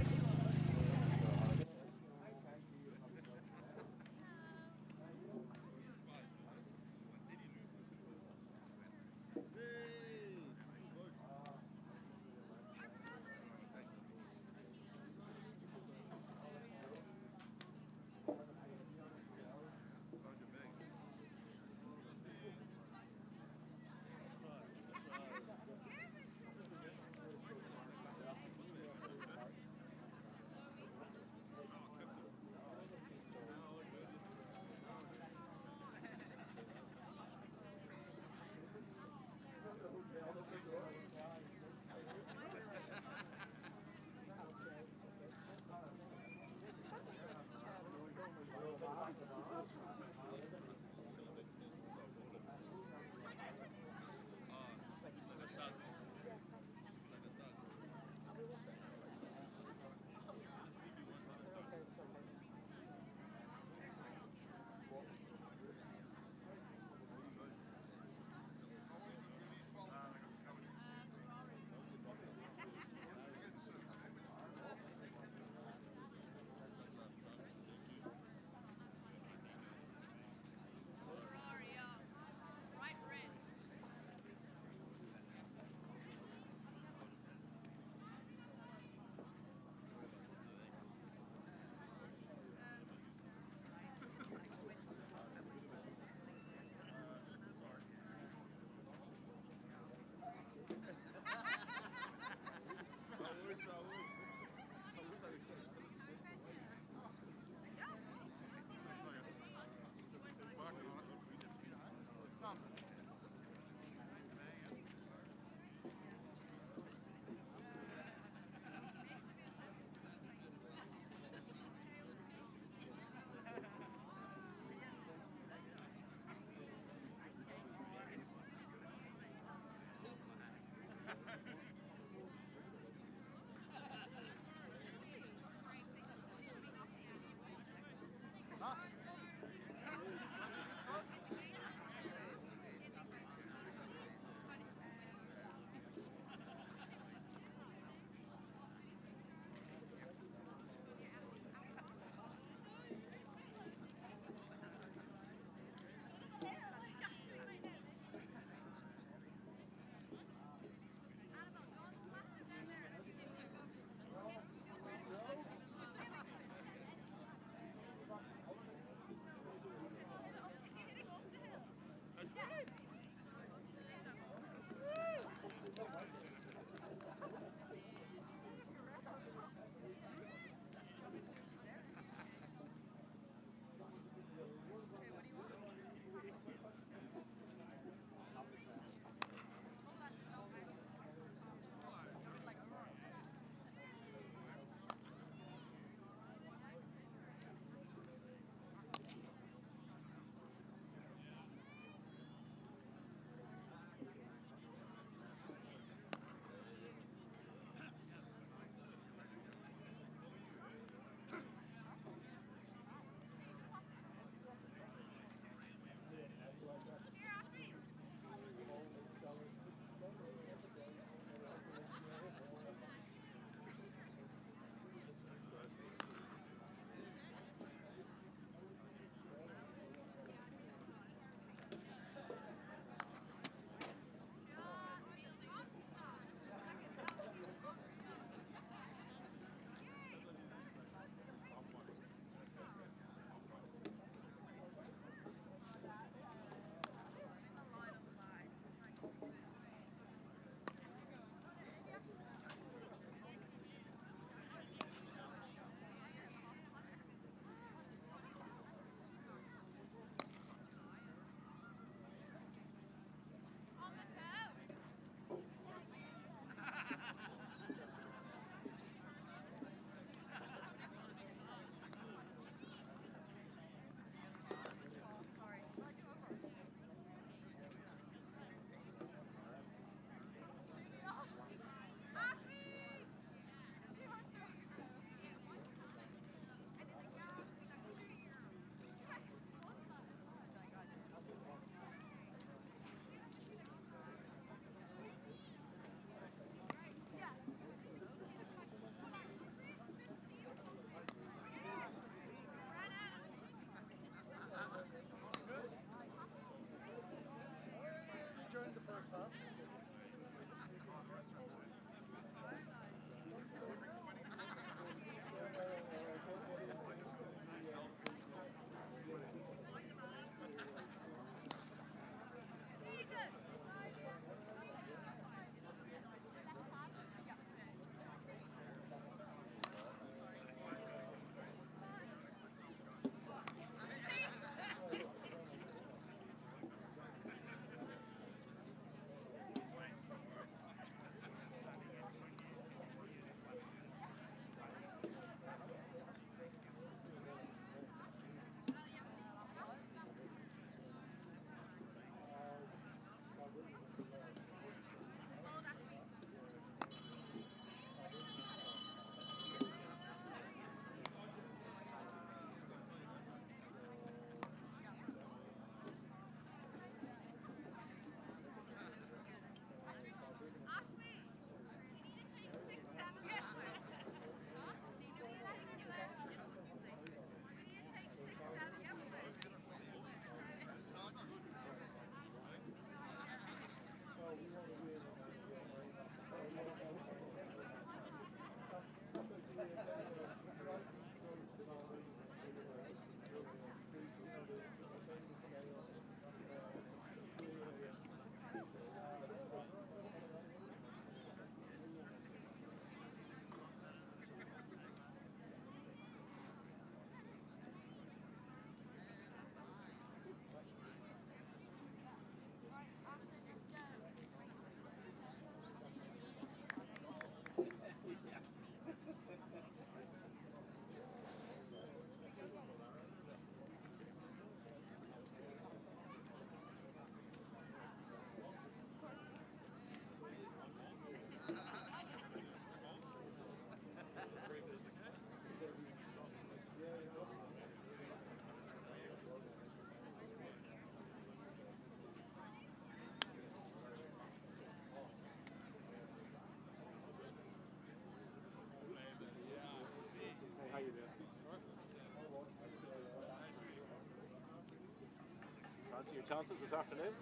Fancy your chances this afternoon?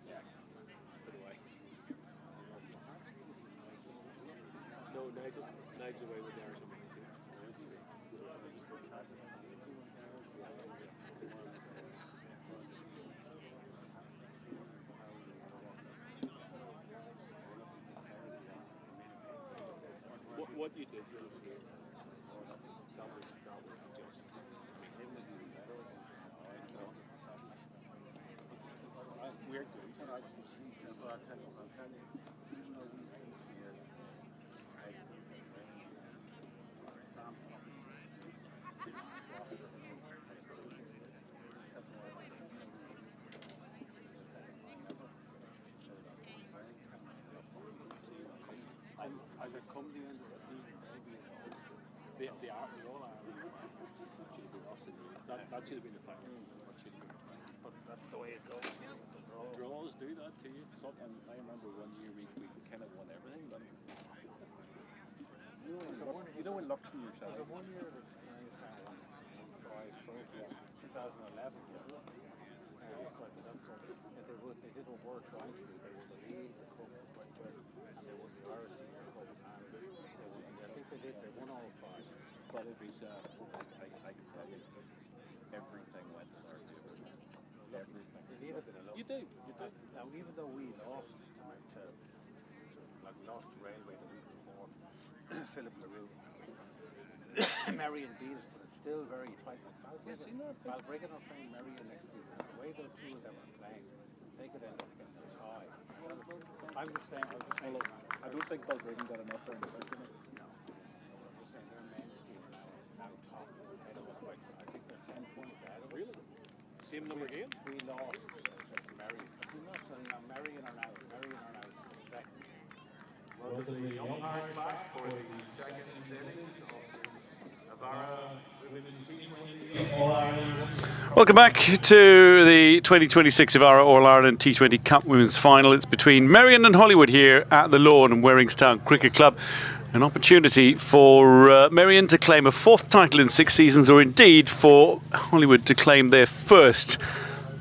Yeah. Put away. No, Nigel away with there or something. What you did was here. That was just we're good. And I can see people, I'll tell you, even though we came here, I still think as I come to the end of the season, maybe the All-Ireland should have been us in that should have been the final. But that's the way it goes. Draws do that to you. And I remember one year we kind of won everything. But you know in Luxembourg, there's a 1 year that I found 2011. They did what we're trying to do. They were the league, the cup, and they won the Irish Senior Cup. I think they did. They won all five. But it was, I can tell you, everything went in our favour. Everything. You need a bit of luck. You do. Now, even though we lost we lost to Railway the week before, Philip LaRue, Merrion beat us, but it's still very tight. Balbriggan are playing Merrion next week. The way those two of them are playing, they could end up getting a tie. I'm just saying, look, I don't think Balbriggan got enough for the first minute. No. I'm just saying their men's team now top. Ahead of us, I think they're 10 points ahead of us. Really? Same number again? We lost to Merrion. Now Merrion are now second. Welcome the umpires back for the second innings of Avara Women's T20 All-Ireland. Welcome back to the 2026 Avara All-Ireland T20 Cup Women's Final. It's between Merrion and Holywood here at the Lawn and Warringstown Cricket Club. An opportunity for Merrion to claim a fourth title in 6 seasons, or indeed for Holywood to claim their first.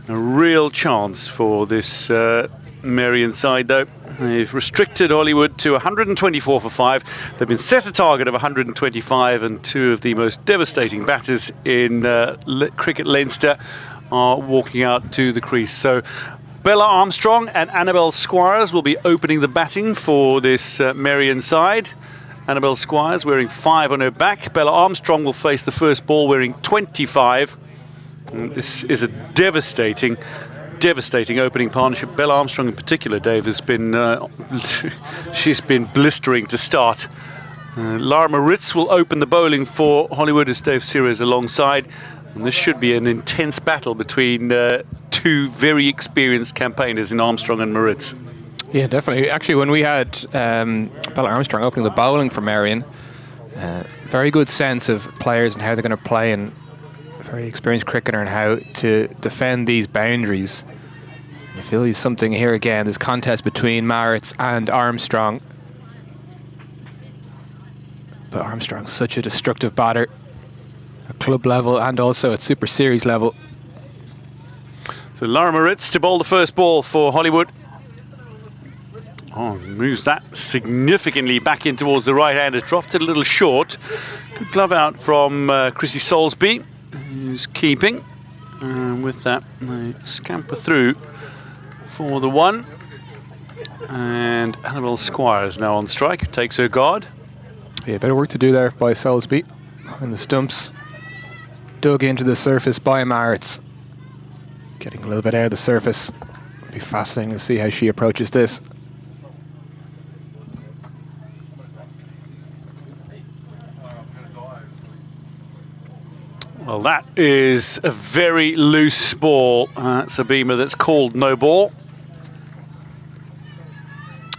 A real chance for this Merrion side, though. They've restricted Holywood to 124 for 5. They've been set a target of 125, and two of the most devastating batters in cricket Leinster are walking out to the crease. So Bella Armstrong and Annabelle Squires will be opening the batting for this Merrion side. Annabelle Squires wearing 5 on her back. Bella Armstrong will face the first ball wearing 25. And this is a devastating opening partnership. Bella Armstrong in particular, Dave, has been she's been blistering to start. Lara Moritz will open the bowling for Holywood as Dave Searer is alongside. And this should be an intense battle between two very experienced campaigners in Armstrong and Moritz. Yeah, definitely. Actually, when we had Bella Armstrong opening the bowling for Merrion, very good sense of players and how they're going to play, and very experienced cricketer and how to defend these boundaries. I feel there's something here again, this contest between Maritz and Armstrong. But Armstrong's such a destructive batter at club level and also at Super Series level. So Lara Moritz to bowl the first ball for Holywood. Oh, moves that significantly back in towards the right hand. Has dropped it a little short. Good glove out from Chrissy Soulsby, who's keeping. And with that, they scamper through for the 1. And Annabelle Squires now on strike, who takes her guard. Yeah, better work to do there by Soulsby. And the stumps dug into the surface by Maritz. Getting a little bit out of the surface. It'll be fascinating to see how she approaches this. Well, that is a very loose ball. That's a beamer that's called no ball.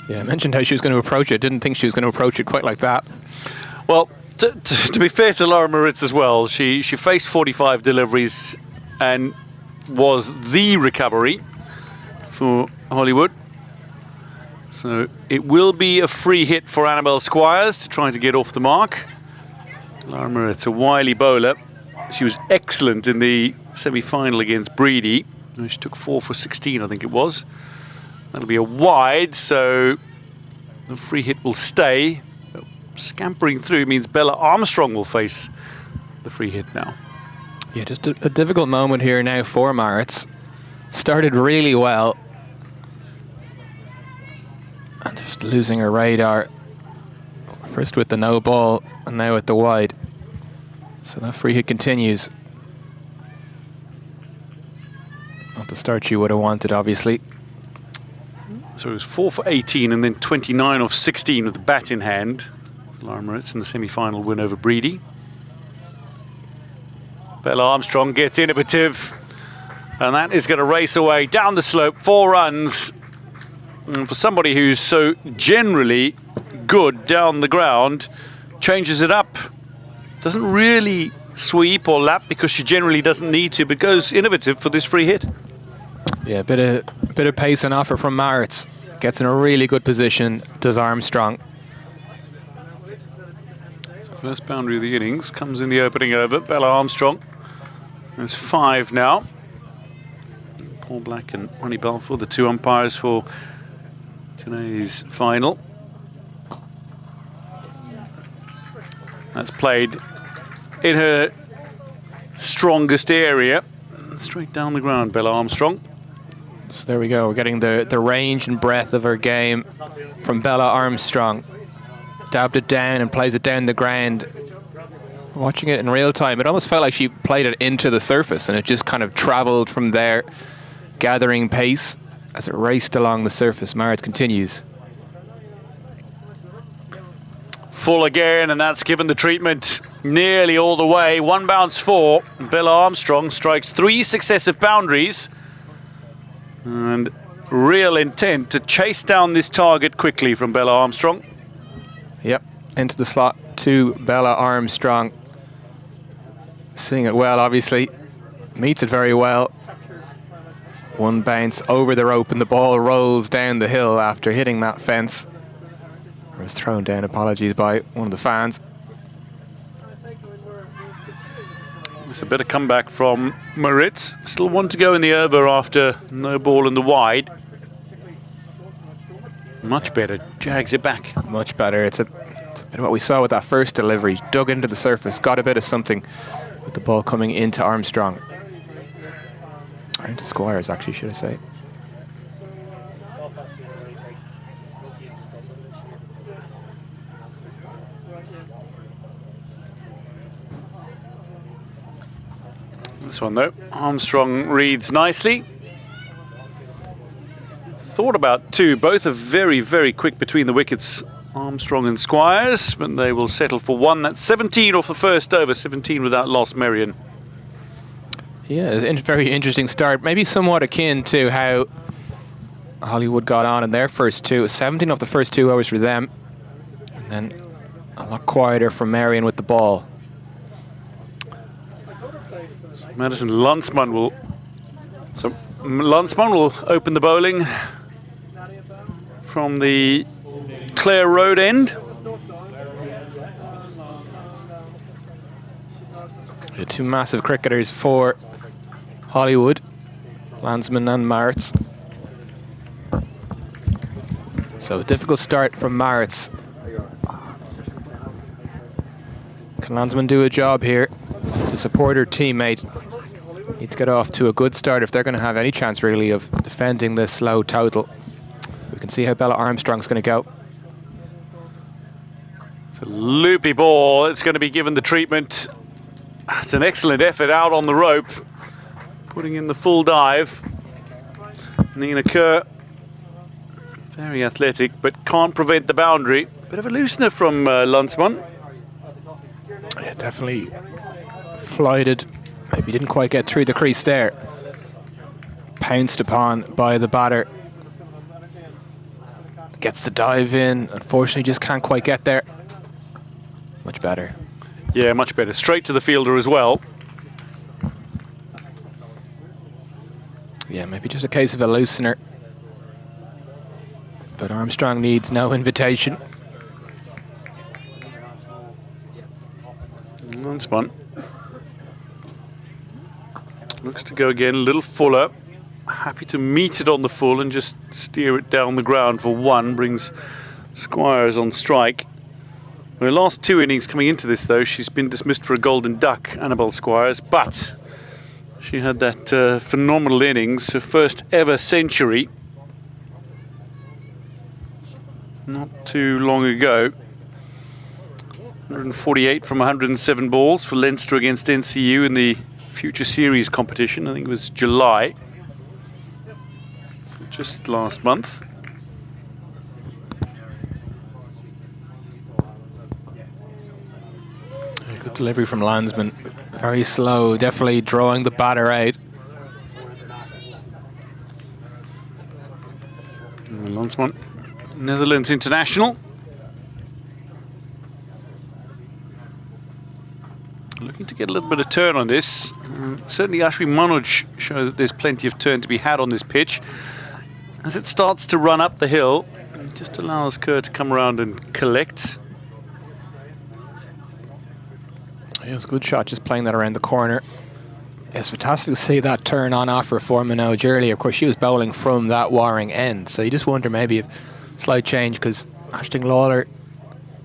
Yeah, I mentioned how she was going to approach it. Didn't think she was going to approach it quite like that. Well, to be fair to Lara Moritz as well, she faced 45 deliveries and was the recovery for Holywood. So it will be a free hit for Annabelle Squires to try to get off the mark. Lara Moritz, a wily bowler. She was excellent in the semi-final against Breedy. She took 4 for 16, I think it was. That'll be a wide, so the free hit will stay. Scampering through means Bella Armstrong will face the free hit now. Yeah, just a difficult moment here now for Maritz. Started really well. And just losing her radar. First with the no ball and now with the wide. So that free hit continues. Not the start she would have wanted, obviously. So it was 4 for 18 and then 29 off 16 with the bat in hand. Lara Moritz in the semi-final win over Breedy. Bella Armstrong gets innovative, and that is going to race away down the slope, 4 runs. And for somebody who's so generally good down the ground, changes it up. Doesn't really sweep or lap because she generally doesn't need to, but goes innovative for this free hit. Yeah, a bit of pace and offer from Maritz. Gets in a really good position, does Armstrong. It's the first boundary of the innings, comes in the opening over. Bella Armstrong. There's 5 now. Paul Black and Ronnie Balfour, the 2 umpires for today's final. That's played in her strongest area. Straight down the ground, Bella Armstrong. So there we go. We're getting the range and breadth of her game from Bella Armstrong. Dabbed it down and plays it down the ground. Watching it in real time, it almost felt like she played it into the surface and it just kind of travelled from there, gathering pace as it raced along the surface. Maritz continues. Full again, and that's given the treatment nearly all the way. 1 bounce 4. Bella Armstrong strikes 3 successive boundaries. And real intent to chase down this target quickly from Bella Armstrong. Yep, into the slot to Bella Armstrong. Seeing it well, obviously. Meets it very well. 1 bounce over the rope and the ball rolls down the hill after hitting that fence. It was thrown down, apologies, by one of the fans. It's a bit of comeback from Moritz. Still 1 to go in the over after no ball in the wide. Much better. Jags it back. Much better. It's a bit of what we saw with that first delivery. Dug into the surface, got a bit of something with the ball coming into Armstrong. Or into Squires, actually, should I say. This one, though, Armstrong reads nicely. Thought about two. Both are very, very quick between the wickets, Armstrong and Squires, but they will settle for one. That's 17 off the first over, 17 without loss, Merrion. Yeah, it's a very interesting start. Maybe somewhat akin to how Holywood got on in their first two. 17 off the first 2 overs for them. And then a lot quieter from Merrion with the ball. Madison Lunsman will... So Lunsman will open the bowling from the Clare Road end. The two massive cricketers for Holywood, Landsman and Maritz. So a difficult start from Maritz. Can Landsman do a job here to support her teammate? Need to get off to a good start if they're going to have any chance really of defending this slow total. We can see how Bella Armstrong's going to go. It's a loopy ball. It's going to be given the treatment. It's an excellent effort out on the rope, putting in the full dive. Nina Kerr, very athletic, but can't prevent the boundary. Bit of a loosener from Lunsman. Yeah, definitely flighted. Maybe didn't quite get through the crease there. Pounced upon by the batter. Gets the dive in. Unfortunately, just can't quite get there. Much better. Yeah, much better. Straight to the fielder as well. Yeah, maybe just a case of a loosener. But Armstrong needs no invitation. Lunsman looks to go again, a little fuller. Happy to meet it on the full and just steer it down the ground for one. Brings Squires on strike. Her last 2 innings coming into this, though, she's been dismissed for a golden duck, Annabelle Squires, but she had that phenomenal innings, her first ever century, not too long ago. 148 from 107 balls for Leinster against NCU in the Future Series competition. I think it was July, so just last month. Good delivery from Landsman. Very slow, definitely drawing the batter out. Landsman, Netherlands international. Looking to get a little bit of turn on this. Certainly Ashwin Manoj show that there's plenty of turn to be had on this pitch. As it starts to run up the hill, it just allows Kerr to come around and collect. Yeah, it was a good shot, just playing that around the corner. It's fantastic to see that turn on offer for Manoj earlier. Of course, she was bowling from that Waring end, so you just wonder maybe if slight change, because Aisling Lawler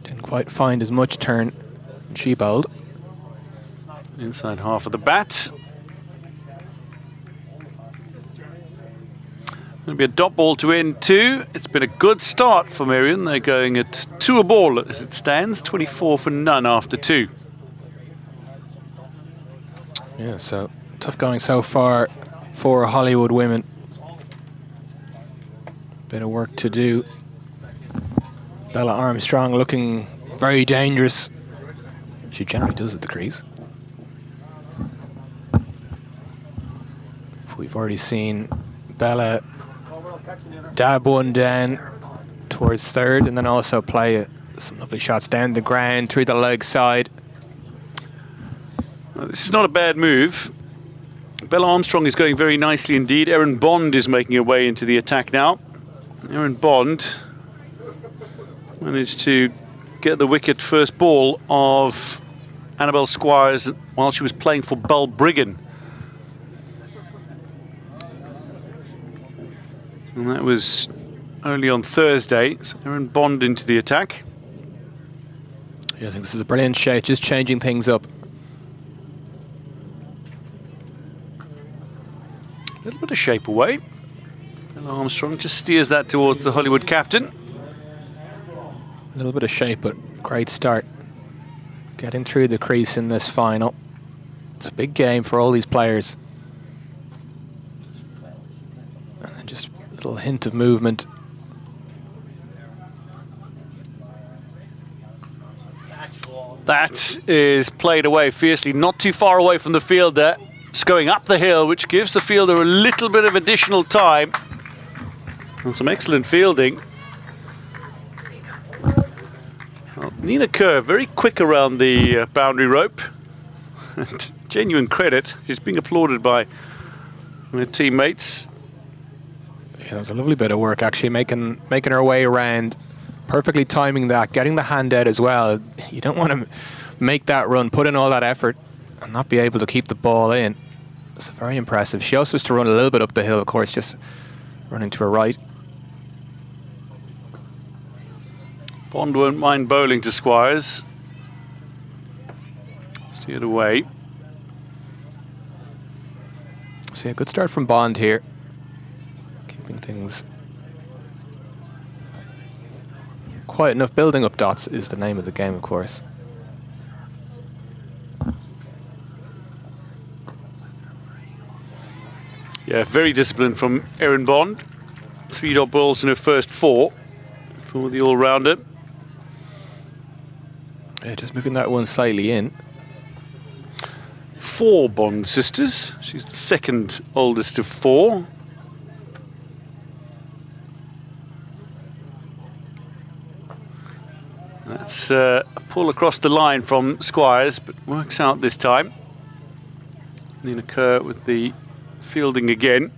didn't quite find as much turn when she bowled. Inside half of the bat. Going to be a dot ball to end 2. It's been a good start for Merrion. They're going at 2 a ball as it stands, 24 for none after 2. Yeah, so tough going so far for Holywood women. Bit of work to do. Bella Armstrong looking very dangerous. She generally does at the crease. We've already seen Bella dab one down towards third and then also play some lovely shots down the ground through the leg side. This is not a bad move. Bella Armstrong is going very nicely indeed. Erin Bond is making her way into the attack now. Erin Bond managed to get the wicket first ball of Annabelle Squires while she was playing for Balbriggan. And that was only on Thursday. So Erin Bond into the attack. Yeah, I think this is a brilliant shot, just changing things up. A little bit of shape away. Bella Armstrong just steers that towards the Holywood captain. A little bit of shape, but great start. Getting through the crease in this final. It's a big game for all these players. And then just a little hint of movement. That is played away fiercely, not too far away from the fielder. It's going up the hill, which gives the fielder a little bit of additional time. And some excellent fielding. Well, Nina Kerr, very quick around the boundary rope. And genuine credit. She's being applauded by her teammates. Yeah, that was a lovely bit of work, actually, making her way around. Perfectly timing that, getting the hand out as well. You don't want to make that run, put in all that effort, and not be able to keep the ball in. It's very impressive. She also has to run a little bit up the hill, of course, just running to her right. Bond won't mind bowling to Squires. Steered away. So yeah, good start from Bond here. Keeping things quiet enough. Building up dots is the name of the game, of course. Yeah, very disciplined from Erin Bond. 3 dot balls in her first 4 for the all-rounder. Yeah, just moving that one slightly in. 4 Bond sisters. She's the second oldest of 4. That's a pull across the line from Squires, but works out this time. Nina Kerr with the fielding again.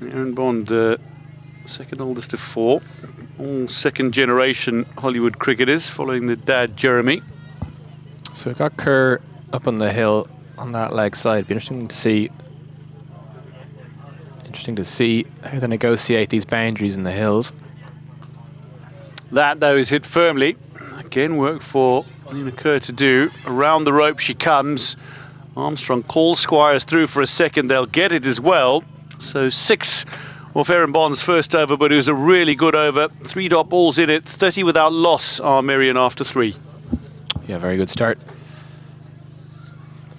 Erin Bond, second oldest of 4. All second generation Hollywood cricketers following the dad Jeremy. So we've got Kerr up on the hill on that leg side. Be interesting to see how they negotiate these boundaries in the hills. That though is hit firmly. Again, work for Nina Kerr to do. Around the rope she comes. Armstrong calls Squires through for a second. They'll get it as well. So 6 off Erin Bond's first over, but it was a really good over. 3 dot balls in it. 30 without loss are Merrion after 3. Yeah, very good start.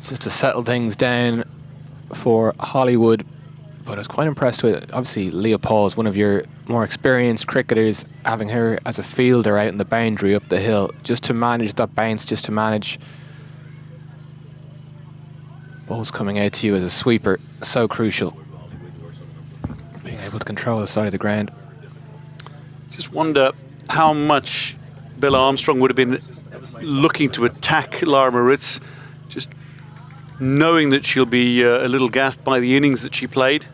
Just to settle things down for Holywood. But I was quite impressed with, obviously, Leah Paul's one of your more experienced cricketers, having her as a fielder out in the boundary up the hill, just to manage that bounce, just to manage balls coming out to you as a sweeper. So crucial. Being able to control the side of the ground. Just wonder how much Bella Armstrong would have been looking to attack Lara Moritz, just knowing that she'll be a little gassed by the innings that she played.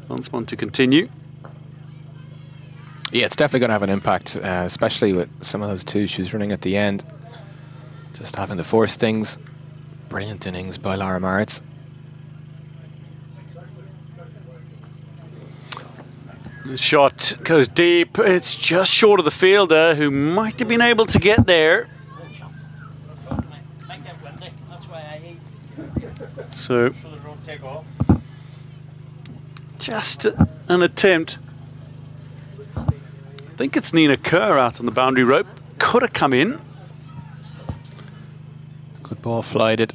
Wants one to continue. Yeah, it's definitely going to have an impact, especially with some of those 2 she was running at the end. Just having to force things. Brilliant innings by Lara Moritz. The shot goes deep. It's just short of the fielder, who might have been able to get there. So, just an attempt. I think it's Nina Kerr out on the boundary rope. Could have come in. Good ball flighted.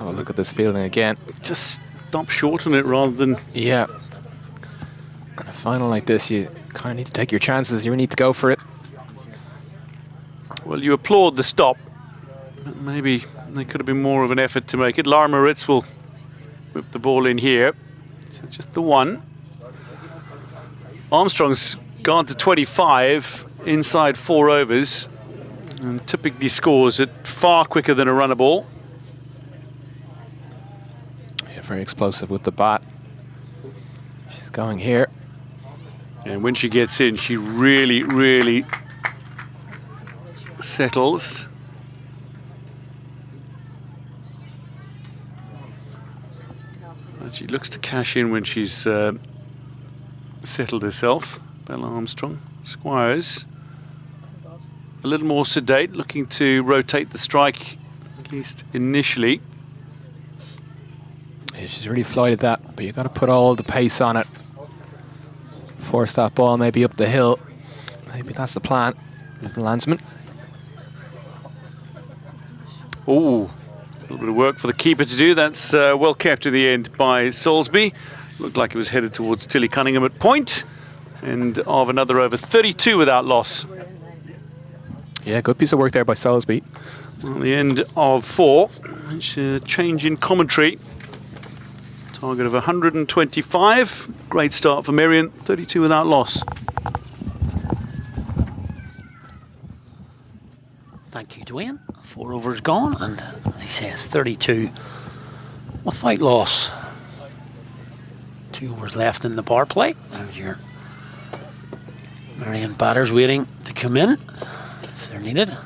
Oh, look at this fielding again. Just stop short on it rather than... Yeah. In a final like this, you kind of need to take your chances. You need to go for it. Well, you applaud the stop. But maybe there could have been more of an effort to make it. Lara Moritz will whip the ball in here. So just the 1. Armstrong's gone to 25 inside 4 overs and typically scores it far quicker than a runner ball. Yeah, very explosive with the bat. She's going here. And when she gets in, she really, really settles. But she looks to cash in when she's settled herself. Bella Armstrong. Squires a little more sedate, looking to rotate the strike, at least initially. Yeah, she's really flighted that, but you've got to put all the pace on it. Force that ball maybe up the hill. Maybe that's the plan. Landsman. Oh, a little bit of work for the keeper to do. That's well kept in the end by Salisbury. Looked like it was headed towards Tilly Cunningham at point. And of another over 32 without loss. Yeah, good piece of work there by Salisbury. Well, the end of 4. Which change in commentary. Target of 125. Great start for Merrion. 32 without loss. Thank you, Dwayne. 4 overs gone, and as he says, 32 without loss. 2 overs left in the power play. There's your Merrion batters waiting to come in if they're needed.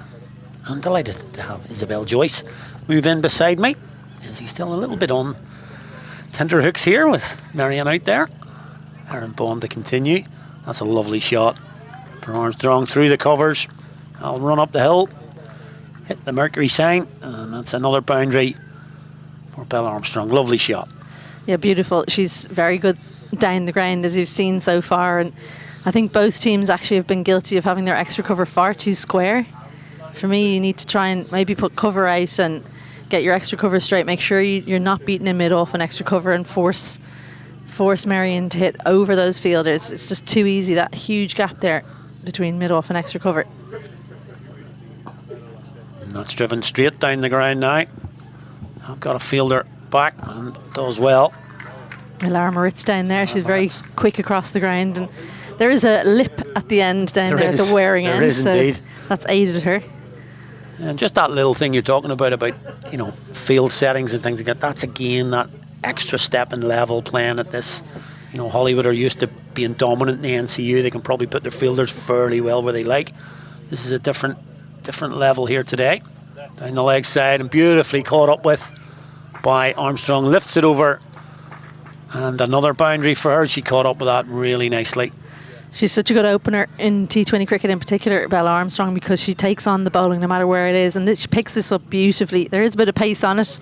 I'm delighted to have Isabel Joyce move in beside me. Is he still a little bit on tenterhooks here with Merrion out there? Aaron Bond to continue. That's a lovely shot for Armstrong through the covers. I'll run up the hill, hit the Mercury sign, and that's another boundary for Bella Armstrong. Lovely shot. Yeah, beautiful. She's very good down the ground, as you've seen so far, and I think both teams actually have been guilty of having their extra cover far too square. For me, you need to try and maybe put cover out and get your extra cover straight. Make sure you're not beating in mid off an extra cover and force Merrion to hit over those fielders. It's just too easy, that huge gap there between mid off and extra cover. And that's driven straight down the ground now. I've got a fielder back and does well. Lara Moritz down there, she's very quick across the ground, and there is a lip at the end down there at the wearing end. There is indeed. That's aided her. And just that little thing you're talking about, you know, field settings and things like that, that's again that extra step in level playing at this. You know, Holywood are used to being dominant in the NCU. They can probably put their fielders fairly well where they like. This is a different level here today. Down the leg side and beautifully caught up with by Armstrong. Lifts it over. And another boundary for her. She caught up with that really nicely. She's such a good opener in T20 cricket in particular, Bella Armstrong, because she takes on the bowling no matter where it is, and she picks this up beautifully. There is a bit of pace on it,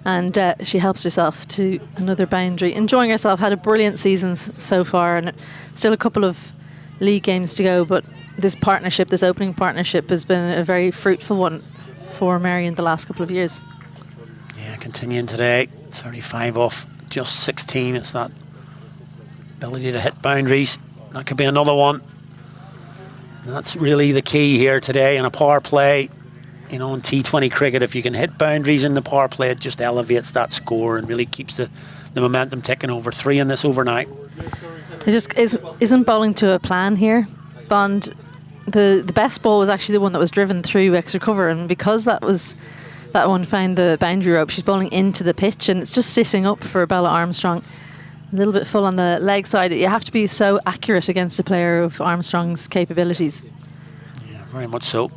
and she helps herself to another boundary. Enjoying herself, had a brilliant season so far, and still a couple of league games to go, but this opening partnership has been a very fruitful one for Merrion the last couple of years. Yeah, continuing today, 35 off just 16. It's that ability to hit boundaries. That could be another one. And that's really the key here today in a power play. You know, in T20 cricket, if you can hit boundaries in the power play, it just elevates that score and really keeps the momentum ticking. Over 3 in this overnight. It just isn't bowling to a plan here, Bond. The best ball was actually the one that was driven through extra cover, and because that one found the boundary rope, she's bowling into the pitch, and it's just sitting up for Bella Armstrong. A little bit full on the leg side. You have to be so accurate against a player of Armstrong's capabilities. Yeah, very much so.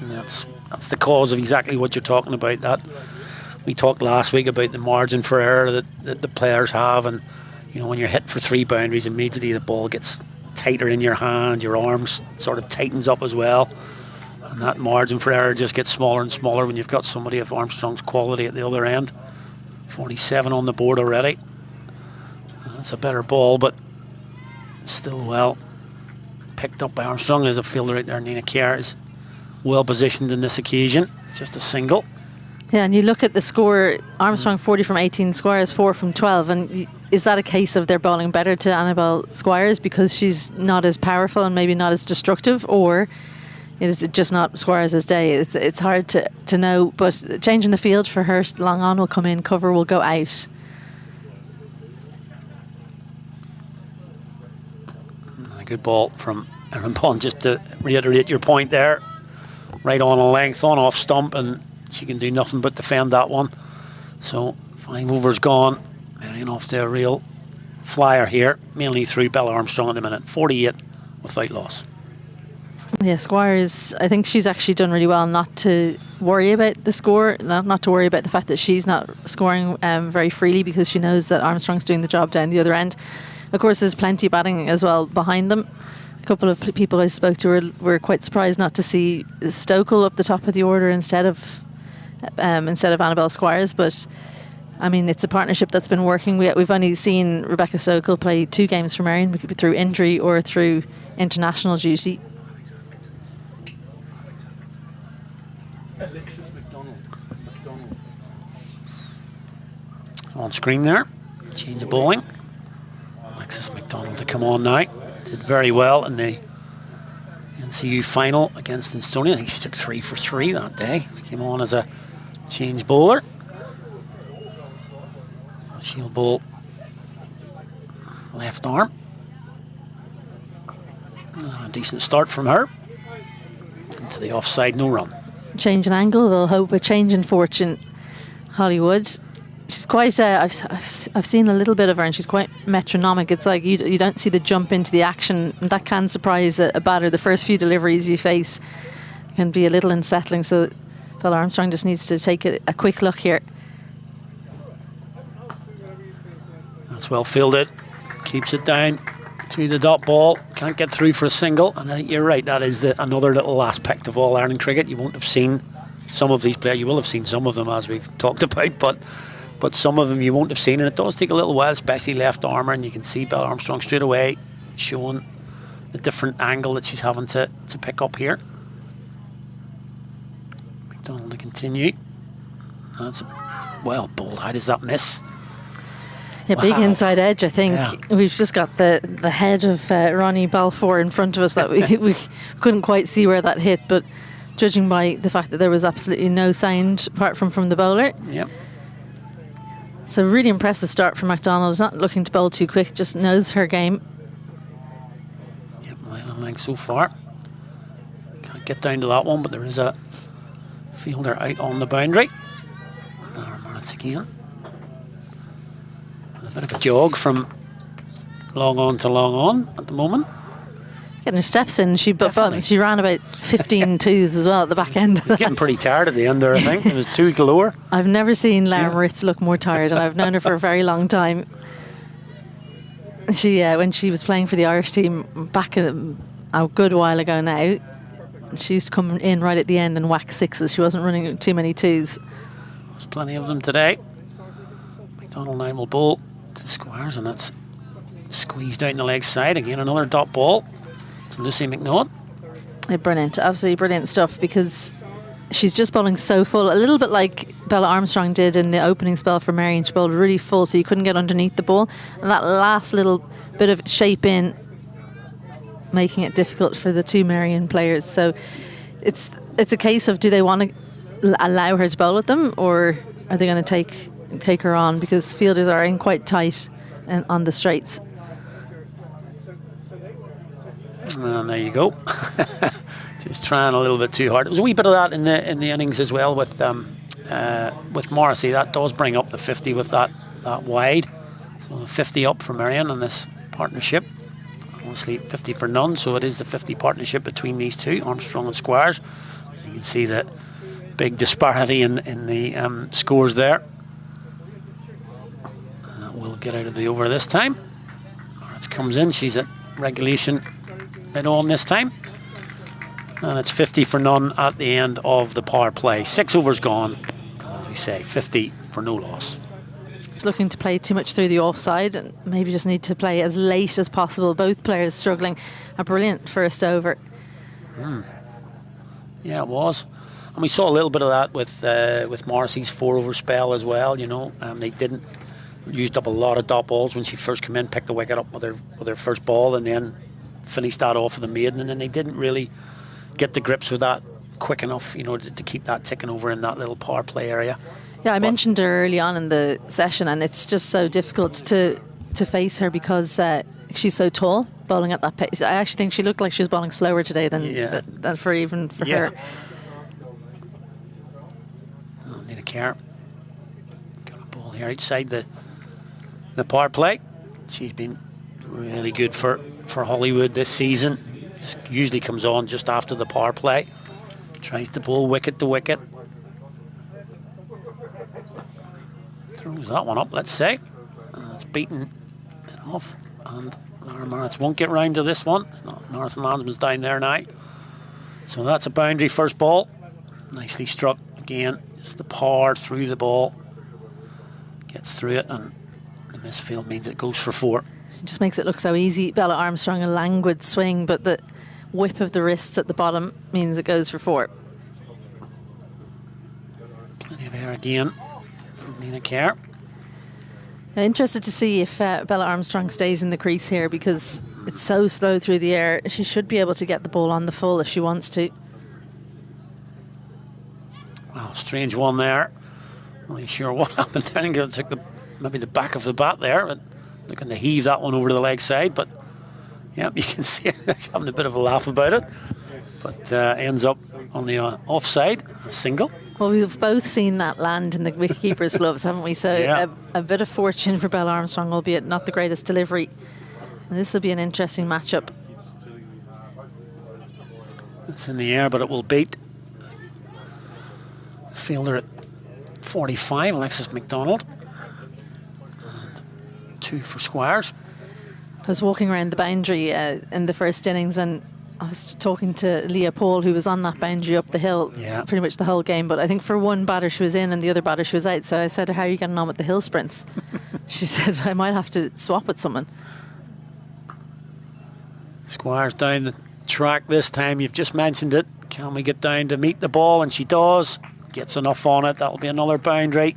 That's the cause of exactly what you're talking about. That we talked last week about the margin for error that the players have, and you know, when you're hit for 3 boundaries, immediately the ball gets tighter in your hand, your arms sort of tightens up as well, and that margin for error just gets smaller and smaller when you've got somebody of Armstrong's quality at the other end. 47 on the board already. That's a better ball, but still well picked up by Armstrong. As a fielder out there, Nina Kerr is well positioned in this occasion. Just a single. Yeah, and you look at the score, Armstrong 40 from 18, Squires 4 from 12, and is that a case of they're bowling better to Annabelle Squires because she's not as powerful and maybe not as destructive, or is it just not Squires' day? It's hard to know, but changing the field for her, long on will come in, cover will go out. A good ball from Aaron Bond, just to reiterate your point there. Right on a length, on off stump, and she can do nothing but defend that one. So 5 overs gone. Merrion off to a real flyer here, mainly through Bella Armstrong in a minute. 48 without loss. Yeah, Squires, I think she's actually done really well not to worry about the score, not to worry about the fact that she's not scoring very freely, because she knows that Armstrong's doing the job down the other end. Of course, there's plenty of batting as well behind them. A couple of people I spoke to were quite surprised not to see Stokel up the top of the order instead of Annabelle Squires, but I mean, it's a partnership that's been working. We've only seen Rebecca Stokel play 2 games for Merrion, through injury or through international duty. Alexis McDonald. On screen there. Change of bowling. Alexis McDonald to come on now. Did very well in the NCU final against Estonia. I think she took 3 for 3 that day. Came on as a change bowler. She'll bowl left arm. And a decent start from her. Into the offside, no run. Change in angle, they'll hope a change in fortune. Hollywood. She's quite, I've seen a little bit of her and she's quite metronomic. It's like you don't see the jump into the action, and that can surprise a batter. The first few deliveries you face can be a little unsettling, so Bella Armstrong just needs to take a quick look here. That's well fielded. Keeps it down to the dot ball. Can't get through for a single. And I think you're right, that is another little aspect of All-Ireland cricket. You won't have seen some of these players. You will have seen some of them, as we've talked about, but some of them you won't have seen, and it does take a little while, especially left armour, and you can see Bella Armstrong straight away showing the different angle that she's having to pick up here. McDonald to continue. That's well bowled. How does that miss? Yeah, big inside edge, I think. Yeah. We've just got the head of Ronnie Balfour in front of us that we couldn't quite see where that hit, but judging by the fact that there was absolutely no sound apart from the bowler. Yep. So really impressive start from McDonald. Not looking to bowl too quick, just knows her game. Yep, line on length so far. Can't get down to that one, but there is a fielder out on the boundary. Another minutes again. With a bit of a jog from long on to long on at the moment. Getting her steps in. She ran about 15 twos as well at the back end. Getting pretty tired at the end there, I think. It was 2 galore. I've never seen Lara Moritz look more tired, and I've known her for a very long time. She, when she was playing for the Irish team back a good while ago now, she used to come in right at the end and whack 6s. She wasn't running too many 2s. There's plenty of them today. McDonald now will bowl to Squires, and that's squeezed out in the leg side. Again, another dot ball. Lucy McNaught. Yeah, brilliant, absolutely brilliant stuff, because she's just bowling so full, a little bit like Bella Armstrong did in the opening spell for Merrion. She bowled really full, so you couldn't get underneath the ball, and that last little bit of shape in, making it difficult for the 2 Merrion players. So it's a case of, do they want to allow her to bowl at them, or are they going to take her on, because fielders are in quite tight on the straights. And there you go. Just trying a little bit too hard. There was a wee bit of that in the innings as well with Morrissey. That does bring up the 50 with that wide. So the 50 up for Merrion in this partnership. Obviously 50 for none, so it is the 50 partnership between these two, Armstrong and Squires. You can see the big disparity in the scores there. We'll get out of the over this time. Lawrence comes in, she's at regulation mid-on this time, and it's 50 for none at the end of the power play. 6 overs gone, as we say, 50 for no loss. It's looking to play too much through the offside, and maybe just need to play as late as possible. Both players struggling. A brilliant first over. Yeah, it was, and we saw a little bit of that with Morrissey's 4-over spell as well. You know, they didn't used up a lot of dot balls when she first came in, picked the wicket up with her first ball, and then finished that off with a maiden, and then they didn't really get the grips with that quick enough, you know, to keep that ticking over in that little power play area. Yeah, I mentioned her early on in the session, and it's just so difficult to face her because she's so tall, bowling at that pace. I actually think she looked like she was bowling slower today than for her. Oh, need a care. Got a ball here outside the power play. She's been really good for Holywood this season. Just usually comes on just after the power play. Tries to bowl wicket to wicket. Throws that one up, let's say. It's beaten it off. And Lara Maritz won't get round to this one. Morrison Landsman's down there now. So that's a boundary first ball. Nicely struck again. Just the power through the ball. Gets through it, and the misfield means it goes for 4. It just makes it look so easy. Bella Armstrong, a languid swing, but the whip of the wrists at the bottom means it goes for 4. Plenty of air again from Nina Kerr. Interested to see if Bella Armstrong stays in the crease here, because it's so slow through the air. She should be able to get the ball on the full if she wants to. Well, strange one there. Not really sure what happened. I think it took maybe the back of the bat there, but looking to heave that one over to the leg side. But yeah, you can see her having a bit of a laugh about it. But ends up on the offside, a single. Well, we've both seen that land in the wicketkeeper's gloves, haven't we? So Yeah. a bit of fortune for Bella Armstrong, albeit not the greatest delivery. And this will be an interesting matchup. It's in the air, but it will beat the fielder at 45, Alexis McDonald. And 2 for Squires. I was walking around the boundary in the first innings, and I was talking to Leah Paul, who was on that boundary up the hill pretty much the whole game. But I think for one batter she was in and the other batter she was out. So I said, how are you getting on with the hill sprints? She said, I might have to swap with someone. Squires down the track this time. You've just mentioned it. Can we get down to meet the ball? And she does. Gets enough on it. That'll be another boundary.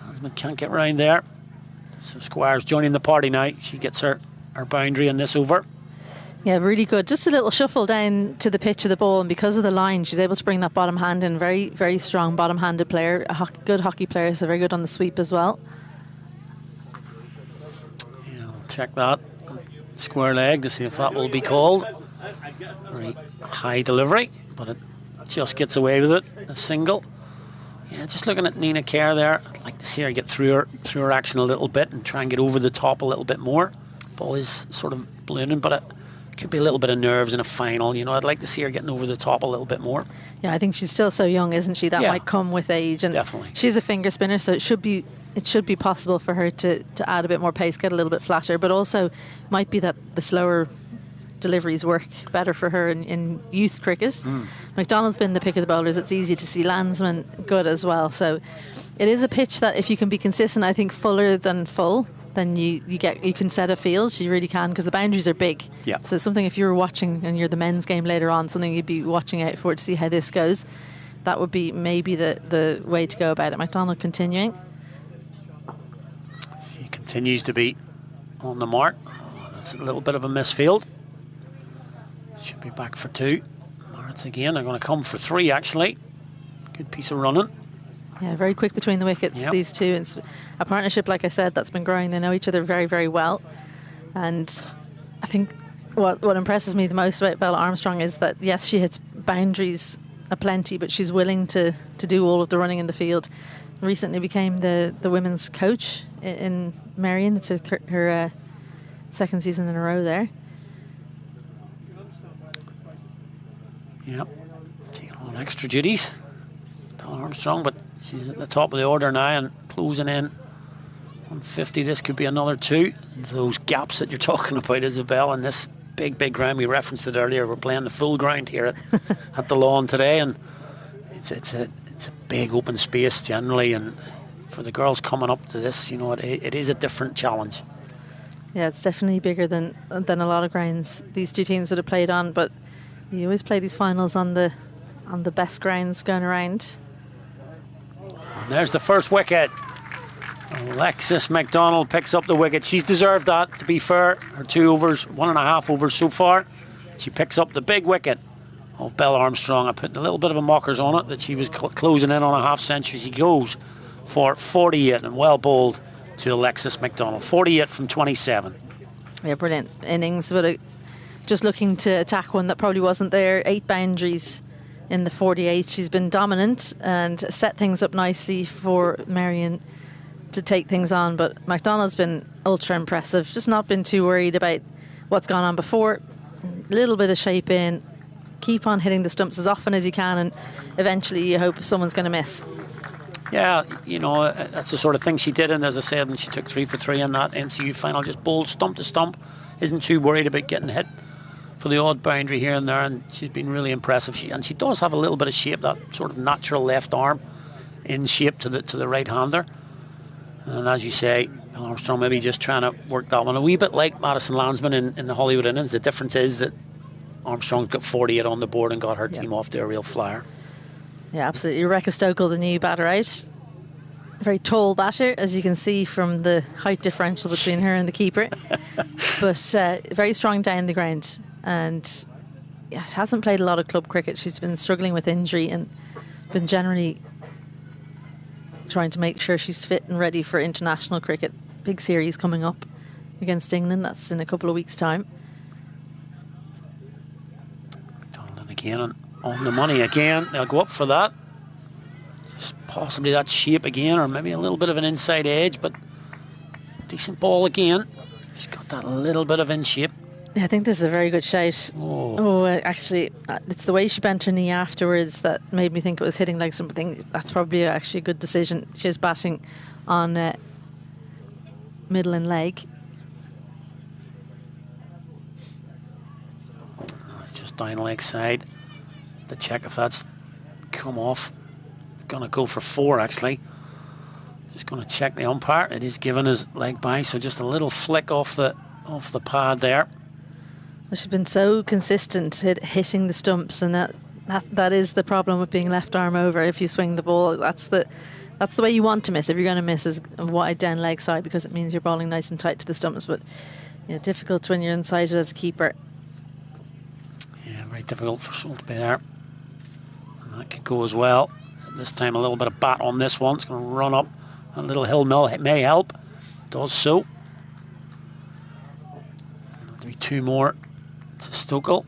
Asman can't get round there. So Squires joining the party now. She gets her boundary in this over. Yeah, really good. Just a little shuffle down to the pitch of the ball, and because of the line, she's able to bring that bottom hand in. Very, very strong bottom-handed player, a good hockey player, so very good on the sweep as well. Yeah, we'll check that. Square leg to see if that will be called. Very high delivery, but it just gets away with it. A single. Yeah, just looking at Nina Kerr there. I'd like to see her get through her action a little bit and try and get over the top a little bit more. Ball is sort of ballooning, but it could be a little bit of nerves in a final. You know, I'd like to see her getting over the top a little bit more. Yeah, I think she's still so young, isn't she? That might come with age. And definitely. She's a finger spinner, so it should be possible for her to add a bit more pace, get a little bit flatter, but also might be that the slower deliveries work better for her in youth cricket. McDonald's been the pick of the bowlers. It's easy to see Landsman good as well. So it is a pitch that if you can be consistent, I think fuller than full, then you can set a field. You really can, because the boundaries are big. Yeah. So something, if you were watching and you're the men's game later on, something you'd be watching out for to see how this goes. That would be maybe the way to go about it. McDonald continuing. She continues to be on the mark. Oh, that's a little bit of a misfield. Should be back for 2. Maritz again. They're going to come for 3 actually. Good piece of running. Yeah, very quick between the wickets, these two. It's a partnership, like I said, that's been growing. They know each other very, very well. And I think what impresses me the most about Bella Armstrong is that, yes, she hits boundaries aplenty, but she's willing to do all of the running in the field. Recently became the women's coach in Merrion. It's her second season in a row there. Yep, taking on extra duties. Bella Armstrong, but she's at the top of the order now and closing in. 150, this could be another 2. Those gaps that you're talking about, Isabel, and this big ground, we referenced it earlier. We're playing the full ground here at the lawn today, and it's a big open space generally, and for the girls coming up to this, you know, it is a different challenge. Yeah, it's definitely bigger than a lot of grounds these two teams would have played on, but you always play these finals on the best grounds going around. And there's the first wicket. Alexis McDonald picks up the wicket. She's deserved that, to be fair. Her 2 overs, 1.5 overs so far. She picks up the big wicket of Bella Armstrong. I put a little bit of a mockers on it that she was closing in on a half century. She goes for 48 and well bowled to Alexis McDonald. 48 from 27. Yeah, brilliant innings, but just looking to attack one that probably wasn't there. 8 boundaries in the 48. She's been dominant and set things up nicely for Merrion to take things on, but McDonald's been ultra impressive. Just not been too worried about what's gone on before. A little bit of shape in, keep on hitting the stumps as often as you can, and eventually you hope someone's going to miss. Yeah, you know, that's the sort of thing she did, and as I said, and she took 3 for 3 in that NCU final, just bowled stump to stump, isn't too worried about getting hit for the odd boundary here and there, and she's been really impressive. She does have a little bit of shape, that sort of natural left arm in shape to the right-hander. And as you say, Armstrong maybe just trying to work that one a wee bit like Madison Landsman in the Hollywood innings. The difference is that Armstrong's got 48 on the board and got her team off to a real flyer. Yeah, absolutely. Rebecca Stokel, the new batter out. Very tall batter, as you can see from the height differential between her and the keeper. But very strong down the ground. And hasn't played a lot of club cricket. She's been struggling with injury and been generally trying to make sure she's fit and ready for international cricket. Big series coming up against England. That's in a couple of weeks' time. Donaldson again on the money again. They'll go up for that. Just possibly that shape again, or maybe a little bit of an inside edge, but decent ball again. She's got that little bit of in shape. Yeah, I think this is a very good shout. Actually, it's the way she bent her knee afterwards that made me think it was hitting like something. That's probably actually a good decision. She's batting on middle and leg. It's just down leg side. To check if that's come off. Going to go for 4 actually. Just going to check the umpire. It is given his leg by, so just a little flick off the pad there. Well, she's been so consistent hitting the stumps, and that is the problem with being left arm over. If you swing the ball, that's the way you want to miss. If you're going to miss, is a wide down leg side, because it means you're bowling nice and tight to the stumps. But difficult when you're inside it as a keeper. Yeah, very difficult for Sol to be there. And that could go as well. This time a little bit of bat on this one. It's going to run up. A little hill may help. Does so. There'll be 2 more to Stokel.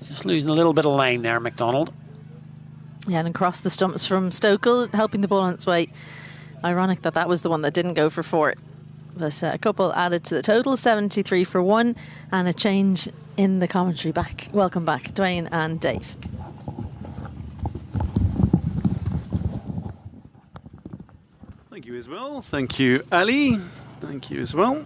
Just losing a little bit of line there, McDonald. Yeah, and across the stumps from Stokel, helping the ball on its way. Ironic that was the one that didn't go for 4. But a couple added to the total, 73 for 1, and a change in the commentary. Welcome back, Dwayne and Dave. Thank you as well. Thank you, Ali. Thank you as well.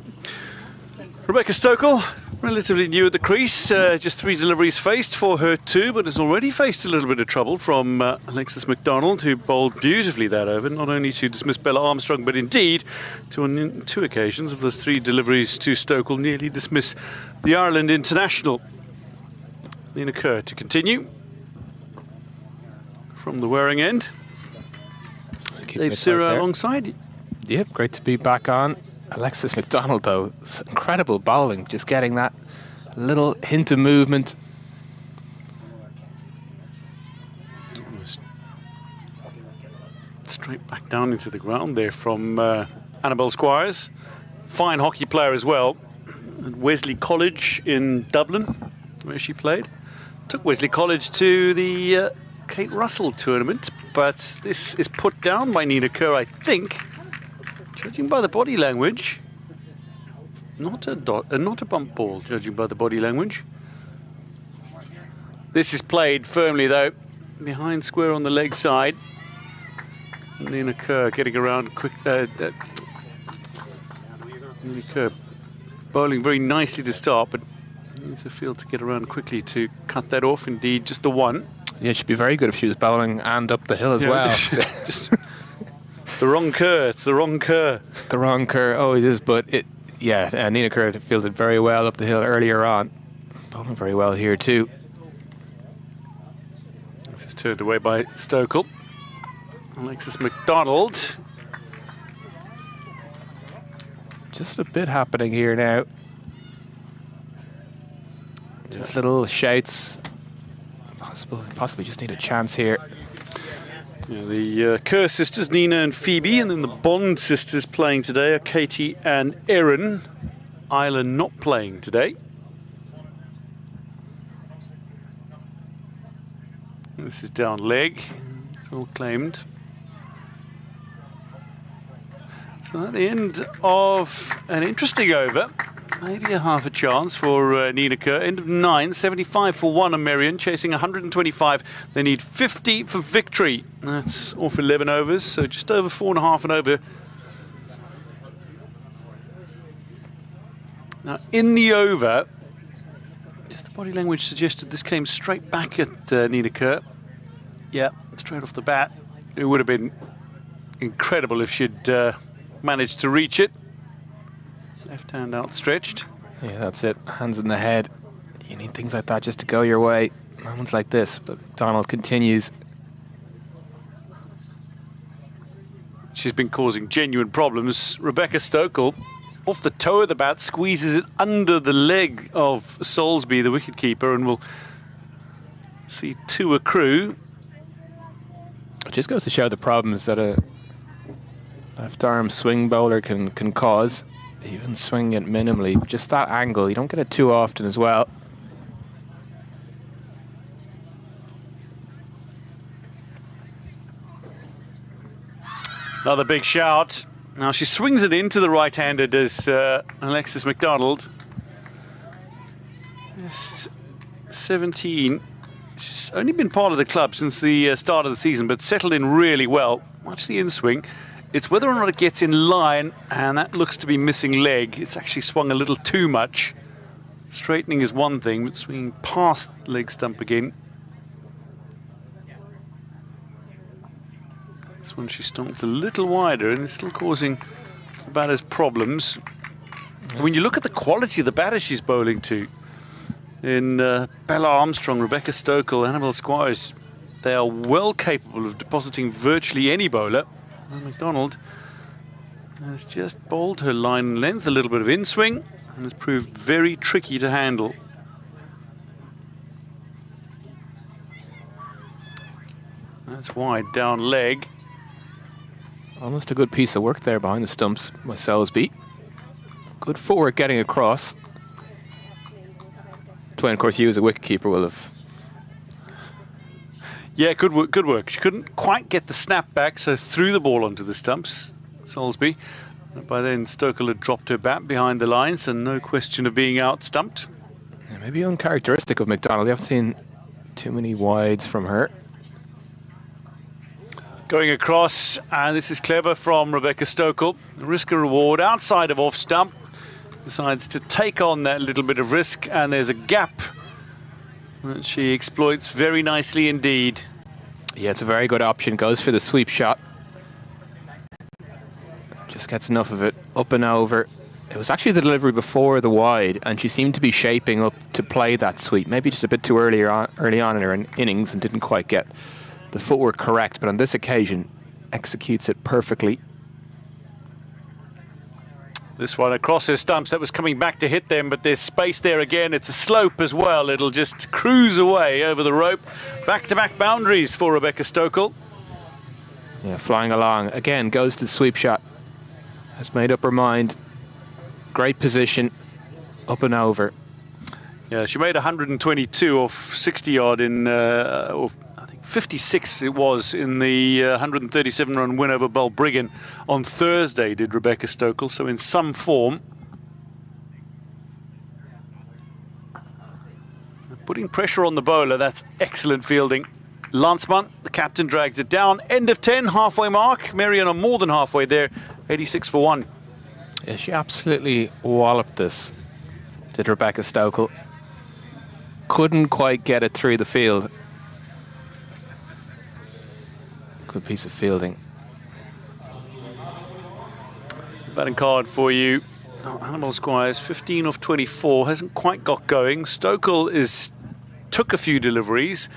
Rebecca Stokel, relatively new at the crease. Just 3 deliveries faced for her 2, but has already faced a little bit of trouble from Alexis McDonald, who bowled beautifully that over, not only to dismiss Bella Armstrong, but indeed on 2 occasions of those 3 deliveries to Stokel nearly dismiss the Ireland international. Nina Kerr to continue from the wearing end. Dave Sirra alongside. Yep, great to be back on. Alexis McDonald, though, incredible bowling, just getting that little hint of movement. Straight back down into the ground there from Annabelle Squires. Fine hockey player as well. At Wesley College in Dublin, where she played. Took Wesley College to the Kate Russell tournament, but this is put down by Nina Kerr, I think. Judging by the body language, not a bump ball, judging by the body language. This is played firmly, though, behind square on the leg side. Nina Kerr getting around quick. Nina Kerr bowling very nicely to start, but needs a field to get around quickly to cut that off. Indeed, just the 1. Yeah, she'd be very good if she was bowling and up the hill as well. Just the wrong Kerr. It's the wrong Kerr. The wrong Kerr. Oh, it is. But Nina Kerr fielded very well up the hill earlier on. Bowling very well here too. This is turned away by Stokel. Alexis McDonald. Just a bit happening here now. Just little shouts. Possibly just need a chance here. Yeah, the Kerr sisters, Nina and Phoebe, and then the Bond sisters playing today are Katie and Erin. Isla not playing today. This is down leg. It's all claimed. So at the end of an interesting over, maybe a half a chance for Nina Kerr. End of 9, 75 for 1 on Merrion, chasing 125. They need 50 for victory. That's off 11 overs, so just over 4.5 and over. Now, in the over, just the body language suggested this came straight back at Nina Kerr. Yeah, straight off the bat. It would have been incredible if she'd managed to reach it. Left hand outstretched. Yeah, that's it. Hands in the head. You need things like that just to go your way. Moments like this, but Donald continues. She's been causing genuine problems. Rebecca Stokel, off the toe of the bat, squeezes it under the leg of Soulsby, the wicketkeeper, and will see 2 accrue. It just goes to show the problems that a left-arm swing bowler can cause. Even swinging it minimally, just that angle, you don't get it too often as well. Another big shout. Now she swings it into the right-hander, does Alexis McDonald. 17. She's only been part of the club since the start of the season, but settled in really well. Watch the in-swing. It's whether or not it gets in line, and that looks to be missing leg. It's actually swung a little too much. Straightening is one thing, but swinging past the leg stump again. This one she stomped a little wider, and it's still causing the batters problems. Yes. When you look at the quality of the batters she's bowling to, in Bella Armstrong, Rebecca Stokel, Annabelle Squires, they are well capable of depositing virtually any bowler. And McDonald has just bowled her line and length, a little bit of in-swing, and has proved very tricky to handle. That's wide down leg. Almost a good piece of work there behind the stumps by Soulsby. Good footwork getting across. Twain, of course, you as a wicketkeeper will have. Yeah, good work, good work. She couldn't quite get the snap back, so threw the ball onto the stumps, Soulsby. By then, Stokel had dropped her bat behind the lines, and no question of being out-stumped. Yeah, maybe uncharacteristic of McDonald. You haven't seen too many wides from her. Going across, and this is clever from Rebecca Stokel. Risk and reward outside of off-stump. Decides to take on that little bit of risk, and there's a gap that she exploits very nicely indeed. Yeah, it's a very good option. Goes for the sweep shot. Just gets enough of it up and over. It was actually the delivery before the wide, and she seemed to be shaping up to play that sweep. Maybe just a bit too early on in her innings and didn't quite get the footwork correct, but on this occasion executes it perfectly. This one across her stumps, that was coming back to hit them, but there's space there again. It's a slope as well. It'll just cruise away over the rope. Back-to-back boundaries for Rebecca Stokel. Yeah, flying along. Again, goes to the sweep shot. Has made up her mind. Great position. Up and over. Yeah, she made 122 off 60 odd in, I think 56 it was, in the 137-run win over Balbriggan on Thursday, did Rebecca Stokel, so in some form. Putting pressure on the bowler, that's excellent fielding. Lanceman, the captain, drags it down. End of 10, halfway mark. Merrion are more than halfway there, 86 for 1. Yeah, she absolutely walloped this, did Rebecca Stokel. Couldn't quite get it through the field. Good piece of fielding. Batting card for you. Oh, Annabelle Squires, 15 off 24, hasn't quite got going. Stokel took a few deliveries.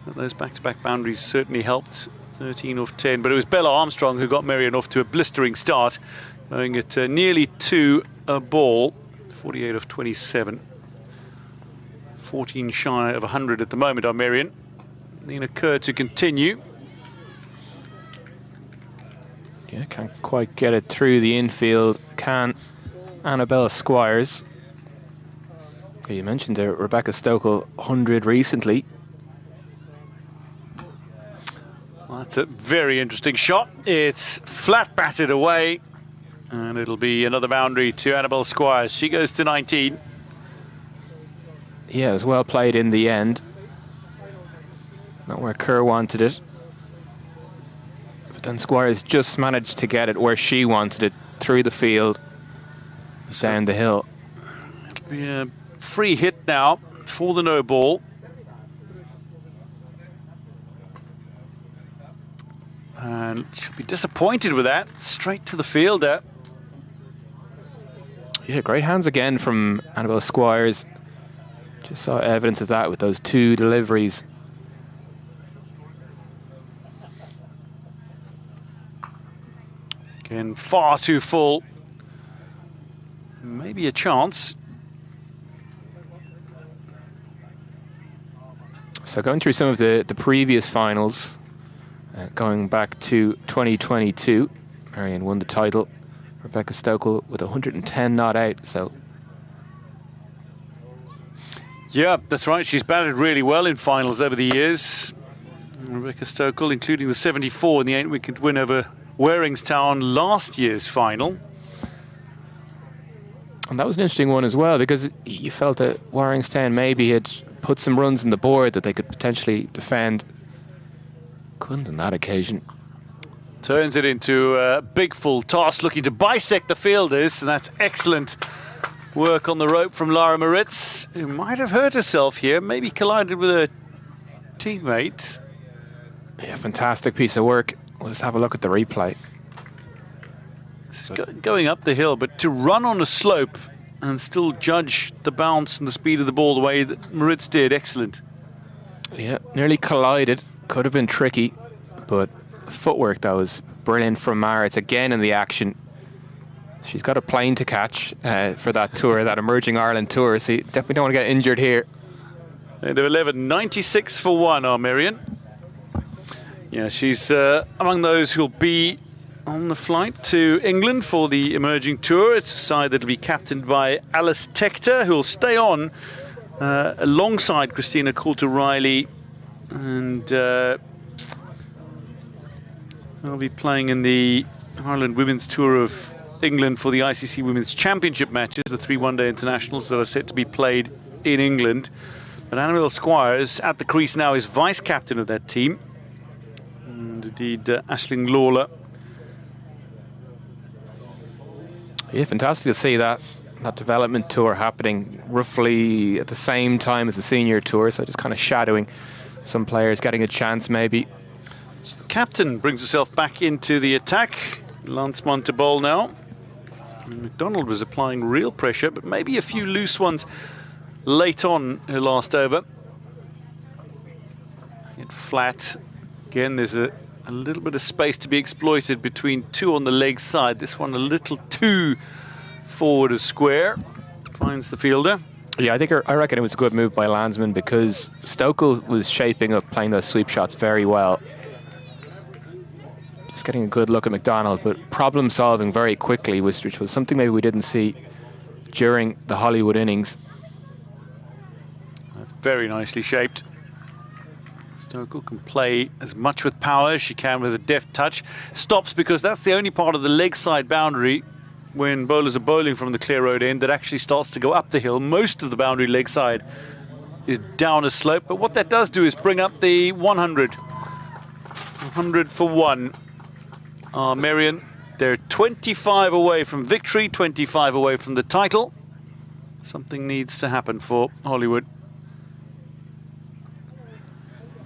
But those back-to-back boundaries certainly helped. 13 off 10, but it was Bella Armstrong who got Merrion off to a blistering start, going at nearly 2 a ball. 48 off 27. 14 shy of 100 at the moment on Merrion. Nina Kerr to continue. Yeah, can't quite get it through the infield. Can Annabella Squires. Okay, you mentioned there Rebecca Stokel, 100 recently. Well, that's a very interesting shot. It's flat batted away, And it'll be another boundary to Annabelle Squires. She goes to 19. Yeah, it was well played in the end. Not where Kerr wanted it. But then Squires just managed to get it where she wanted it, through the field, down the hill. It'll be a free hit now for the no ball. And she'll be disappointed with that. Straight to the fielder. Yeah, great hands again from Annabelle Squires. Just saw evidence of that with those 2 deliveries. Again, far too full. Maybe a chance. So going through some of the previous finals, going back to 2022, Merrion won the title. Rebecca Stokel with 110 not out, so... Yeah, that's right. She's batted really well in finals over the years. Rebecca Stokel, including the 74 in the 8-wicket win over Waringstown last year's final. And that was an interesting one as well, because you felt that Waringstown maybe had put some runs on the board that they could potentially defend. Couldn't on that occasion. Turns it into a big full toss, looking to bisect the fielders, and that's excellent work on the rope from Lara Moritz, who might have hurt herself here, maybe collided with her teammate. Yeah, fantastic piece of work. We'll just have a look at the replay. This is going up the hill, but to run on a slope and still judge the bounce and the speed of the ball the way that Moritz did, excellent. Yeah, nearly collided. Could have been tricky, but footwork that was brilliant from Moritz again in the action. She's got a plane to catch for that tour, that Emerging Ireland tour, so you definitely don't want to get injured here. End of 11, 96 for 1 are Merrion. Yeah, she's among those who'll be on the flight to England for the Emerging Tour. It's a side that'll be captained by Alice Tector, who'll stay on alongside Christina Coulter-Riley, and they'll be playing in the Ireland Women's Tour of England for the ICC Women's Championship matches, the 3 one-day internationals that are set to be played in England. But Annabelle Squires at the crease now is vice-captain of that team. And indeed, Aisling Lawler. Yeah, fantastic to see that development tour happening roughly at the same time as the senior tour, so just kind of shadowing some players, getting a chance maybe. So the captain brings herself back into the attack. Lance Montebol now. And McDonald was applying real pressure, but maybe a few loose ones late on her last over. Hit flat. Again, there's a little bit of space to be exploited between 2 on the leg side. This one a little too forward of square. Finds the fielder. Yeah, I reckon it was a good move by Landsman, because Stokel was shaping up playing those sweep shots very well. Just getting a good look at McDonald, but problem solving very quickly, which was something maybe we didn't see during the Holywood innings. That's very nicely shaped. Stokel can play as much with power as she can with a deft touch. Stops because that's the only part of the leg side boundary when bowlers are bowling from the clear road end that actually starts to go up the hill. Most of the boundary leg side is down a slope, but what that does do is bring up the 100. 100 for 1. Merrion, they're 25 away from victory, 25 away from the title. Something needs to happen for Holywood.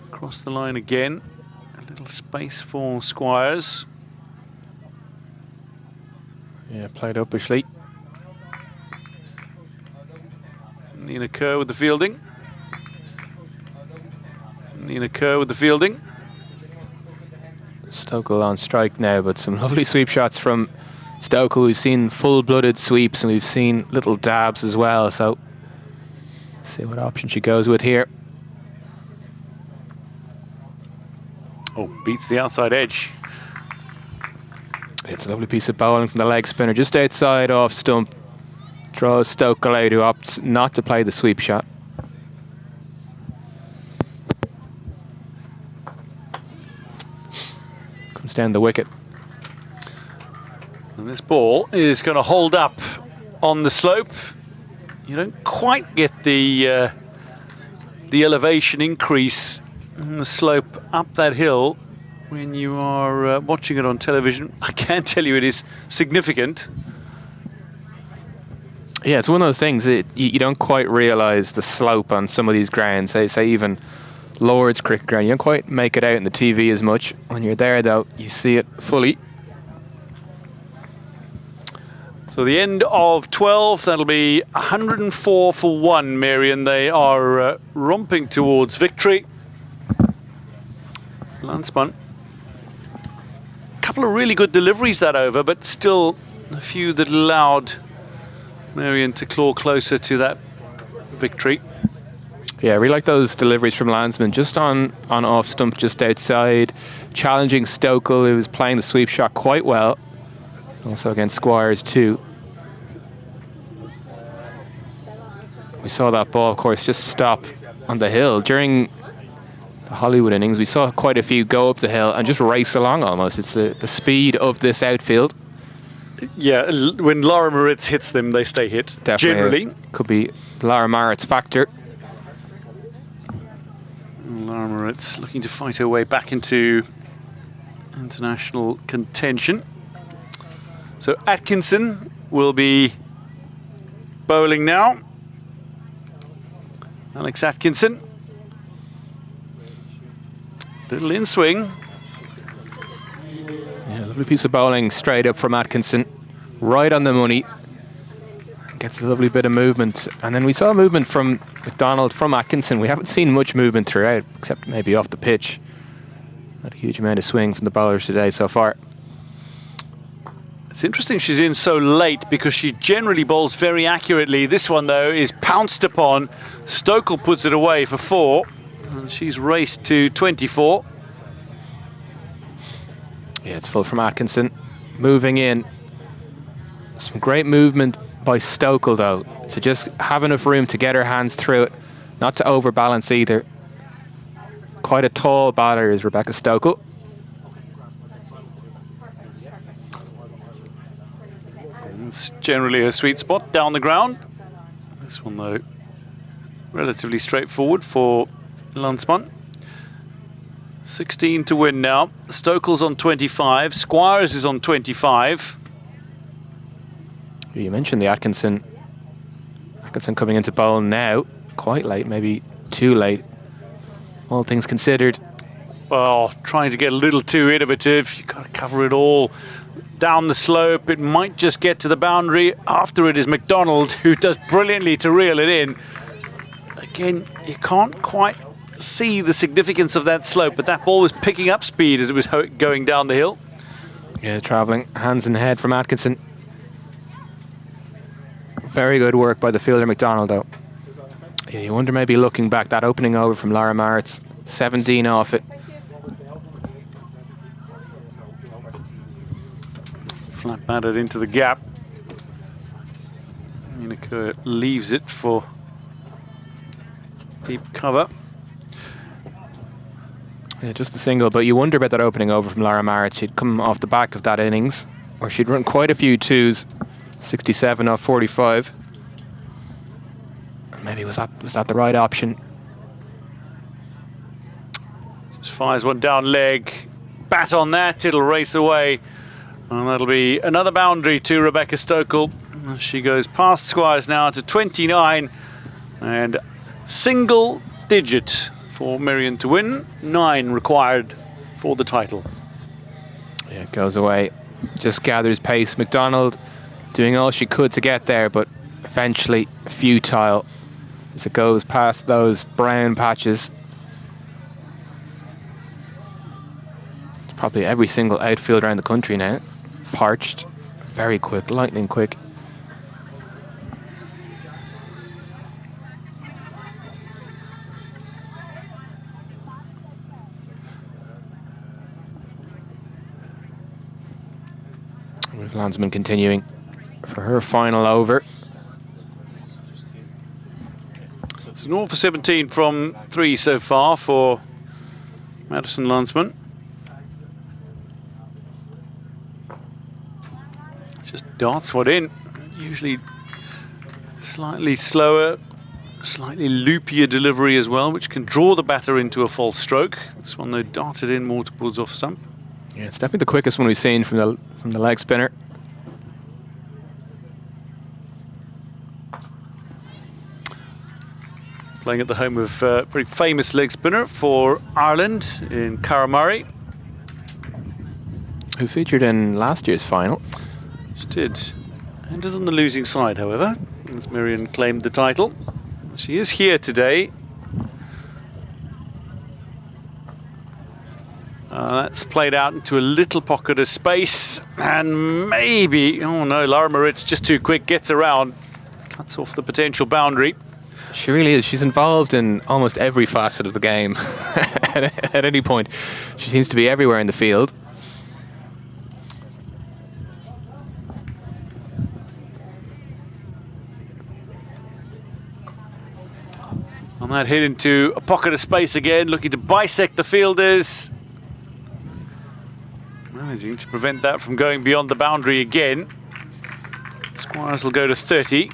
Across the line again. A little space for Squires. Yeah, played uppishly. Nina Kerr with the fielding. Nina Kerr with the fielding. Stokel on strike now, but some lovely sweep shots from Stokel. We've seen full-blooded sweeps and we've seen little dabs as well, so see what option she goes with here. Oh, beats the outside edge. It's a lovely piece of bowling from the leg spinner, just outside off stump. Draws Stokel out, who opts not to play the sweep shot. Comes down the wicket. And this ball is going to hold up on the slope. You don't quite get the elevation increase in the slope up that hill when you are watching it on television. I can tell you it is significant. Yeah, it's one of those things, you don't quite realise the slope on some of these grounds. Say even Lord's cricket ground, you don't quite make it out in the TV as much. When you're there, though, you see it fully. So the end of 12, that'll be 104 for 1, Merrion. They are romping towards victory. Landsman. A couple of really good deliveries that over, but still a few that allowed Merrion to claw closer to that victory. Yeah, I really like those deliveries from Landsman, just on off stump, just outside, challenging Stokel, who was playing the sweep shot quite well. Also against Squires too. We saw that ball, of course, just stop on the hill. During the Holywood innings, we saw quite a few go up the hill and just race along almost. It's the speed of this outfield. Yeah, when Lara Moritz hits them, they stay hit, Definitely. generally. Could be Lara Moritz factor. Lara Moritz looking to fight her way back into international contention. So Atkinson will be bowling now. Alex Atkinson. Little in swing. Yeah, lovely piece of bowling straight up from Atkinson. Right on the money. Gets a lovely bit of movement. And then we saw movement from McDonald, from Atkinson. We haven't seen much movement throughout, except maybe off the pitch. Not a huge amount of swing from the bowlers today so far. It's interesting she's in so late because she generally bowls very accurately. This one, though, is pounced upon. Stokel puts it away for 4. And she's raced to 24. Yeah, it's full from Atkinson. Moving in. Some great movement by Stokel, though, to just have enough room to get her hands through it, not to overbalance either. Quite a tall batter is Rebecca Stokel. It's generally a sweet spot down the ground. This one, though, relatively straightforward for Landsman. 16 to win now. Stokel's on 25. Squires is on 25. You mentioned the Atkinson. Atkinson coming into bowl now. Quite late, maybe too late. All things considered. Well, trying to get a little too innovative. You've got to cover it all down the slope. It might just get to the boundary. After it is McDonald, who does brilliantly to reel it in. Again, you can't quite see the significance of that slope, but that ball was picking up speed as it was going down the hill. Yeah, travelling hands and head from Atkinson. Very good work by the fielder McDonald, though. Yeah, you wonder maybe looking back, that opening over from Lara Moritz, 17 off it. Flat batted into the gap. Unico leaves it for deep cover. Yeah, just a single, but you wonder about that opening over from Lara Moritz. She'd come off the back of that innings, or she'd run quite a few twos, 67 off 45. Maybe was that the right option? Just fires one down leg. Bat on that, it'll race away. And that'll be another boundary to Rebecca Stokel. She goes past Squires now to 29. And single digit for Merrion to win. 9 required for the title. Yeah, it goes away. Just gathers pace. McDonald doing all she could to get there, but eventually futile as it goes past those brown patches. It's probably every single outfield around the country now. Parched, very quick, lightning quick. With Landsman continuing for her final over. It's an all for 17 from 3 so far for Madison Landsman. darts one in. Usually slightly slower, slightly loopier delivery as well, which can draw the batter into a false stroke. This one, though, darted in more towards off stump. Yeah, it's definitely the quickest one we've seen from the leg spinner. Playing at the home of a very famous leg spinner for Ireland in Cara Murray. Who featured in last year's final. She did. Ended on the losing side, however, as Merrion claimed the title. She is here today. That's played out into a little pocket of space, and maybe, oh no, Lara Moritz just too quick, gets around, cuts off the potential boundary. She really is. She's involved in almost every facet of the game. At any point, she seems to be everywhere in the field. On that hit into a pocket of space again, looking to bisect the fielders. Managing to prevent that from going beyond the boundary again. Squires will go to 30.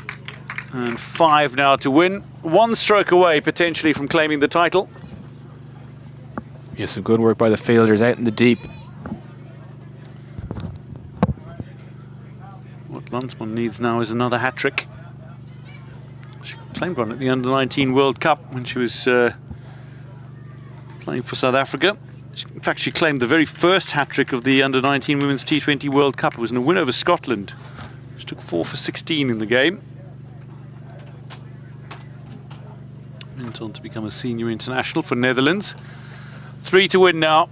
And 5 now to win. 1 stroke away, potentially, from claiming the title. Yes, some good work by the fielders out in the deep. What Lunsman needs now is another hat-trick. She claimed one at the Under-19 World Cup when she was playing for South Africa. In fact, she claimed the very first hat-trick of the Under-19 Women's T20 World Cup. It was in a win over Scotland. She took 4 for 16 in the game. Went on to become a senior international for Netherlands. 3 to win now.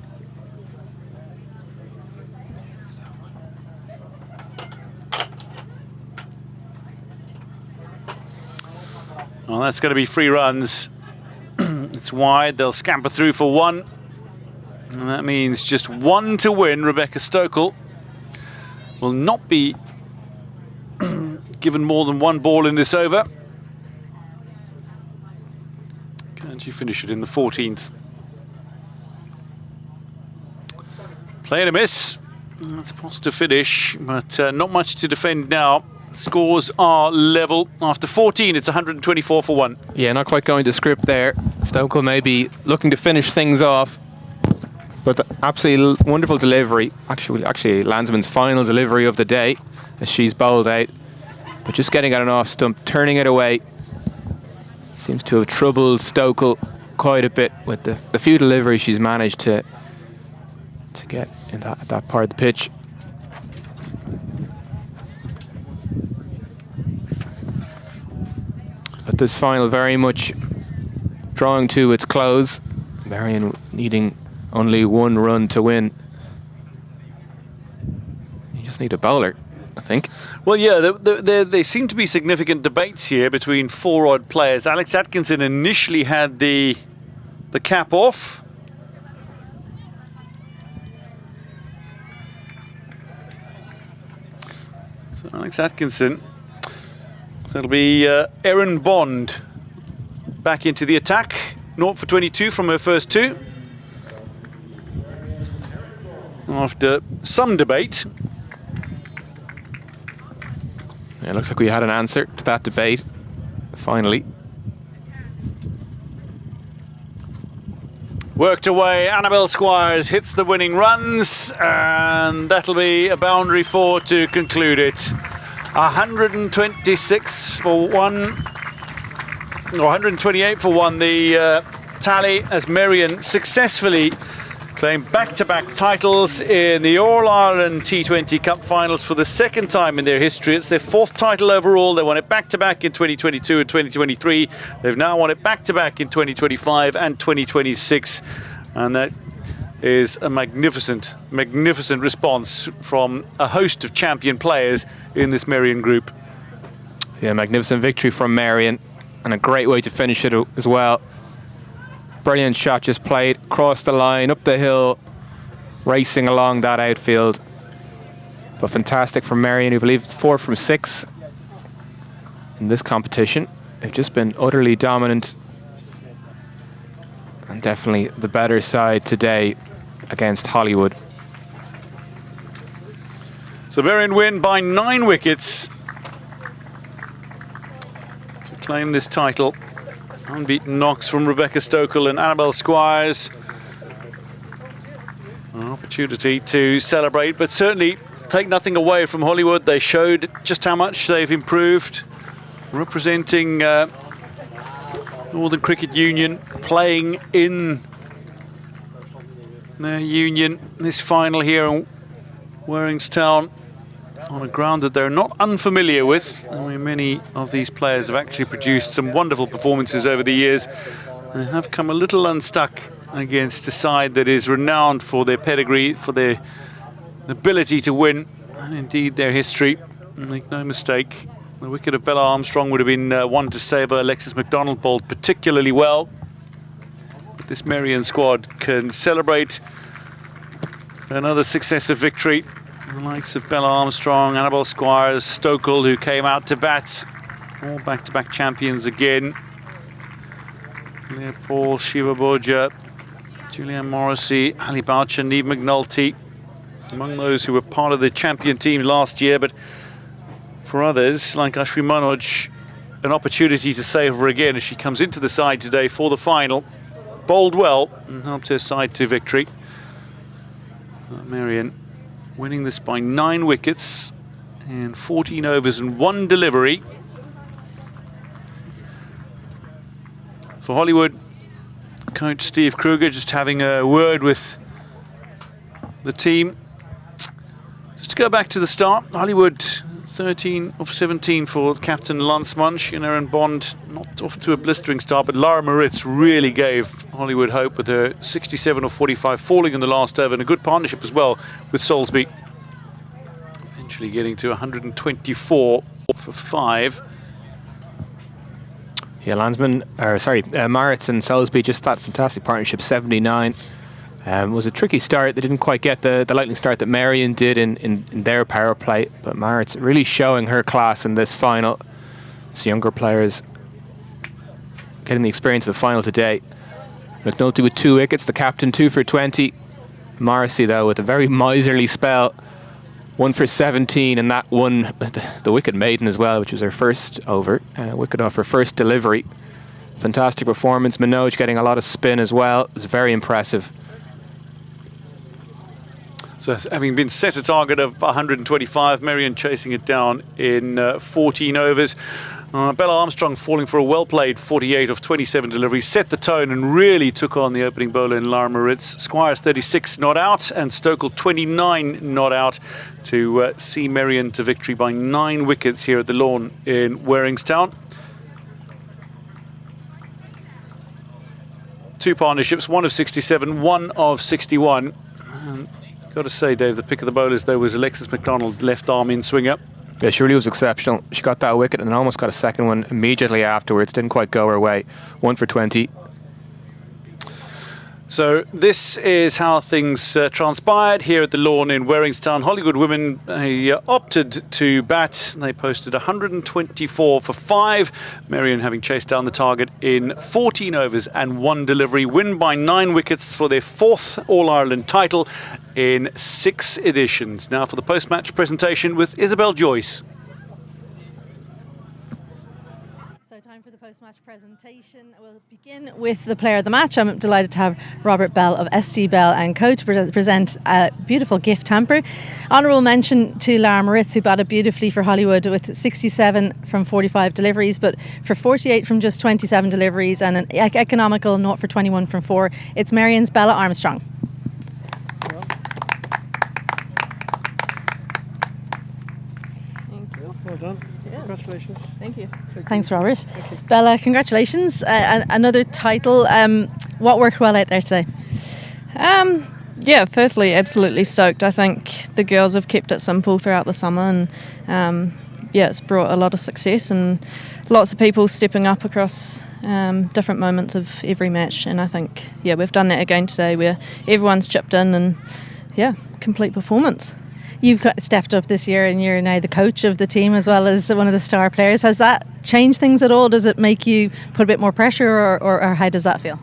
Well, that's going to be 3 runs. It's wide. They'll scamper through for 1. And that means just 1 to win. Rebecca Stokel will not be given more than 1 ball in this over. Can she finish it in the 14th? Play and a miss. That's a positive finish, but not much to defend now. Scores are level. After 14, it's 124 for 1. Yeah, not quite going to script there. Stokel may be looking to finish things off, but the absolutely wonderful delivery. Actually, Landsman's final delivery of the day as she's bowled out, but just getting at an off stump, turning it away. Seems to have troubled Stokel quite a bit with the few deliveries she's managed to get in that part of the pitch. But this final very much drawing to its close. Merrion needing only 1 run to win. You just need a bowler, I think. Well, yeah, there seem to be significant debates here between 4 odd players. Alex Atkinson initially had the cap off. So Alex Atkinson. So it'll be Erin Bond back into the attack. 0 for 22 from her first 2. After some debate. It looks like we had an answer to that debate, finally. Worked away, Annabelle Squires hits the winning runs, and that'll be a boundary 4 to conclude it. 126 for 1, or 128 for 1, the tally, as Merrion successfully claimed back-to-back titles in the All-Ireland T20 Cup finals for the 2nd time in their history. It's their 4th title overall. They won it back-to-back in 2022 and 2023. They've now won it back-to-back in 2025 and 2026. And that is a magnificent, magnificent response from a host of champion players in this Merrion group. Yeah, magnificent victory from Merrion, and a great way to finish it as well. Brilliant shot just played across the line, up the hill, racing along that outfield. But fantastic from Merrion, who believe 4 from 6 in this competition. They've just been utterly dominant, and definitely the better side today against Holywood. So So Merrion win by 9 wickets to claim this title. Unbeaten knocks from Rebecca Stokel and Annabelle Squires. An opportunity to celebrate, but certainly take nothing away from Holywood. They showed just how much they've improved, representing Northern Cricket Union, playing in their union this final here in Warringstown on a ground that they're not unfamiliar with. I mean, many of these players have actually produced some wonderful performances over the years and have come a little unstuck against a side that is renowned for their pedigree, for their ability to win, and indeed their history. Make no mistake, the wicket of Bella Armstrong would have been one to savour. Alexis McDonald bowled particularly well. But this Merrion squad can celebrate another successive victory. The likes of Bella Armstrong, Annabelle Squires, Stokel, who came out to bat, all back-to-back champions again. Leah Paul, Shiva Boja, Julianne Morrissey, Ali Boucher, Neve McNulty, among those who were part of the champion team last year. But for others, like Ashwin Manoj, an opportunity to save her again as she comes into the side today for the final. Bowled well and helped her side to victory. Merrion winning this by 9 wickets and 14 overs and 1 delivery. For Holywood, coach Steve Kruger just having a word with the team. Just to go back to the start, Holywood 13 of 17 for captain Lance Munch and Aaron Bond, not off to a blistering start, but Lara Moritz really gave Holywood hope with her 67 of 45 falling in the last over, and a good partnership as well with Soulsby. Eventually getting to 124 for 5. Yeah, Moritz and Soulsby, just that fantastic partnership, 79. Was a tricky start. They didn't quite get the lightning start that Merrion did in their power play, but Moritz really showing her class in this final. It's younger players getting the experience of a final today. McNulty with 2 wickets, the captain 2 for 20. Morrissey, though, with a very miserly spell, 1 for 17, and that one, the wicket maiden as well, which was her first over, wicket off her first delivery. Fantastic performance. Manoj getting a lot of spin as well. It was very impressive. So having been set a target of 125, Merrion chasing it down in 14 overs. Bella Armstrong falling for a well-played 48 of 27 deliveries, set the tone and really took on the opening bowler in Lara Moritz. Squires 36 not out and Stokel 29 not out to see Merrion to victory by 9 wickets here at the Lawn in Warringstown. 2 partnerships, 1 of 67, 1 of 61. Got to say, Dave, the pick of the bowlers there was Alexis McDonald, left arm in swinger. Yeah, she really was exceptional. She got that wicket and then almost got a second one immediately afterwards. Didn't quite go her way. 1 for 20. So this is how things transpired here at the Lawn in Warringstown. Holywood women opted to bat. They posted 124 for 5. Merrion having chased down the target in 14 overs and 1 delivery. Win by 9 wickets for their 4th All-Ireland title in 6 editions. Now for the post-match presentation with Isabel Joyce. Time for the post-match presentation. We'll begin with the player of the match. I'm delighted to have Robert Bell of ST Bell & Co to present a beautiful gift hamper. Honourable mention to Lara Moritz, who batted beautifully for Holywood with 67 from 45 deliveries, but for 48 from just 27 deliveries and an economical 0 for 21 from 4. It's Merrion's Bella Armstrong. Thank you. Well done. Congratulations. Thank you. Thanks, Robert. Thank you. Bella, congratulations. Another title. What worked well out there today? Yeah, firstly, absolutely stoked. I think the girls have kept it simple throughout the summer and it's brought a lot of success and lots of people stepping up across different moments of every match. And I think, we've done that again today where everyone's chipped in and, complete performance. You've stepped up this year and you're now the coach of the team as well as one of the star players. Has that changed things at all? Does it make you put a bit more pressure or how does that feel?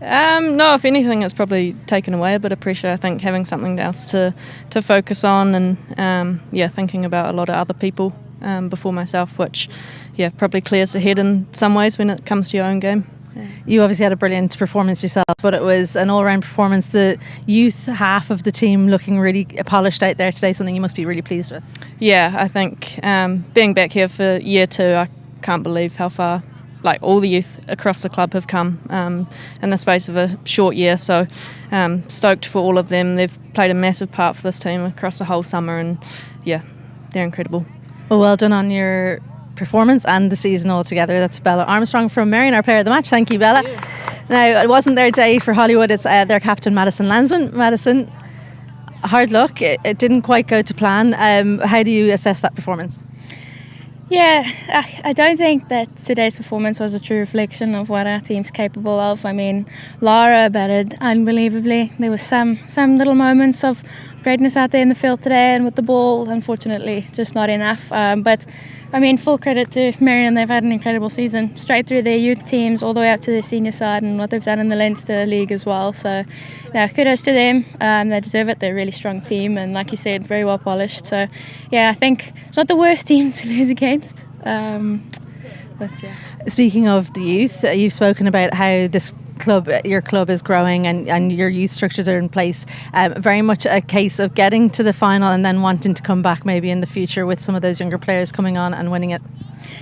No, if anything, it's probably taken away a bit of pressure. I think having something else to focus on, and thinking about a lot of other people before myself, which probably clears the head in some ways when it comes to your own game. You obviously had a brilliant performance yourself, but it was an all-round performance. The youth half of the team looking really polished out there today, something you must be really pleased with. Yeah, I think being back here for year 2, I can't believe how far all the youth across the club have come in the space of a short year. So stoked for all of them. They've played a massive part for this team across the whole summer, and they're incredible. Well done on your performance and the season altogether. That's Bella Armstrong from Merrion, our player of the match. Thank you, Bella. Now, it wasn't their day for Holywood. It's their captain, Madison Lansman. Madison, hard luck. It didn't quite go to plan. How do you assess that performance? Yeah, I don't think that today's performance was a true reflection of what our team's capable of. I mean, Lara batted unbelievably. There were some little moments of greatness out there in the field today, and with the ball, unfortunately, just not enough. But I mean, full credit to Merrion. They've had an incredible season, straight through their youth teams, all the way up to their senior side, and what they've done in the Leinster League as well. So, kudos to them. They deserve it. They're a really strong team, and like you said, very well polished. So, I think it's not the worst team to lose against. Speaking of the youth, you've spoken about how your club is growing and your youth structures are in place. Very much a case of getting to the final and then wanting to come back maybe in the future with some of those younger players coming on and winning it.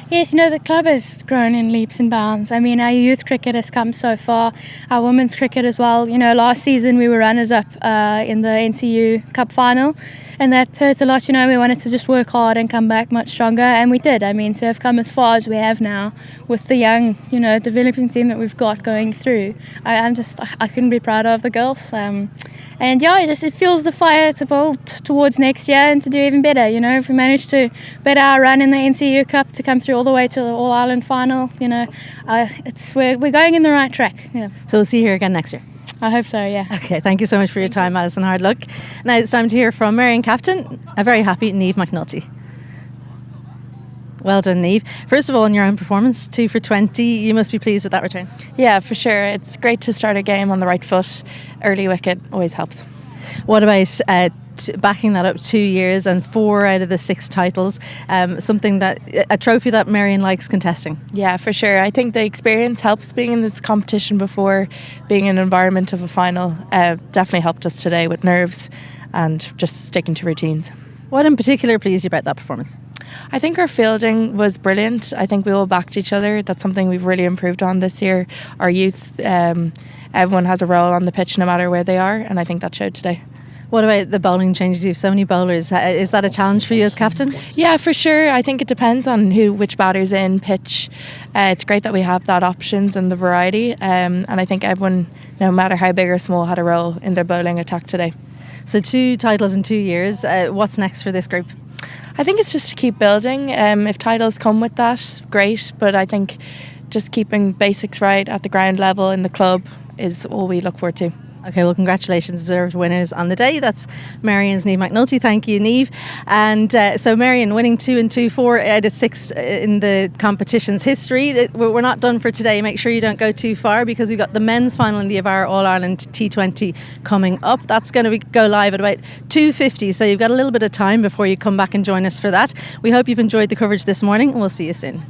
Yes, the club has grown in leaps and bounds. I mean, our youth cricket has come so far, our women's cricket as well. Last season we were runners-up in the NCU Cup final, and that hurt a lot. We wanted to just work hard and come back much stronger, and we did. I mean, to have come as far as we have now with the young, developing team that we've got going through, I couldn't be prouder of the girls. It fuels the fire to build towards next year and to do even better. If we manage to better our run in the NCU Cup to come through all the way to the All Ireland final, we're going in the right track. Yeah. So we'll see you here again next year. I hope so, yeah. Okay, thank you so much for your time, Madison. Hard luck. Now it's time to hear from Merrion captain, a very happy Niamh McNulty. Well done, Niamh. First of all, in your own performance, 2 for 20, you must be pleased with that return. Yeah, for sure. It's great to start a game on the right foot. Early wicket always helps. What about backing that up 2 years and 4 out of the 6 titles? A trophy that Merrion likes contesting. Yeah, for sure. I think the experience helps. Being in this competition before, being in an environment of a final, definitely helped us today with nerves and just sticking to routines. What in particular pleased you about that performance? I think our fielding was brilliant. I think we all backed each other. That's something we've really improved on this year. Our youth, everyone has a role on the pitch no matter where they are, and I think that showed today. What about the bowling changes? You have so many bowlers. Is that a challenge for you as captain? Yeah, for sure. I think it depends on which batter's in pitch. It's great that we have that options and the variety, and I think everyone, no matter how big or small, had a role in their bowling attack today. So 2 titles in 2 years. What's next for this group? I think it's just to keep building. If titles come with that, great. But I think just keeping basics right at the ground level in the club is all we look forward to. Okay, well, congratulations, deserved winners on the day. That's Merrion's Niamh McNulty. Thank you, Niamh. And so Merrion winning 2 and 2, 4 out of 6 in the competition's history. We're not done for today. Make sure you don't go too far because we've got the men's final in the Avara All-Ireland T20 coming up. That's going to go live at about 2:50, so you've got a little bit of time before you come back and join us for that. We hope you've enjoyed the coverage this morning, and we'll see you soon.